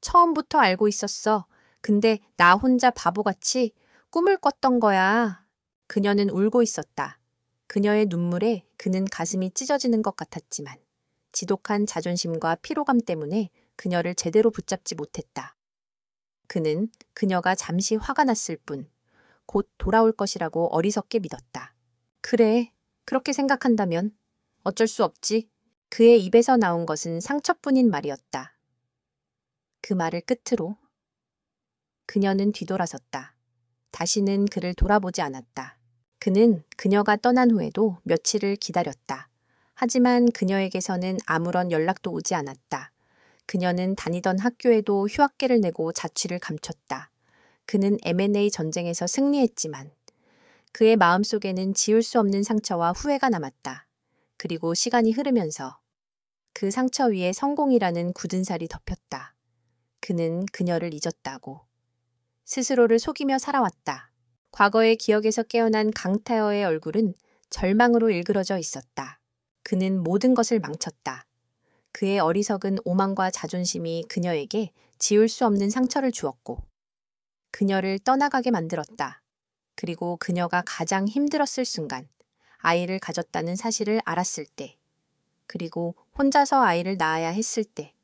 처음부터 알고 있었어. 근데 나 혼자 바보같이 꿈을 꿨던 거야. 그녀는 울고 있었다. 그녀의 눈물에 그는 가슴이 찢어지는 것 같았지만 지독한 자존심과 피로감 때문에 그녀를 제대로 붙잡지 못했다. 그는 그녀가 잠시 화가 났을 뿐 곧 돌아올 것이라고 어리석게 믿었다. 그래, 그렇게 생각한다면 어쩔 수 없지. 그의 입에서 나온 것은 상처뿐인 말이었다. 그 말을 끝으로 그녀는 뒤돌아섰다. 다시는 그를 돌아보지 않았다. 그는 그녀가 떠난 후에도 며칠을 기다렸다. 하지만 그녀에게서는 아무런 연락도 오지 않았다. 그녀는 다니던 학교에도 휴학계를 내고 자취를 감췄다. 그는 M&A 전쟁에서 승리했지만 그의 마음속에는 지울 수 없는 상처와 후회가 남았다. 그리고 시간이 흐르면서 그 상처 위에 성공이라는 굳은 살이 덮였다. 그는 그녀를 잊었다고. 스스로를 속이며 살아왔다. 과거의 기억에서 깨어난 강타여의 얼굴은 절망으로 일그러져 있었다. 그는 모든 것을 망쳤다. 그의 어리석은 오만과 자존심이 그녀에게 지울 수 없는 상처를 주었고 그녀를 떠나가게 만들었다. 그리고 그녀가 가장 힘들었을 순간, 아이를 가졌다는 사실을 알았을 때, 그리고 혼자서 아이를 낳아야 했을 때,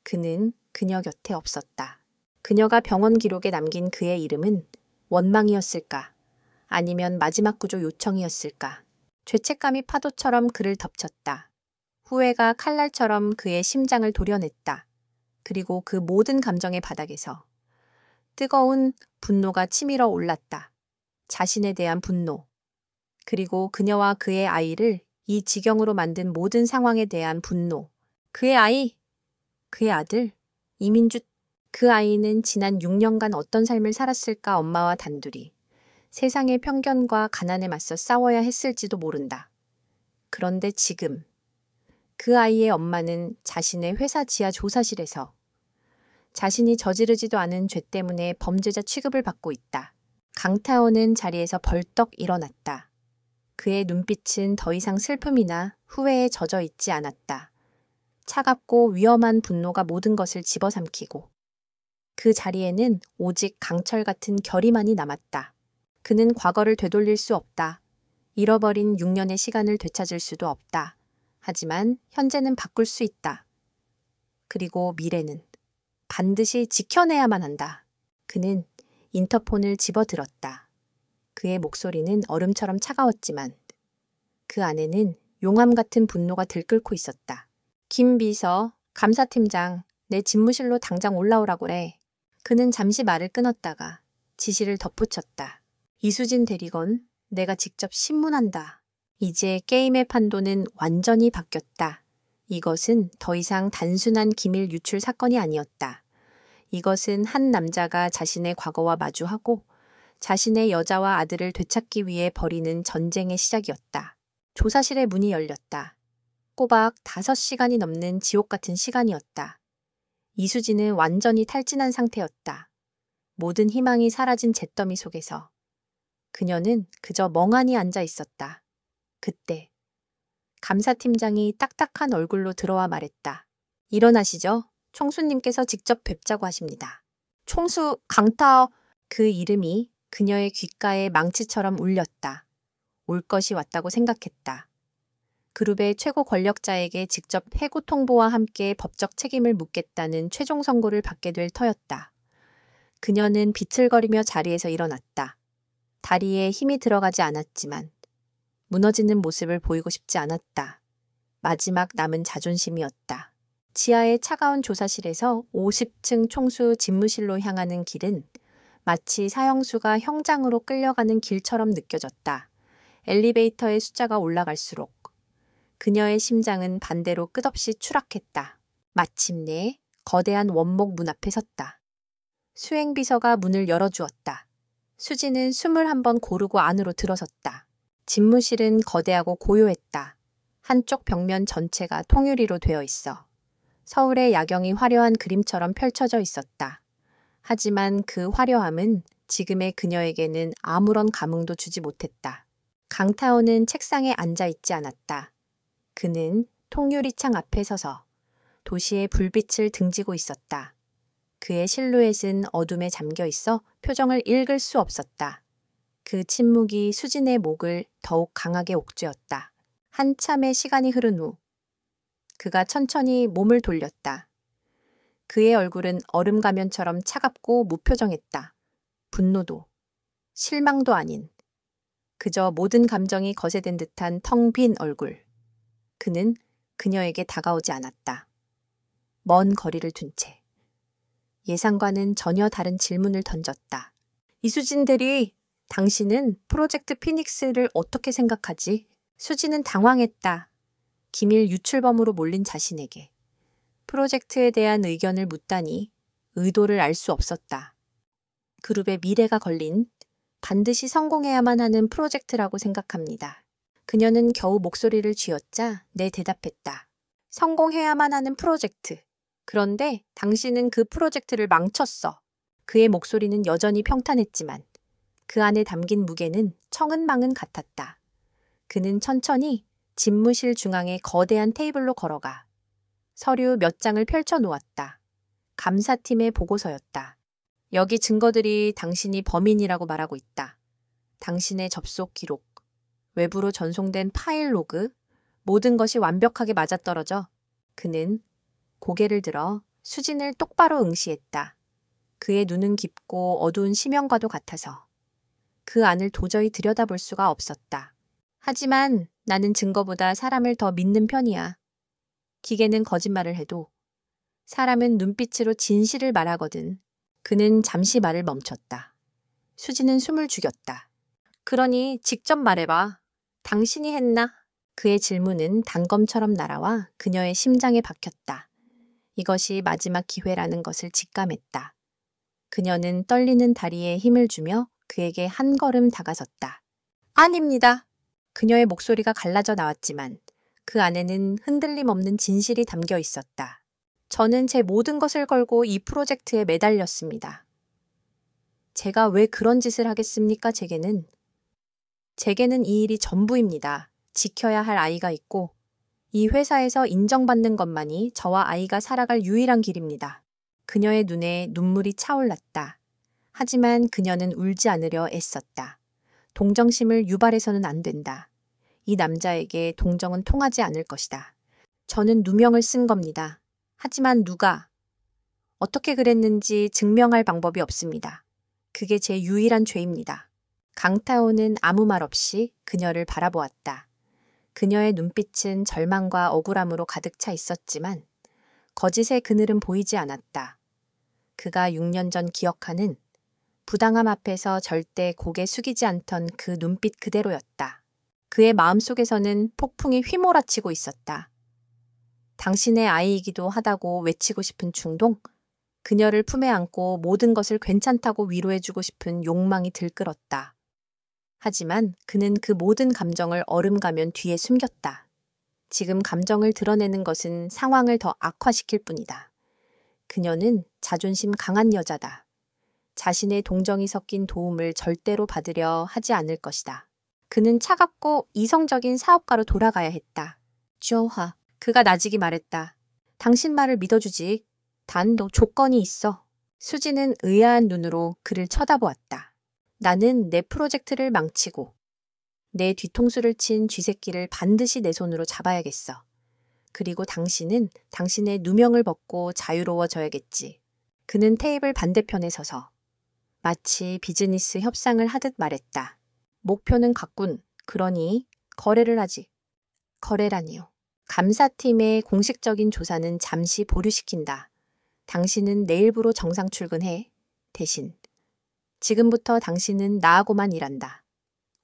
그는 그녀 곁에 없었다. 그녀가 병원 기록에 남긴 그의 이름은 원망이었을까? 아니면 마지막 구조 요청이었을까? 죄책감이 파도처럼 그를 덮쳤다. 후회가 칼날처럼 그의 심장을 도려냈다. 그리고 그 모든 감정의 바닥에서 뜨거운 분노가 치밀어 올랐다. 자신에 대한 분노, 그리고 그녀와 그의 아이를 이 지경으로 만든 모든 상황에 대한 분노. 그의 아이, 그의 아들, 이민주. 그 아이는 지난 6년간 어떤 삶을 살았을까 엄마와 단둘이. 세상의 편견과 가난에 맞서 싸워야 했을지도 모른다. 그런데 지금 그 아이의 엄마는 자신의 회사 지하 조사실에서 자신이 저지르지도 않은 죄 때문에 범죄자 취급을 받고 있다. 강타원은 자리에서 벌떡 일어났다. 그의 눈빛은 더 이상 슬픔이나 후회에 젖어 있지 않았다. 차갑고 위험한 분노가 모든 것을 집어삼키고 그 자리에는 오직 강철 같은 결의만이 남았다. 그는 과거를 되돌릴 수 없다. 잃어버린 6년의 시간을 되찾을 수도 없다. 하지만 현재는 바꿀 수 있다. 그리고 미래는 반드시 지켜내야만 한다. 그는 인터폰을 집어들었다. 그의 목소리는 얼음처럼 차가웠지만 그 안에는 용암 같은 분노가 들끓고 있었다. 김 비서, 감사팀장, 내 집무실로 당장 올라오라고 그래. 그는 잠시 말을 끊었다가 지시를 덧붙였다. 이수진 대리건, 내가 직접 신문한다. 이제 게임의 판도는 완전히 바뀌었다. 이것은 더 이상 단순한 기밀 유출 사건이 아니었다. 이것은 한 남자가 자신의 과거와 마주하고 자신의 여자와 아들을 되찾기 위해 벌이는 전쟁의 시작이었다. 조사실의 문이 열렸다. 꼬박꼬박 5시간이 넘는 지옥 같은 시간이었다. 이수진은 완전히 탈진한 상태였다. 모든 희망이 사라진 잿더미 속에서 그녀는 그저 멍하니 앉아 있었다. 그때 감사팀장이 딱딱한 얼굴로 들어와 말했다. 일어나시죠. 총수님께서 직접 뵙자고 하십니다. 총수 강타어. 그 이름이 그녀의 귓가에 망치처럼 울렸다. 올 것이 왔다고 생각했다. 그룹의 최고 권력자에게 직접 해고 통보와 함께 법적 책임을 묻겠다는 최종 선고를 받게 될 터였다. 그녀는 비틀거리며 자리에서 일어났다. 다리에 힘이 들어가지 않았지만 무너지는 모습을 보이고 싶지 않았다. 마지막 남은 자존심이었다. 지하의 차가운 조사실에서 50층 총수 집무실로 향하는 길은 마치 사형수가 형장으로 끌려가는 길처럼 느껴졌다. 엘리베이터의 숫자가 올라갈수록 그녀의 심장은 반대로 끝없이 추락했다. 마침내 거대한 원목 문 앞에 섰다. 수행비서가 문을 열어주었다. 수지는 숨을 한번 고르고 안으로 들어섰다. 집무실은 거대하고 고요했다. 한쪽 벽면 전체가 통유리로 되어 있어 서울의 야경이 화려한 그림처럼 펼쳐져 있었다. 하지만 그 화려함은 지금의 그녀에게는 아무런 감흥도 주지 못했다. 강타오는 책상에 앉아 있지 않았다. 그는 통유리창 앞에 서서 도시의 불빛을 등지고 있었다. 그의 실루엣은 어둠에 잠겨 있어 표정을 읽을 수 없었다. 그 침묵이 수진의 목을 더욱 강하게 옥죄었다. 한참의 시간이 흐른 후 그가 천천히 몸을 돌렸다. 그의 얼굴은 얼음 가면처럼 차갑고 무표정했다. 분노도 실망도 아닌 그저 모든 감정이 거세된 듯한 텅 빈 얼굴. 그는 그녀에게 다가오지 않았다. 먼 거리를 둔 채 예상과는 전혀 다른 질문을 던졌다. 이수진 대리, 당신은 프로젝트 피닉스를 어떻게 생각하지? 수지는 당황했다. 기밀 유출범으로 몰린 자신에게 프로젝트에 대한 의견을 묻다니 의도를 알 수 없었다. 그룹의 미래가 걸린 반드시 성공해야만 하는 프로젝트라고 생각합니다. 그녀는 겨우 목소리를 쥐었자 내 대답했다. 성공해야만 하는 프로젝트. 그런데 당신은 그 프로젝트를 망쳤어. 그의 목소리는 여전히 평탄했지만 그 안에 담긴 무게는 청은망은 같았다. 그는 천천히 집무실 중앙의 거대한 테이블로 걸어가 서류 몇 장을 펼쳐 놓았다. 감사팀의 보고서였다. 여기 증거들이 당신이 범인이라고 말하고 있다. 당신의 접속 기록, 외부로 전송된 파일 로그, 모든 것이 완벽하게 맞아떨어져. 그는 고개를 들어 수진을 똑바로 응시했다. 그의 눈은 깊고 어두운 심연과도 같아서 그 안을 도저히 들여다볼 수가 없었다. 하지만 나는 증거보다 사람을 더 믿는 편이야. 기계는 거짓말을 해도 사람은 눈빛으로 진실을 말하거든. 그는 잠시 말을 멈췄다. 수지는 숨을 죽였다. 그러니 직접 말해봐. 당신이 했나? 그의 질문은 단검처럼 날아와 그녀의 심장에 박혔다. 이것이 마지막 기회라는 것을 직감했다. 그녀는 떨리는 다리에 힘을 주며 그에게 한 걸음 다가섰다. 아닙니다. 그녀의 목소리가 갈라져 나왔지만 그 안에는 흔들림 없는 진실이 담겨 있었다. 저는 제 모든 것을 걸고 이 프로젝트에 매달렸습니다. 제가 왜 그런 짓을 하겠습니까, 제게는? 제게는 이 일이 전부입니다. 지켜야 할 아이가 있고 이 회사에서 인정받는 것만이 저와 아이가 살아갈 유일한 길입니다. 그녀의 눈에 눈물이 차올랐다. 하지만 그녀는 울지 않으려 애썼다. 동정심을 유발해서는 안 된다. 이 남자에게 동정은 통하지 않을 것이다. 저는 누명을 쓴 겁니다. 하지만 누가, 어떻게 그랬는지 증명할 방법이 없습니다. 그게 제 유일한 죄입니다. 강타오는 아무 말 없이 그녀를 바라보았다. 그녀의 눈빛은 절망과 억울함으로 가득 차 있었지만 거짓의 그늘은 보이지 않았다. 그가 6년 전 기억하는 부당함 앞에서 절대 고개 숙이지 않던 그 눈빛 그대로였다. 그의 마음속에서는 폭풍이 휘몰아치고 있었다. 당신의 아이이기도 하다고 외치고 싶은 충동, 그녀를 품에 안고 모든 것을 괜찮다고 위로해주고 싶은 욕망이 들끓었다. 하지만 그는 그 모든 감정을 얼음 가면 뒤에 숨겼다. 지금 감정을 드러내는 것은 상황을 더 악화시킬 뿐이다. 그녀는 자존심 강한 여자다. 자신의 동정이 섞인 도움을 절대로 받으려 하지 않을 것이다. 그는 차갑고 이성적인 사업가로 돌아가야 했다. 주어화, 그가 나직이 말했다. 당신 말을 믿어주지. 단 너 조건이 있어. 수지는 의아한 눈으로 그를 쳐다보았다. 나는 내 프로젝트를 망치고 내 뒤통수를 친 쥐새끼를 반드시 내 손으로 잡아야겠어. 그리고 당신은 당신의 누명을 벗고 자유로워져야겠지. 그는 테이블 반대편에 서서 마치 비즈니스 협상을 하듯 말했다. 목표는 같군. 그러니 거래를 하지. 거래라니요. 감사팀의 공식적인 조사는 잠시 보류시킨다. 당신은 내일부로 정상 출근해. 대신 지금부터 당신은 나하고만 일한다.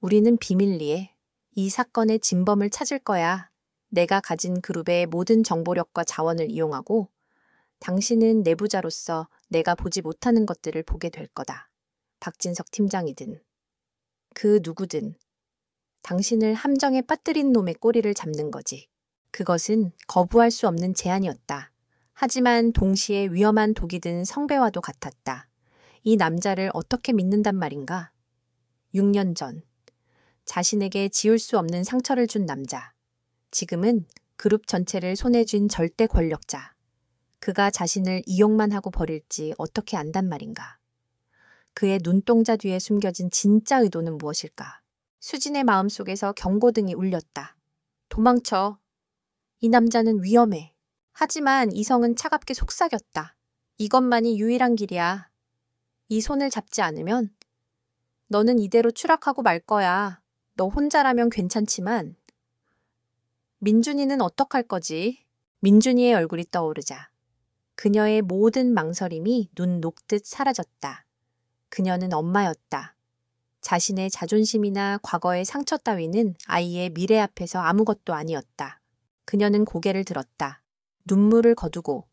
우리는 비밀리에 이 사건의 진범을 찾을 거야. 내가 가진 그룹의 모든 정보력과 자원을 이용하고 당신은 내부자로서 내가 보지 못하는 것들을 보게 될 거다. 박진석 팀장이든 그 누구든 당신을 함정에 빠뜨린 놈의 꼬리를 잡는 거지. 그것은 거부할 수 없는 제안이었다. 하지만 동시에 위험한 독이 든 성배와도 같았다. 이 남자를 어떻게 믿는단 말인가? 6년 전 자신에게 지울 수 없는 상처를 준 남자. 지금은 그룹 전체를 손에 쥔 절대 권력자. 그가 자신을 이용만 하고 버릴지 어떻게 안단 말인가? 그의 눈동자 뒤에 숨겨진 진짜 의도는 무엇일까? 수진의 마음속에서 경고등이 울렸다. 도망쳐. 이 남자는 위험해. 하지만 이성은 차갑게 속삭였다. 이것만이 유일한 길이야. 이 손을 잡지 않으면 너는 이대로 추락하고 말 거야. 너 혼자라면 괜찮지만 민준이는 어떡할 거지? 민준이의 얼굴이 떠오르자 그녀의 모든 망설임이 눈 녹듯 사라졌다. 그녀는 엄마였다. 자신의 자존심이나 과거의 상처 따위는 아이의 미래 앞에서 아무것도 아니었다. 그녀는 고개를 들었다. 눈물을 거두고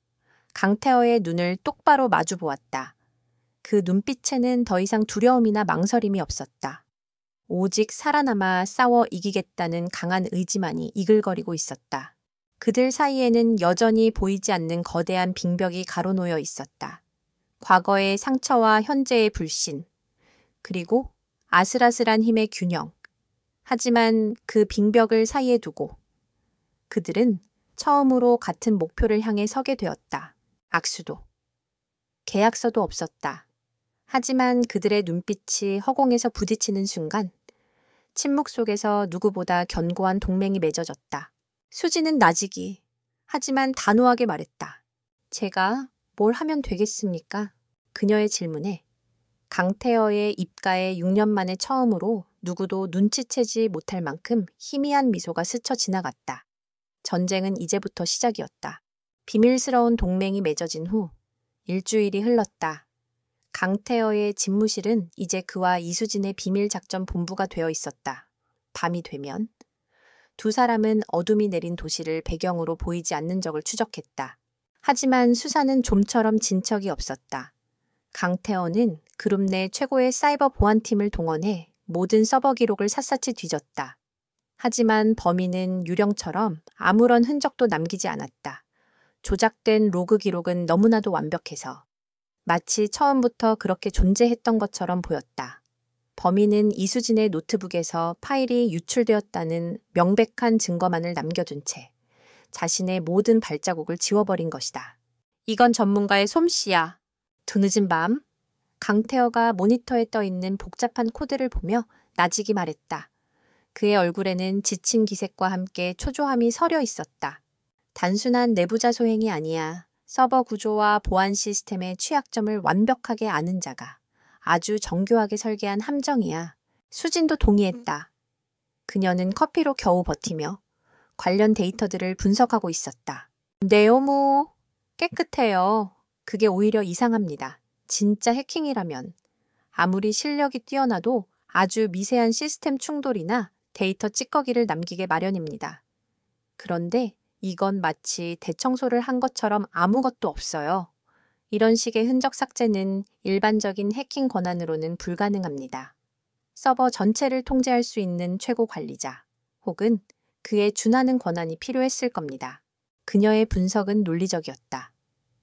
강태어의 눈을 똑바로 마주 보았다. 그 눈빛에는 더 이상 두려움이나 망설임이 없었다. 오직 살아남아 싸워 이기겠다는 강한 의지만이 이글거리고 있었다. 그들 사이에는 여전히 보이지 않는 거대한 빙벽이 가로놓여 있었다. 과거의 상처와 현재의 불신, 그리고 아슬아슬한 힘의 균형. 하지만 그 빙벽을 사이에 두고 그들은 처음으로 같은 목표를 향해 서게 되었다. 악수도. 계약서도 없었다. 하지만 그들의 눈빛이 허공에서 부딪히는 순간 침묵 속에서 누구보다 견고한 동맹이 맺어졌다. 수지는 나직이 하지만 단호하게 말했다. 제가 뭘 하면 되겠습니까? 그녀의 질문에 강태어의 입가에 6년 만에 처음으로 누구도 눈치채지 못할 만큼 희미한 미소가 스쳐 지나갔다. 전쟁은 이제부터 시작이었다. 비밀스러운 동맹이 맺어진 후 일주일이 흘렀다. 강태어의 집무실은 이제 그와 이수진의 비밀작전 본부가 되어 있었다. 밤이 되면 두 사람은 어둠이 내린 도시를 배경으로 보이지 않는 적을 추적했다. 하지만 수사는 좀처럼 진척이 없었다. 강태어는 그룹 내 최고의 사이버 보안팀을 동원해 모든 서버 기록을 샅샅이 뒤졌다. 하지만 범인은 유령처럼 아무런 흔적도 남기지 않았다. 조작된 로그 기록은 너무나도 완벽해서 마치 처음부터 그렇게 존재했던 것처럼 보였다. 범인은 이수진의 노트북에서 파일이 유출되었다는 명백한 증거만을 남겨둔 채 자신의 모든 발자국을 지워버린 것이다. 이건 전문가의 솜씨야. 뒤늦은 밤, 강태어가 모니터에 떠있는 복잡한 코드를 보며 나직이 말했다. 그의 얼굴에는 지친 기색과 함께 초조함이 서려 있었다. 단순한 내부자 소행이 아니야. 서버 구조와 보안 시스템의 취약점을 완벽하게 아는 자가 아주 정교하게 설계한 함정이야. 수진도 동의했다. 그녀는 커피로 겨우 버티며 관련 데이터들을 분석하고 있었다. 네오모 깨끗해요. 그게 오히려 이상합니다. 진짜 해킹이라면 아무리 실력이 뛰어나도 아주 미세한 시스템 충돌이나 데이터 찌꺼기를 남기게 마련입니다. 그런데 이건 마치 대청소를 한 것처럼 아무것도 없어요. 이런 식의 흔적 삭제는 일반적인 해킹 권한으로는 불가능합니다. 서버 전체를 통제할 수 있는 최고 관리자 혹은 그에 준하는 권한이 필요했을 겁니다. 그녀의 분석은 논리적이었다.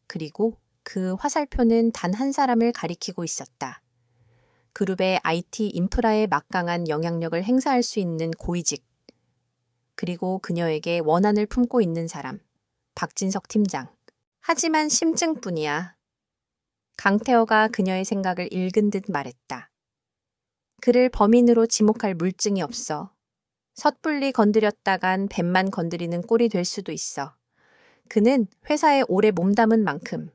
그리고 그 화살표는 단 한 사람을 가리키고 있었다. 그룹의 IT 인프라에 막강한 영향력을 행사할 수 있는 고위직, 그리고 그녀에게 원한을 품고 있는 사람, 박진석 팀장. 하지만 심증뿐이야. 강태호가 그녀의 생각을 읽은 듯 말했다. 그를 범인으로 지목할 물증이 없어. 섣불리 건드렸다간 뱀만 건드리는 꼴이 될 수도 있어. 그는 회사에 오래 몸담은 만큼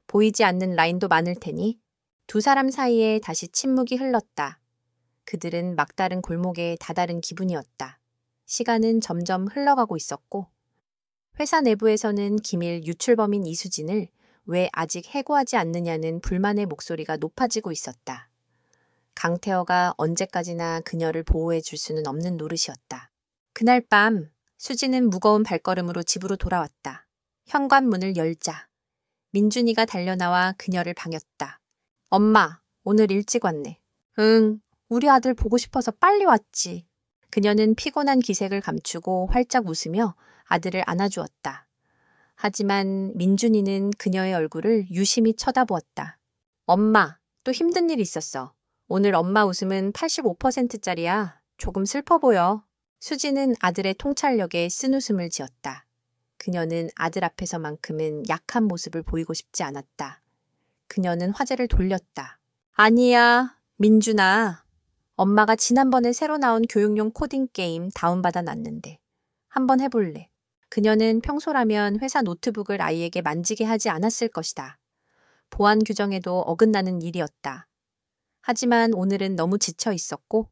보이지 않는 라인도 많을 테니 두 사람 사이에 다시 침묵이 흘렀다. 그들은 막다른 골목에 다다른 기분이었다. 시간은 점점 흘러가고 있었고 회사 내부에서는 기밀 유출범인 이수진을 왜 아직 해고하지 않느냐는 불만의 목소리가 높아지고 있었다. 강태호가 언제까지나 그녀를 보호해 줄 수는 없는 노릇이었다. 그날 밤 수진은 무거운 발걸음으로 집으로 돌아왔다. 현관문을 열자 민준이가 달려나와 그녀를 반겼다. 엄마, 오늘 일찍 왔네. 응, 우리 아들 보고 싶어서 빨리 왔지. 그녀는 피곤한 기색을 감추고 활짝 웃으며 아들을 안아주었다. 하지만 민준이는 그녀의 얼굴을 유심히 쳐다보았다. 엄마, 또 힘든 일 있었어. 오늘 엄마 웃음은 85%짜리야. 조금 슬퍼 보여. 수지는 아들의 통찰력에 쓴웃음을 지었다. 그녀는 아들 앞에서만큼은 약한 모습을 보이고 싶지 않았다. 그녀는 화제를 돌렸다. 아니야, 민준아. 엄마가 지난번에 새로 나온 교육용 코딩 게임 다운받아 놨는데 한번 해볼래. 그녀는 평소라면 회사 노트북을 아이에게 만지게 하지 않았을 것이다. 보안 규정에도 어긋나는 일이었다. 하지만 오늘은 너무 지쳐 있었고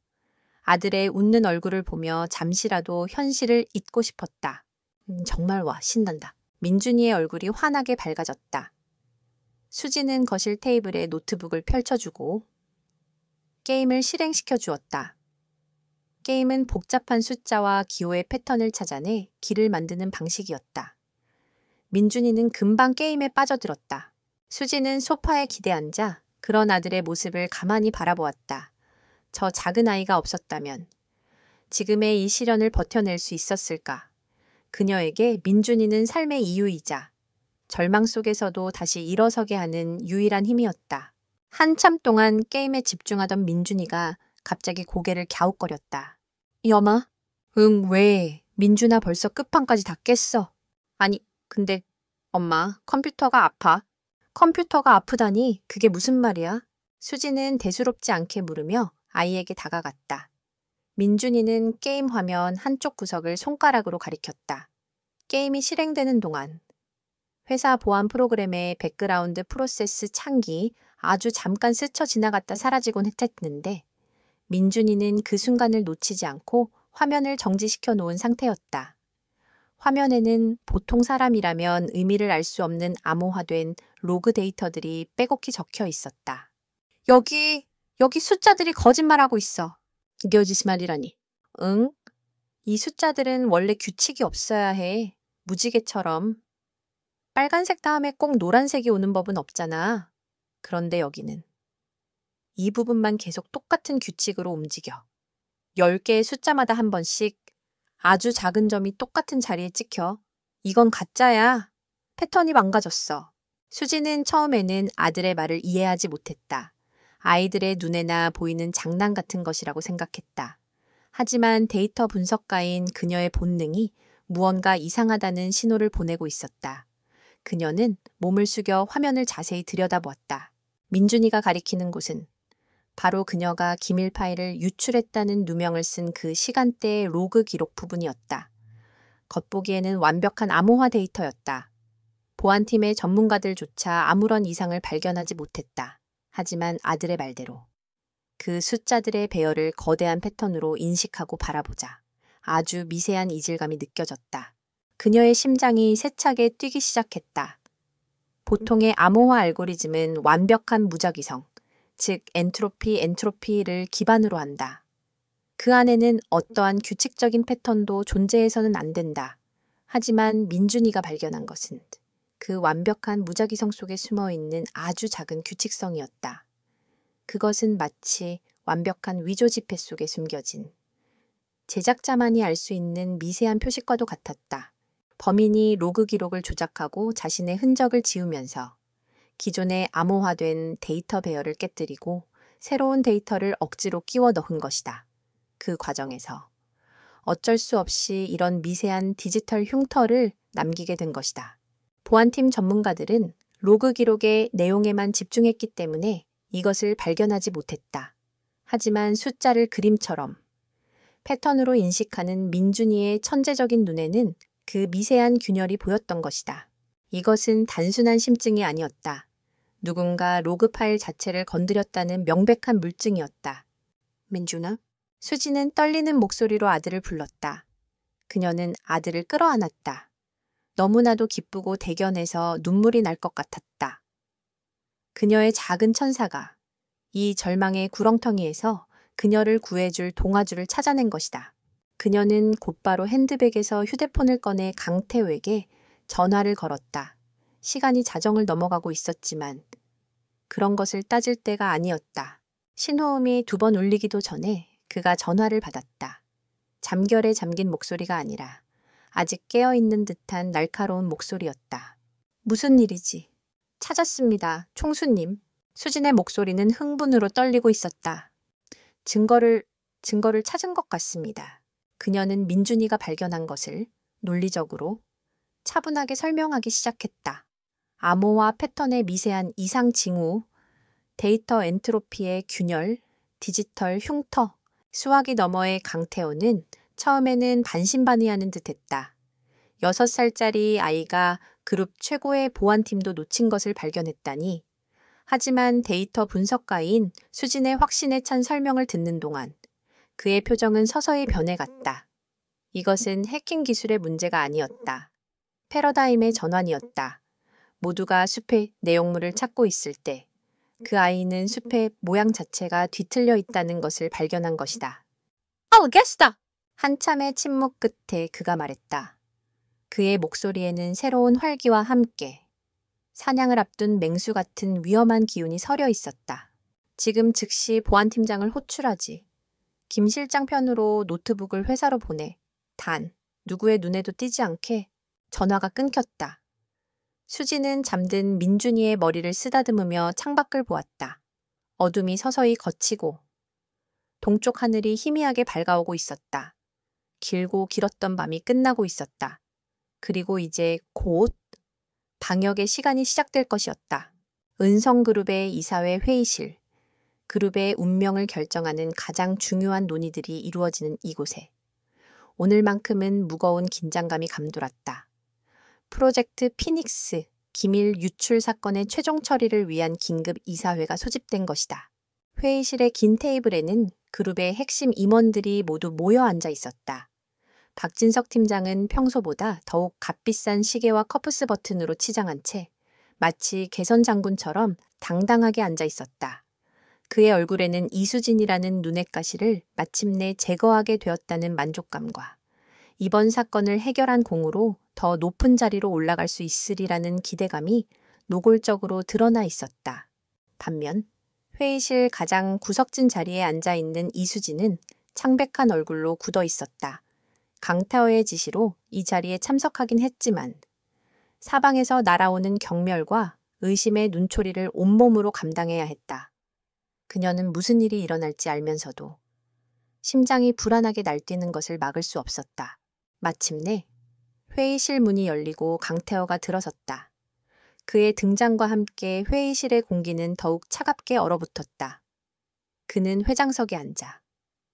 아들의 웃는 얼굴을 보며 잠시라도 현실을 잊고 싶었다. 정말 와, 신난다. 민준이의 얼굴이 환하게 밝아졌다. 수지는 거실 테이블에 노트북을 펼쳐주고 게임을 실행시켜 주었다. 게임은 복잡한 숫자와 기호의 패턴을 찾아내 길을 만드는 방식이었다. 민준이는 금방 게임에 빠져들었다. 수지는 소파에 기대앉아 그런 아들의 모습을 가만히 바라보았다. 저 작은 아이가 없었다면 지금의 이 시련을 버텨낼 수 있었을까? 그녀에게 민준이는 삶의 이유이자 절망 속에서도 다시 일어서게 하는 유일한 힘이었다. 한참 동안 게임에 집중하던 민준이가 갑자기 고개를 갸웃거렸다. 여마? 응, 왜? 민준아 벌써 끝판까지 다 깼어. 아니, 근데 엄마, 컴퓨터가 아파. 컴퓨터가 아프다니 그게 무슨 말이야? 수지는 대수롭지 않게 물으며 아이에게 다가갔다. 민준이는 게임 화면 한쪽 구석을 손가락으로 가리켰다. 게임이 실행되는 동안 회사 보안 프로그램의 백그라운드 프로세스 창기 아주 잠깐 스쳐 지나갔다 사라지곤 했는데 민준이는 그 순간을 놓치지 않고 화면을 정지시켜 놓은 상태였다. 화면에는 보통 사람이라면 의미를 알 수 없는 암호화된 로그 데이터들이 빼곡히 적혀 있었다. 여기 숫자들이 거짓말하고 있어. 거짓말이라니. 응? 이 숫자들은 원래 규칙이 없어야 해. 무지개처럼. 빨간색 다음에 꼭 노란색이 오는 법은 없잖아. 그런데 여기는 이 부분만 계속 똑같은 규칙으로 움직여. 10개의 숫자마다 한 번씩 아주 작은 점이 똑같은 자리에 찍혀. 이건 가짜야. 패턴이 망가졌어. 수지는 처음에는 아들의 말을 이해하지 못했다. 아이들의 눈에나 보이는 장난 같은 것이라고 생각했다. 하지만 데이터 분석가인 그녀의 본능이 무언가 이상하다는 신호를 보내고 있었다. 그녀는 몸을 숙여 화면을 자세히 들여다보았다. 민준이가 가리키는 곳은 바로 그녀가 기밀 파일을 유출했다는 누명을 쓴 그 시간대의 로그 기록 부분이었다. 겉보기에는 완벽한 암호화 데이터였다. 보안팀의 전문가들조차 아무런 이상을 발견하지 못했다. 하지만 아들의 말대로 그 숫자들의 배열을 거대한 패턴으로 인식하고 바라보자 아주 미세한 이질감이 느껴졌다. 그녀의 심장이 세차게 뛰기 시작했다. 보통의 암호화 알고리즘은 완벽한 무작위성, 즉 엔트로피를 기반으로 한다. 그 안에는 어떠한 규칙적인 패턴도 존재해서는 안 된다. 하지만 민준이가 발견한 것은 그 완벽한 무작위성 속에 숨어있는 아주 작은 규칙성이었다. 그것은 마치 완벽한 위조 지폐 속에 숨겨진 제작자만이 알 수 있는 미세한 표식과도 같았다. 범인이 로그 기록을 조작하고 자신의 흔적을 지우면서 기존에 암호화된 데이터 배열을 깨뜨리고 새로운 데이터를 억지로 끼워 넣은 것이다. 그 과정에서 어쩔 수 없이 이런 미세한 디지털 흉터를 남기게 된 것이다. 보안팀 전문가들은 로그 기록의 내용에만 집중했기 때문에 이것을 발견하지 못했다. 하지만 숫자를 그림처럼 패턴으로 인식하는 민준이의 천재적인 눈에는 그 미세한 균열이 보였던 것이다. 이것은 단순한 심증이 아니었다. 누군가 로그 파일 자체를 건드렸다는 명백한 물증이었다. 민준아? 수지는 떨리는 목소리로 아들을 불렀다. 그녀는 아들을 끌어안았다. 너무나도 기쁘고 대견해서 눈물이 날 것 같았다. 그녀의 작은 천사가 이 절망의 구렁텅이에서 그녀를 구해줄 동아줄을 찾아낸 것이다. 그녀는 곧바로 핸드백에서 휴대폰을 꺼내 강태호에게 전화를 걸었다. 시간이 자정을 넘어가고 있었지만 그런 것을 따질 때가 아니었다. 신호음이 2번 울리기도 전에 그가 전화를 받았다. 잠결에 잠긴 목소리가 아니라 아직 깨어있는 듯한 날카로운 목소리였다. 무슨 일이지? 찾았습니다, 총수님. 수진의 목소리는 흥분으로 떨리고 있었다. 증거를 찾은 것 같습니다. 그녀는 민준이가 발견한 것을 논리적으로 차분하게 설명하기 시작했다. 암호화 패턴의 미세한 이상 징후, 데이터 엔트로피의 균열, 디지털 흉터, 수화기 너머의 강태호는 처음에는 반신반의하는 듯했다. 6살짜리 아이가 그룹 최고의 보안팀도 놓친 것을 발견했다니. 하지만 데이터 분석가인 수진의 확신에 찬 설명을 듣는 동안 그의 표정은 서서히 변해갔다. 이것은 해킹 기술의 문제가 아니었다. 패러다임의 전환이었다. 모두가 숲의 내용물을 찾고 있을 때 그 아이는 숲의 모양 자체가 뒤틀려 있다는 것을 발견한 것이다. 알겠다! 한참의 침묵 끝에 그가 말했다. 그의 목소리에는 새로운 활기와 함께 사냥을 앞둔 맹수 같은 위험한 기운이 서려 있었다. 지금 즉시 보안팀장을 호출하지. 김 실장 편으로 노트북을 회사로 보내. 단, 누구의 눈에도 띄지 않게. 전화가 끊겼다. 수지는 잠든 민준이의 머리를 쓰다듬으며 창밖을 보았다. 어둠이 서서히 걷히고 동쪽 하늘이 희미하게 밝아오고 있었다. 길고 길었던 밤이 끝나고 있었다. 그리고 이제 곧 방역의 시간이 시작될 것이었다. 은성그룹의 이사회 회의실, 그룹의 운명을 결정하는 가장 중요한 논의들이 이루어지는 이곳에 오늘만큼은 무거운 긴장감이 감돌았다. 프로젝트 피닉스 기밀 유출 사건의 최종 처리를 위한 긴급 이사회가 소집된 것이다. 회의실의 긴 테이블에는 그룹의 핵심 임원들이 모두 모여 앉아 있었다. 박진석 팀장은 평소보다 더욱 값비싼 시계와 커프스 버튼으로 치장한 채 마치 개선 장군처럼 당당하게 앉아 있었다. 그의 얼굴에는 이수진이라는 눈엣 가시를 마침내 제거하게 되었다는 만족감과 이번 사건을 해결한 공으로 더 높은 자리로 올라갈 수 있으리라는 기대감이 노골적으로 드러나 있었다. 반면 회의실 가장 구석진 자리에 앉아 있는 이수진은 창백한 얼굴로 굳어 있었다. 강태호의 지시로 이 자리에 참석하긴 했지만 사방에서 날아오는 경멸과 의심의 눈초리를 온몸으로 감당해야 했다. 그녀는 무슨 일이 일어날지 알면서도 심장이 불안하게 날뛰는 것을 막을 수 없었다. 마침내 회의실 문이 열리고 강태호가 들어섰다. 그의 등장과 함께 회의실의 공기는 더욱 차갑게 얼어붙었다. 그는 회장석에 앉아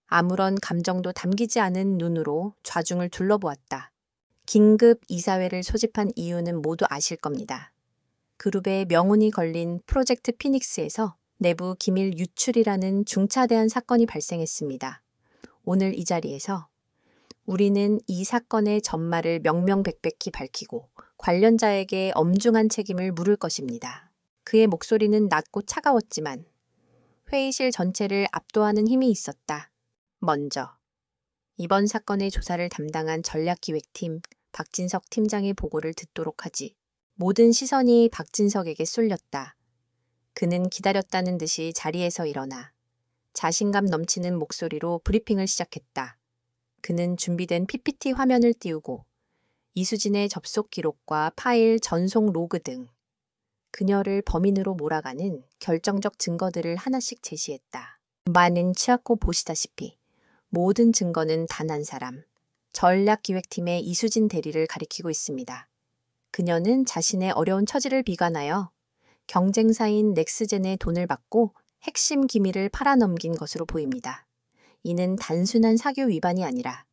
아무런 감정도 담기지 않은 눈으로 좌중을 둘러보았다. 긴급 이사회를 소집한 이유는 모두 아실 겁니다. 그룹의 명운이 걸린 프로젝트 피닉스에서 내부 기밀 유출이라는 중차대한 사건이 발생했습니다. 오늘 이 자리에서 우리는 이 사건의 전말을 명명백백히 밝히고 관련자에게 엄중한 책임을 물을 것입니다. 그의 목소리는 낮고 차가웠지만 회의실 전체를 압도하는 힘이 있었다. 먼저 이번 사건의 조사를 담당한 전략기획팀 박진석 팀장의 보고를 듣도록 하지. 모든 시선이 박진석에게 쏠렸다. 그는 기다렸다는 듯이 자리에서 일어나 자신감 넘치는 목소리로 브리핑을 시작했다. 그는 준비된 PPT 화면을 띄우고 이수진의 접속 기록과 파일, 전송 로그 등 그녀를 범인으로 몰아가는 결정적 증거들을 하나씩 제시했다. 많은 치아코 보시다시피 모든 증거는 단 한 사람, 전략기획팀의 이수진 대리를 가리키고 있습니다. 그녀는 자신의 어려운 처지를 비관하여 경쟁사인 넥스젠의 돈을 받고 핵심 기밀을 팔아넘긴 것으로 보입니다. 이는 단순한 사규 위반이 아니라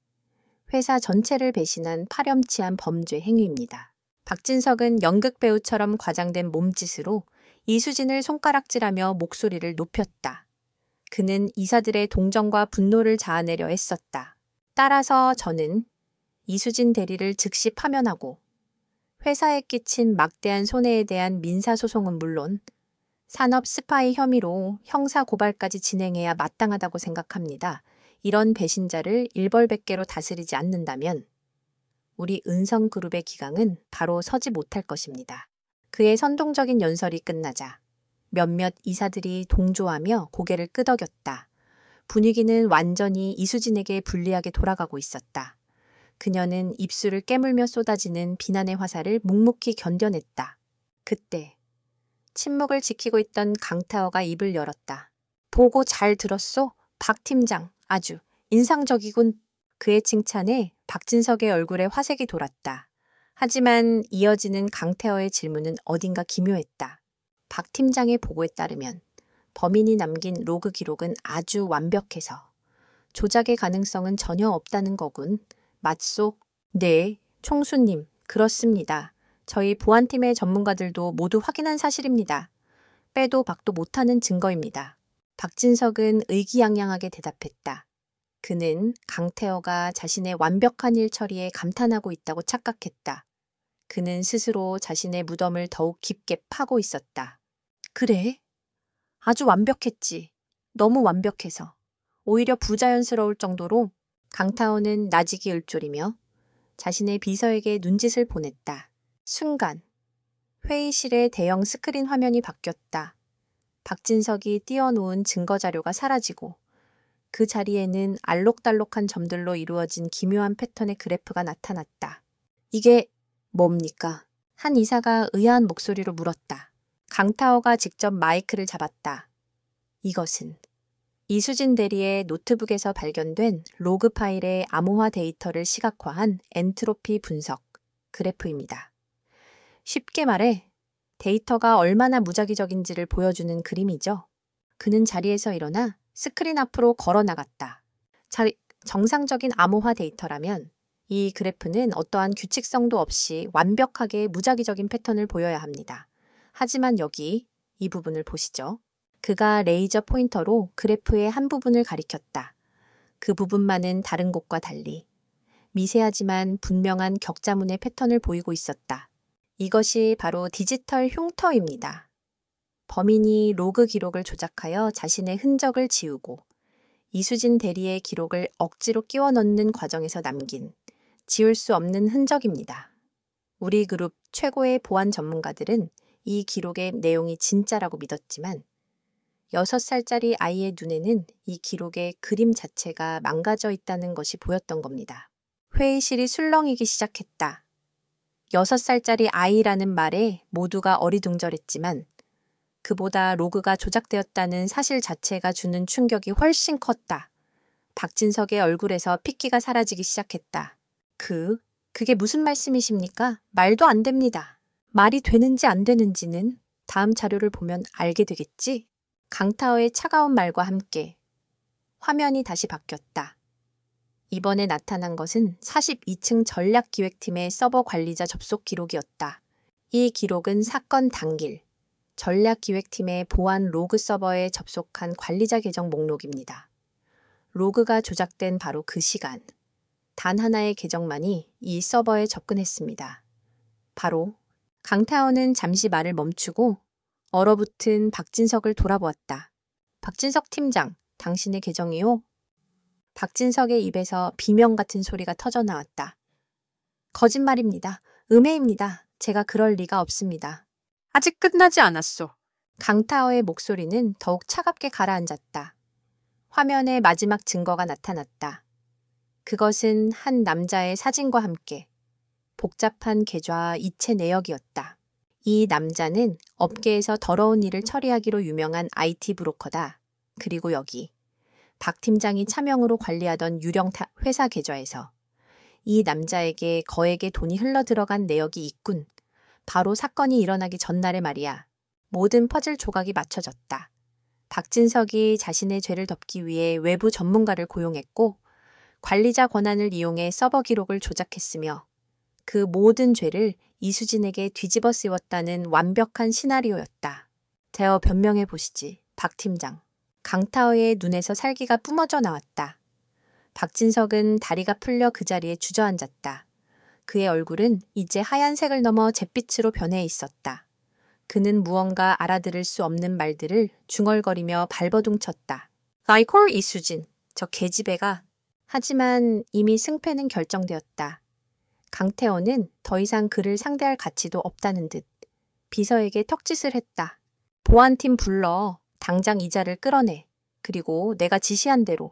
회사 전체를 배신한 파렴치한 범죄 행위입니다. 박진석은 연극 배우처럼 과장된 몸짓으로 이수진을 손가락질하며 목소리를 높였다. 그는 이사들의 동정과 분노를 자아내려 애썼다. 따라서 저는 이수진 대리를 즉시 파면하고 회사에 끼친 막대한 손해에 대한 민사소송은 물론 산업 스파이 혐의로 형사 고발까지 진행해야 마땅하다고 생각합니다. 이런 배신자를 일벌백계로 다스리지 않는다면 우리 은성그룹의 기강은 바로 서지 못할 것입니다. 그의 선동적인 연설이 끝나자 몇몇 이사들이 동조하며 고개를 끄덕였다. 분위기는 완전히 이수진에게 불리하게 돌아가고 있었다. 그녀는 입술을 깨물며 쏟아지는 비난의 화살을 묵묵히 견뎌냈다. 그때 침묵을 지키고 있던 강타어가 입을 열었다. 보고 잘 들었소? 박 팀장, 아주 인상적이군. 그의 칭찬에 박진석의 얼굴에 화색이 돌았다. 하지만 이어지는 강태어의 질문은 어딘가 기묘했다. 박 팀장의 보고에 따르면 범인이 남긴 로그 기록은 아주 완벽해서 조작의 가능성은 전혀 없다는 거군. 맞소? 네, 총수님, 그렇습니다. 저희 보안팀의 전문가들도 모두 확인한 사실입니다. 빼도 박도 못하는 증거입니다. 박진석은 의기양양하게 대답했다. 그는 강태어가 자신의 완벽한 일 처리에 감탄하고 있다고 착각했다. 그는 스스로 자신의 무덤을 더욱 깊게 파고 있었다. 그래? 아주 완벽했지. 너무 완벽해서. 오히려 부자연스러울 정도로 강타어는 나직이 을조리며 자신의 비서에게 눈짓을 보냈다. 순간 회의실의 대형 스크린 화면이 바뀌었다. 박진석이 띄워놓은 증거자료가 사라지고 그 자리에는 알록달록한 점들로 이루어진 기묘한 패턴의 그래프가 나타났다. 이게 뭡니까? 한 이사가 의아한 목소리로 물었다. 강타어가 직접 마이크를 잡았다. 이것은 이수진 대리의 노트북에서 발견된 로그 파일의 암호화 데이터를 시각화한 엔트로피 분석 그래프입니다. 쉽게 말해 데이터가 얼마나 무작위적인지를 보여주는 그림이죠. 그는 자리에서 일어나 스크린 앞으로 걸어 나갔다. 정상적인 암호화 데이터라면 이 그래프는 어떠한 규칙성도 없이 완벽하게 무작위적인 패턴을 보여야 합니다. 하지만 여기 이 부분을 보시죠. 그가 레이저 포인터로 그래프의 한 부분을 가리켰다. 그 부분만은 다른 곳과 달리 미세하지만 분명한 격자문의 패턴을 보이고 있었다. 이것이 바로 디지털 흉터입니다. 범인이 로그 기록을 조작하여 자신의 흔적을 지우고 이수진 대리의 기록을 억지로 끼워 넣는 과정에서 남긴 지울 수 없는 흔적입니다. 우리 그룹 최고의 보안 전문가들은 이 기록의 내용이 진짜라고 믿었지만 6살짜리 아이의 눈에는 이 기록의 그림 자체가 망가져 있다는 것이 보였던 겁니다. 회의실이 술렁이기 시작했다. 6살짜리 아이라는 말에 모두가 어리둥절했지만 그보다 로그가 조작되었다는 사실 자체가 주는 충격이 훨씬 컸다. 박진석의 얼굴에서 핏기가 사라지기 시작했다. 그게 무슨 말씀이십니까? 말도 안 됩니다. 말이 되는지 안 되는지는 다음 자료를 보면 알게 되겠지? 강타어의 차가운 말과 함께 화면이 다시 바뀌었다. 이번에 나타난 것은 42층 전략기획팀의 서버 관리자 접속 기록이었다. 이 기록은 사건 당일 전략기획팀의 보안 로그 서버에 접속한 관리자 계정 목록입니다. 로그가 조작된 바로 그 시간, 단 하나의 계정만이 이 서버에 접근했습니다. 바로 강타어는 잠시 말을 멈추고 얼어붙은 박진석을 돌아보았다. 박진석 팀장, 당신의 계정이요? 박진석의 입에서 비명 같은 소리가 터져나왔다. 거짓말입니다. 음해입니다. 제가 그럴 리가 없습니다. 아직 끝나지 않았소. 강타어의 목소리는 더욱 차갑게 가라앉았다. 화면에 마지막 증거가 나타났다. 그것은 한 남자의 사진과 함께 복잡한 계좌와 이체 내역이었다. 이 남자는 업계에서 더러운 일을 처리하기로 유명한 IT 브로커다. 그리고 여기 박 팀장이 차명으로 관리하던 유령 회사 계좌에서 이 남자에게 거액의 돈이 흘러들어간 내역이 있군. 바로 사건이 일어나기 전날에 말이야. 모든 퍼즐 조각이 맞춰졌다. 박진석이 자신의 죄를 덮기 위해 외부 전문가를 고용했고 관리자 권한을 이용해 서버 기록을 조작했으며 그 모든 죄를 이수진에게 뒤집어 씌웠다는 완벽한 시나리오였다. 대어 변명해 보시지, 박 팀장. 강타어의 눈에서 살기가 뿜어져 나왔다. 박진석은 다리가 풀려 그 자리에 주저앉았다. 그의 얼굴은 이제 하얀색을 넘어 잿빛으로 변해 있었다. 그는 무언가 알아들을 수 없는 말들을 중얼거리며 발버둥 쳤다. 라이콜 이수진, 저 계집애가. 하지만 이미 승패는 결정되었다. 강태원은 더 이상 그를 상대할 가치도 없다는 듯 비서에게 턱짓을 했다. 보안팀 불러 당장 이자를 끌어내. 그리고 내가 지시한 대로.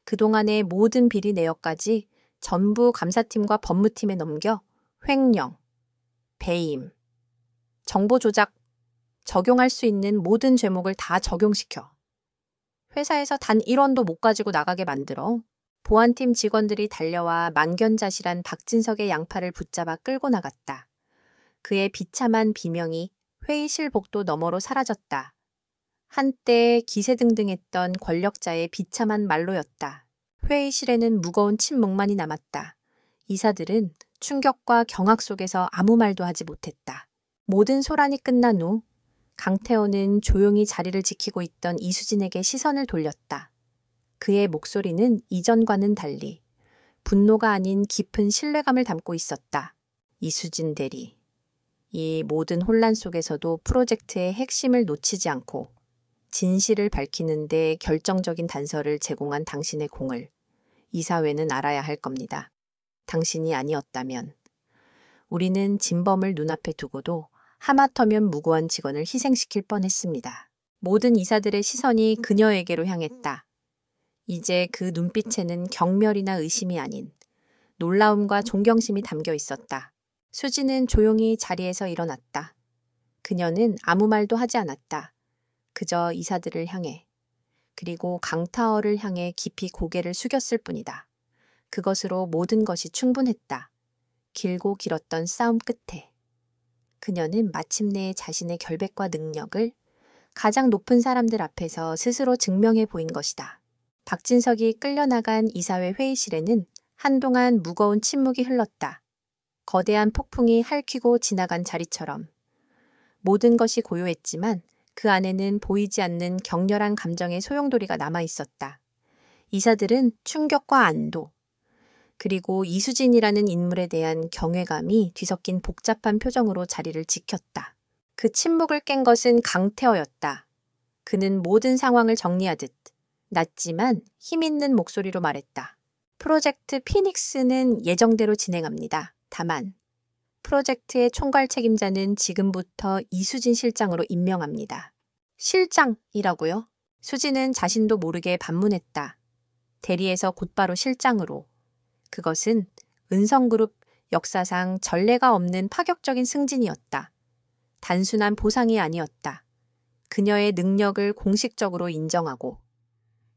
그동안의 모든 비리 내역까지 전부 감사팀과 법무팀에 넘겨 횡령, 배임, 정보 조작, 적용할 수 있는 모든 죄목을 다 적용시켜. 회사에서 단 1원도 못 가지고 나가게 만들어. 보안팀 직원들이 달려와 만견자실한 박진석의 양팔을 붙잡아 끌고 나갔다. 그의 비참한 비명이 회의실 복도 너머로 사라졌다. 한때 기세등등했던 권력자의 비참한 말로였다. 회의실에는 무거운 침묵만이 남았다. 이사들은 충격과 경악 속에서 아무 말도 하지 못했다. 모든 소란이 끝난 후 강태호는 조용히 자리를 지키고 있던 이수진에게 시선을 돌렸다. 그의 목소리는 이전과는 달리 분노가 아닌 깊은 신뢰감을 담고 있었다. 이수진 대리, 이 모든 혼란 속에서도 프로젝트의 핵심을 놓치지 않고 진실을 밝히는 데 결정적인 단서를 제공한 당신의 공을 이사회는 알아야 할 겁니다. 당신이 아니었다면 우리는 진범을 눈앞에 두고도 하마터면 무고한 직원을 희생시킬 뻔했습니다. 모든 이사들의 시선이 그녀에게로 향했다. 이제 그 눈빛에는 경멸이나 의심이 아닌 놀라움과 존경심이 담겨 있었다. 수지는 조용히 자리에서 일어났다. 그녀는 아무 말도 하지 않았다. 그저 이사들을 향해, 그리고 강타어를 향해 깊이 고개를 숙였을 뿐이다. 그것으로 모든 것이 충분했다. 길고 길었던 싸움 끝에 그녀는 마침내 자신의 결백과 능력을 가장 높은 사람들 앞에서 스스로 증명해 보인 것이다. 박진석이 끌려나간 이사회 회의실에는 한동안 무거운 침묵이 흘렀다. 거대한 폭풍이 핥히고 지나간 자리처럼. 모든 것이 고요했지만 그 안에는 보이지 않는 격렬한 감정의 소용돌이가 남아 있었다. 이사들은 충격과 안도, 그리고 이수진이라는 인물에 대한 경외감이 뒤섞인 복잡한 표정으로 자리를 지켰다. 그 침묵을 깬 것은 강태어였다. 그는 모든 상황을 정리하듯 낮지만 힘있는 목소리로 말했다. 프로젝트 피닉스는 예정대로 진행합니다. 다만 프로젝트의 총괄 책임자는 지금부터 이수진 실장으로 임명합니다. 실장이라고요? 수진은 자신도 모르게 반문했다. 대리에서 곧바로 실장으로. 그것은 은성그룹 역사상 전례가 없는 파격적인 승진이었다. 단순한 보상이 아니었다. 그녀의 능력을 공식적으로 인정하고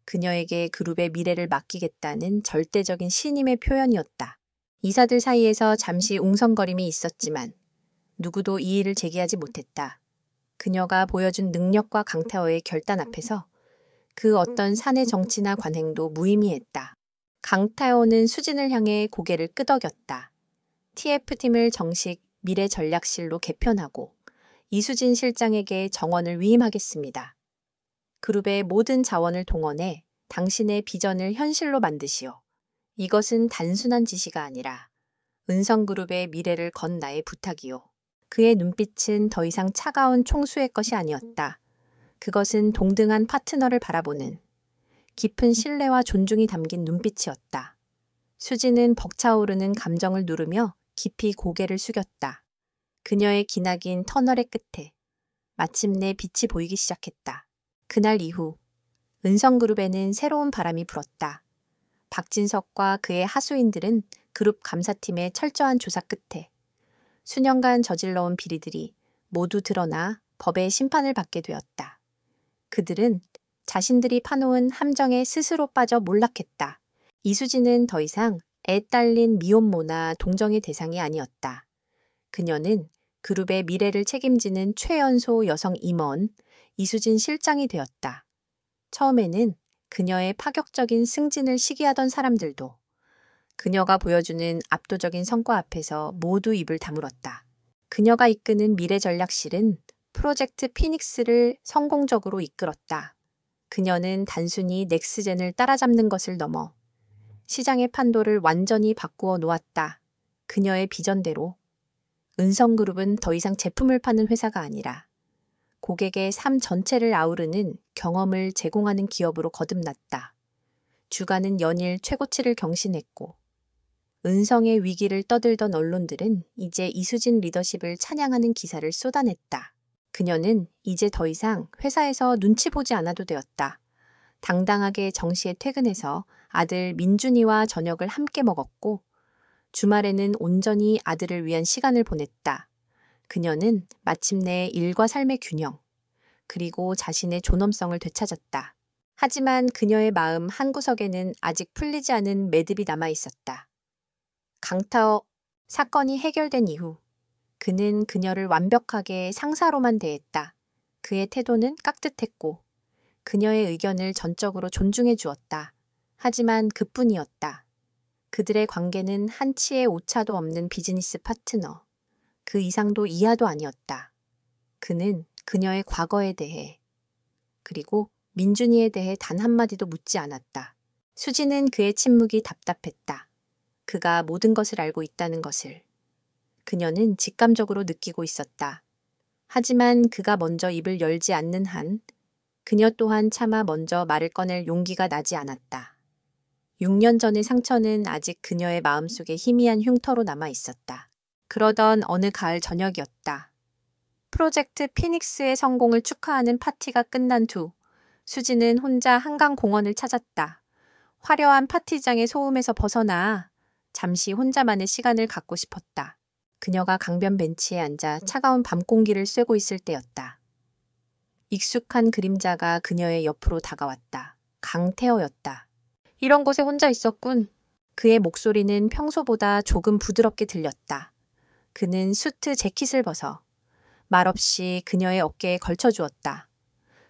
그녀에게 그룹의 미래를 맡기겠다는 절대적인 신임의 표현이었다. 이사들 사이에서 잠시 웅성거림이 있었지만 누구도 이의를 제기하지 못했다. 그녀가 보여준 능력과 강태호의 결단 앞에서 그 어떤 사내 정치나 관행도 무의미했다. 강태호는 수진을 향해 고개를 끄덕였다. TF팀을 정식 미래전략실로 개편하고 이수진 실장에게 정원을 위임하겠습니다. 그룹의 모든 자원을 동원해 당신의 비전을 현실로 만드시오. 이것은 단순한 지시가 아니라 은성그룹의 미래를 건 나의 부탁이오. 그의 눈빛은 더 이상 차가운 총수의 것이 아니었다. 그것은 동등한 파트너를 바라보는 깊은 신뢰와 존중이 담긴 눈빛이었다. 수지는 벅차오르는 감정을 누르며 깊이 고개를 숙였다. 그녀의 기나긴 터널의 끝에 마침내 빛이 보이기 시작했다. 그날 이후 은성그룹에는 새로운 바람이 불었다. 박진석과 그의 하수인들은 그룹 감사팀의 철저한 조사 끝에 수년간 저질러온 비리들이 모두 드러나 법의 심판을 받게 되었다. 그들은 자신들이 파놓은 함정에 스스로 빠져 몰락했다. 이수진은 더 이상 애 딸린 미혼모나 동정의 대상이 아니었다. 그녀는 그룹의 미래를 책임지는 최연소 여성 임원, 이수진 실장이 되었다. 처음에는 그녀의 파격적인 승진을 시기하던 사람들도 그녀가 보여주는 압도적인 성과 앞에서 모두 입을 다물었다. 그녀가 이끄는 미래전략실은 프로젝트 피닉스를 성공적으로 이끌었다. 그녀는 단순히 넥스젠을 따라잡는 것을 넘어 시장의 판도를 완전히 바꾸어 놓았다. 그녀의 비전대로 은성그룹은 더 이상 제품을 파는 회사가 아니라 고객의 삶 전체를 아우르는 경험을 제공하는 기업으로 거듭났다. 주가는 연일 최고치를 경신했고 은성의 위기를 떠들던 언론들은 이제 이수진 리더십을 찬양하는 기사를 쏟아냈다. 그녀는 이제 더 이상 회사에서 눈치 보지 않아도 되었다. 당당하게 정시에 퇴근해서 아들 민준이와 저녁을 함께 먹었고 주말에는 온전히 아들을 위한 시간을 보냈다. 그녀는 마침내 일과 삶의 균형, 그리고 자신의 존엄성을 되찾았다. 하지만 그녀의 마음 한구석에는 아직 풀리지 않은 매듭이 남아 있었다. 강타어 사건이 해결된 이후 그는 그녀를 완벽하게 상사로만 대했다. 그의 태도는 깍듯했고 그녀의 의견을 전적으로 존중해 주었다. 하지만 그뿐이었다. 그들의 관계는 한치의 오차도 없는 비즈니스 파트너, 그 이상도 이하도 아니었다. 그는 그녀의 과거에 대해 그리고 민준이에 대해 단 한마디도 묻지 않았다. 수지는 그의 침묵이 답답했다. 그가 모든 것을 알고 있다는 것을. 그녀는 직감적으로 느끼고 있었다. 하지만 그가 먼저 입을 열지 않는 한 그녀 또한 차마 먼저 말을 꺼낼 용기가 나지 않았다. 6년 전의 상처는 아직 그녀의 마음속에 희미한 흉터로 남아 있었다. 그러던 어느 가을 저녁이었다. 프로젝트 피닉스의 성공을 축하하는 파티가 끝난 후 수지는 혼자 한강 공원을 찾았다. 화려한 파티장의 소음에서 벗어나 잠시 혼자만의 시간을 갖고 싶었다. 그녀가 강변 벤치에 앉아 차가운 밤 공기를 쐬고 있을 때였다. 익숙한 그림자가 그녀의 옆으로 다가왔다. 강태호였다. 이런 곳에 혼자 있었군. 그의 목소리는 평소보다 조금 부드럽게 들렸다. 그는 수트 재킷을 벗어 말없이 그녀의 어깨에 걸쳐주었다.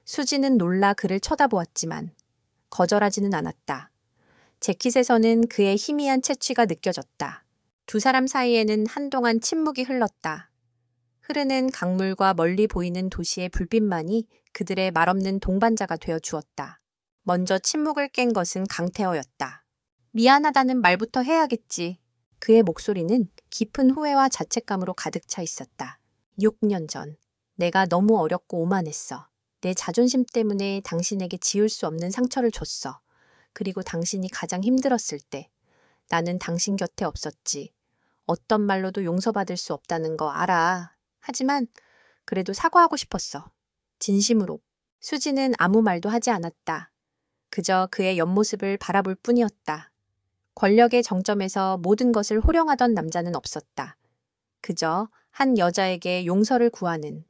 수지는 놀라 그를 쳐다보았지만 거절하지는 않았다. 재킷에서는 그의 희미한 채취가 느껴졌다. 두 사람 사이에는 한동안 침묵이 흘렀다. 흐르는 강물과 멀리 보이는 도시의 불빛만이 그들의 말없는 동반자가 되어 주었다. 먼저 침묵을 깬 것은 강태호였다. 미안하다는 말부터 해야겠지. 그의 목소리는 깊은 후회와 자책감으로 가득 차 있었다. 6년 전, 내가 너무 어렸고 오만했어. 내 자존심 때문에 당신에게 지울 수 없는 상처를 줬어. 그리고 당신이 가장 힘들었을 때 나는 당신 곁에 없었지. 어떤 말로도 용서받을 수 없다는 거 알아. 하지만 그래도 사과하고 싶었어. 진심으로. 수지는 아무 말도 하지 않았다. 그저 그의 옆모습을 바라볼 뿐이었다. 권력의 정점에서 모든 것을 호령하던 남자는 없었다. 그저 한 여자에게 용서를 구하는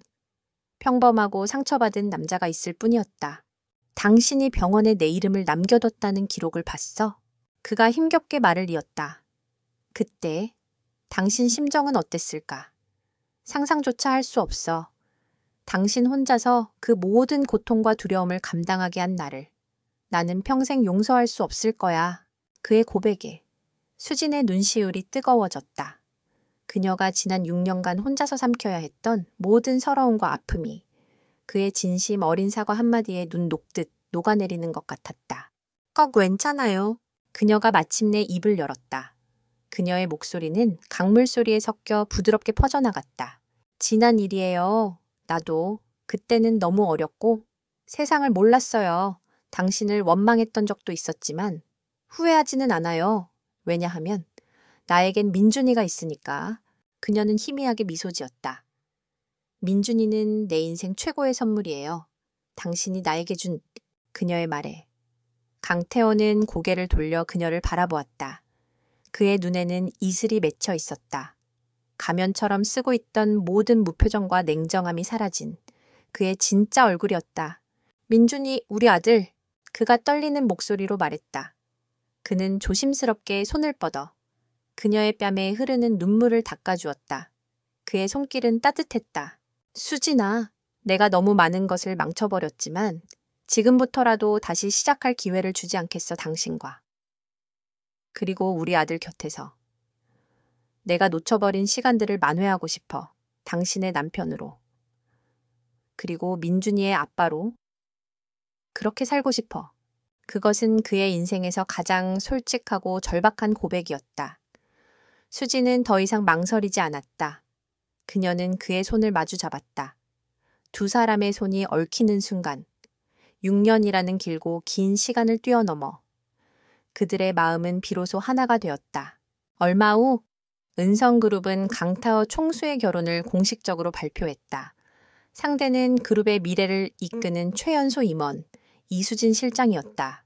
평범하고 상처받은 남자가 있을 뿐이었다. 당신이 병원에 내 이름을 남겨뒀다는 기록을 봤어? 그가 힘겹게 말을 이었다. 그때 당신 심정은 어땠을까? 상상조차 할 수 없어. 당신 혼자서 그 모든 고통과 두려움을 감당하게 한 나를 나는 평생 용서할 수 없을 거야. 그의 고백에 수진의 눈시울이 뜨거워졌다. 그녀가 지난 6년간 혼자서 삼켜야 했던 모든 서러움과 아픔이 그의 진심 어린 사과 한마디에 눈 녹듯 녹아내리는 것 같았다. 꼭 괜찮아요. 그녀가 마침내 입을 열었다. 그녀의 목소리는 강물 소리에 섞여 부드럽게 퍼져나갔다. 지난 일이에요. 나도 그때는 너무 어렸고 세상을 몰랐어요. 당신을 원망했던 적도 있었지만 후회하지는 않아요. 왜냐하면 나에겐 민준이가 있으니까. 그녀는 희미하게 미소 지었다. 민준이는 내 인생 최고의 선물이에요. 당신이 나에게 준 그녀의 말에 강태호는 고개를 돌려 그녀를 바라보았다. 그의 눈에는 이슬이 맺혀 있었다. 가면처럼 쓰고 있던 모든 무표정과 냉정함이 사라진 그의 진짜 얼굴이었다. 민준이, 우리 아들. 그가 떨리는 목소리로 말했다. 그는 조심스럽게 손을 뻗어 그녀의 뺨에 흐르는 눈물을 닦아주었다. 그의 손길은 따뜻했다. 수진아, 내가 너무 많은 것을 망쳐버렸지만 지금부터라도 다시 시작할 기회를 주지 않겠어, 당신과. 그리고 우리 아들 곁에서. 내가 놓쳐버린 시간들을 만회하고 싶어. 당신의 남편으로. 그리고 민준이의 아빠로. 그렇게 살고 싶어. 그것은 그의 인생에서 가장 솔직하고 절박한 고백이었다. 수지는 더 이상 망설이지 않았다. 그녀는 그의 손을 마주 잡았다. 두 사람의 손이 얽히는 순간 6년이라는 길고 긴 시간을 뛰어넘어 그들의 마음은 비로소 하나가 되었다. 얼마 후 은성그룹은 강타어 총수의 결혼을 공식적으로 발표했다. 상대는 그룹의 미래를 이끄는 최연소 임원 이수진 실장이었다.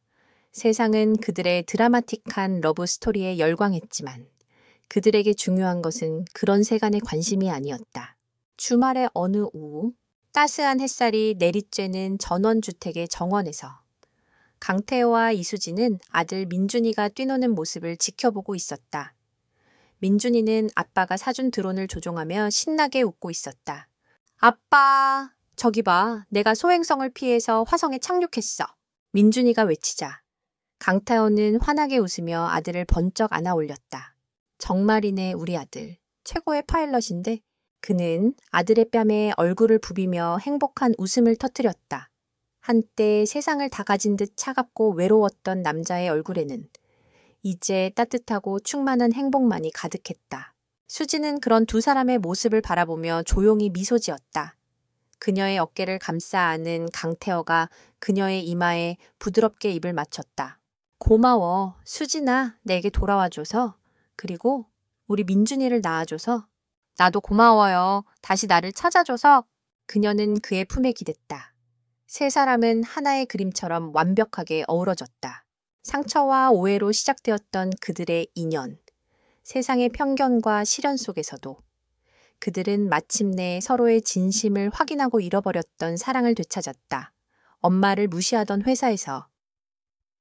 세상은 그들의 드라마틱한 러브 스토리에 열광했지만 그들에게 중요한 것은 그런 세간의 관심이 아니었다. 주말의 어느 오후 따스한 햇살이 내리쬐는 전원주택의 정원에서 강태호와 이수진은 아들 민준이가 뛰노는 모습을 지켜보고 있었다. 민준이는 아빠가 사준 드론을 조종하며 신나게 웃고 있었다. 아빠, 저기 봐. 내가 소행성을 피해서 화성에 착륙했어. 민준이가 외치자 강태호는 환하게 웃으며 아들을 번쩍 안아 올렸다. 정말이네, 우리 아들. 최고의 파일럿인데 그는 아들의 뺨에 얼굴을 부비며 행복한 웃음을 터뜨렸다. 한때 세상을 다 가진 듯 차갑고 외로웠던 남자의 얼굴에는 이제 따뜻하고 충만한 행복만이 가득했다. 수지는 그런 두 사람의 모습을 바라보며 조용히 미소 지었다. 그녀의 어깨를 감싸 안은 강태호가 그녀의 이마에 부드럽게 입을 맞췄다. 고마워, 수진아, 내게 돌아와줘서. 그리고 우리 민준이를 낳아줘서. 나도 고마워요. 다시 나를 찾아줘서. 그녀는 그의 품에 기댔다. 세 사람은 하나의 그림처럼 완벽하게 어우러졌다. 상처와 오해로 시작되었던 그들의 인연. 세상의 편견과 시련 속에서도 그들은 마침내 서로의 진심을 확인하고 잃어버렸던 사랑을 되찾았다. 엄마를 무시하던 회사에서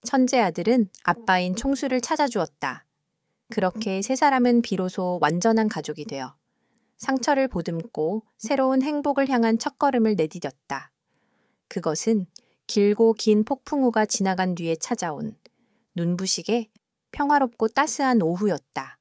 천재 아들은 아빠인 총수를 찾아주었다. 그렇게 세 사람은 비로소 완전한 가족이 되어 상처를 보듬고 새로운 행복을 향한 첫걸음을 내디뎠다. 그것은 길고 긴 폭풍우가 지나간 뒤에 찾아온 눈부시게 평화롭고 따스한 오후였다.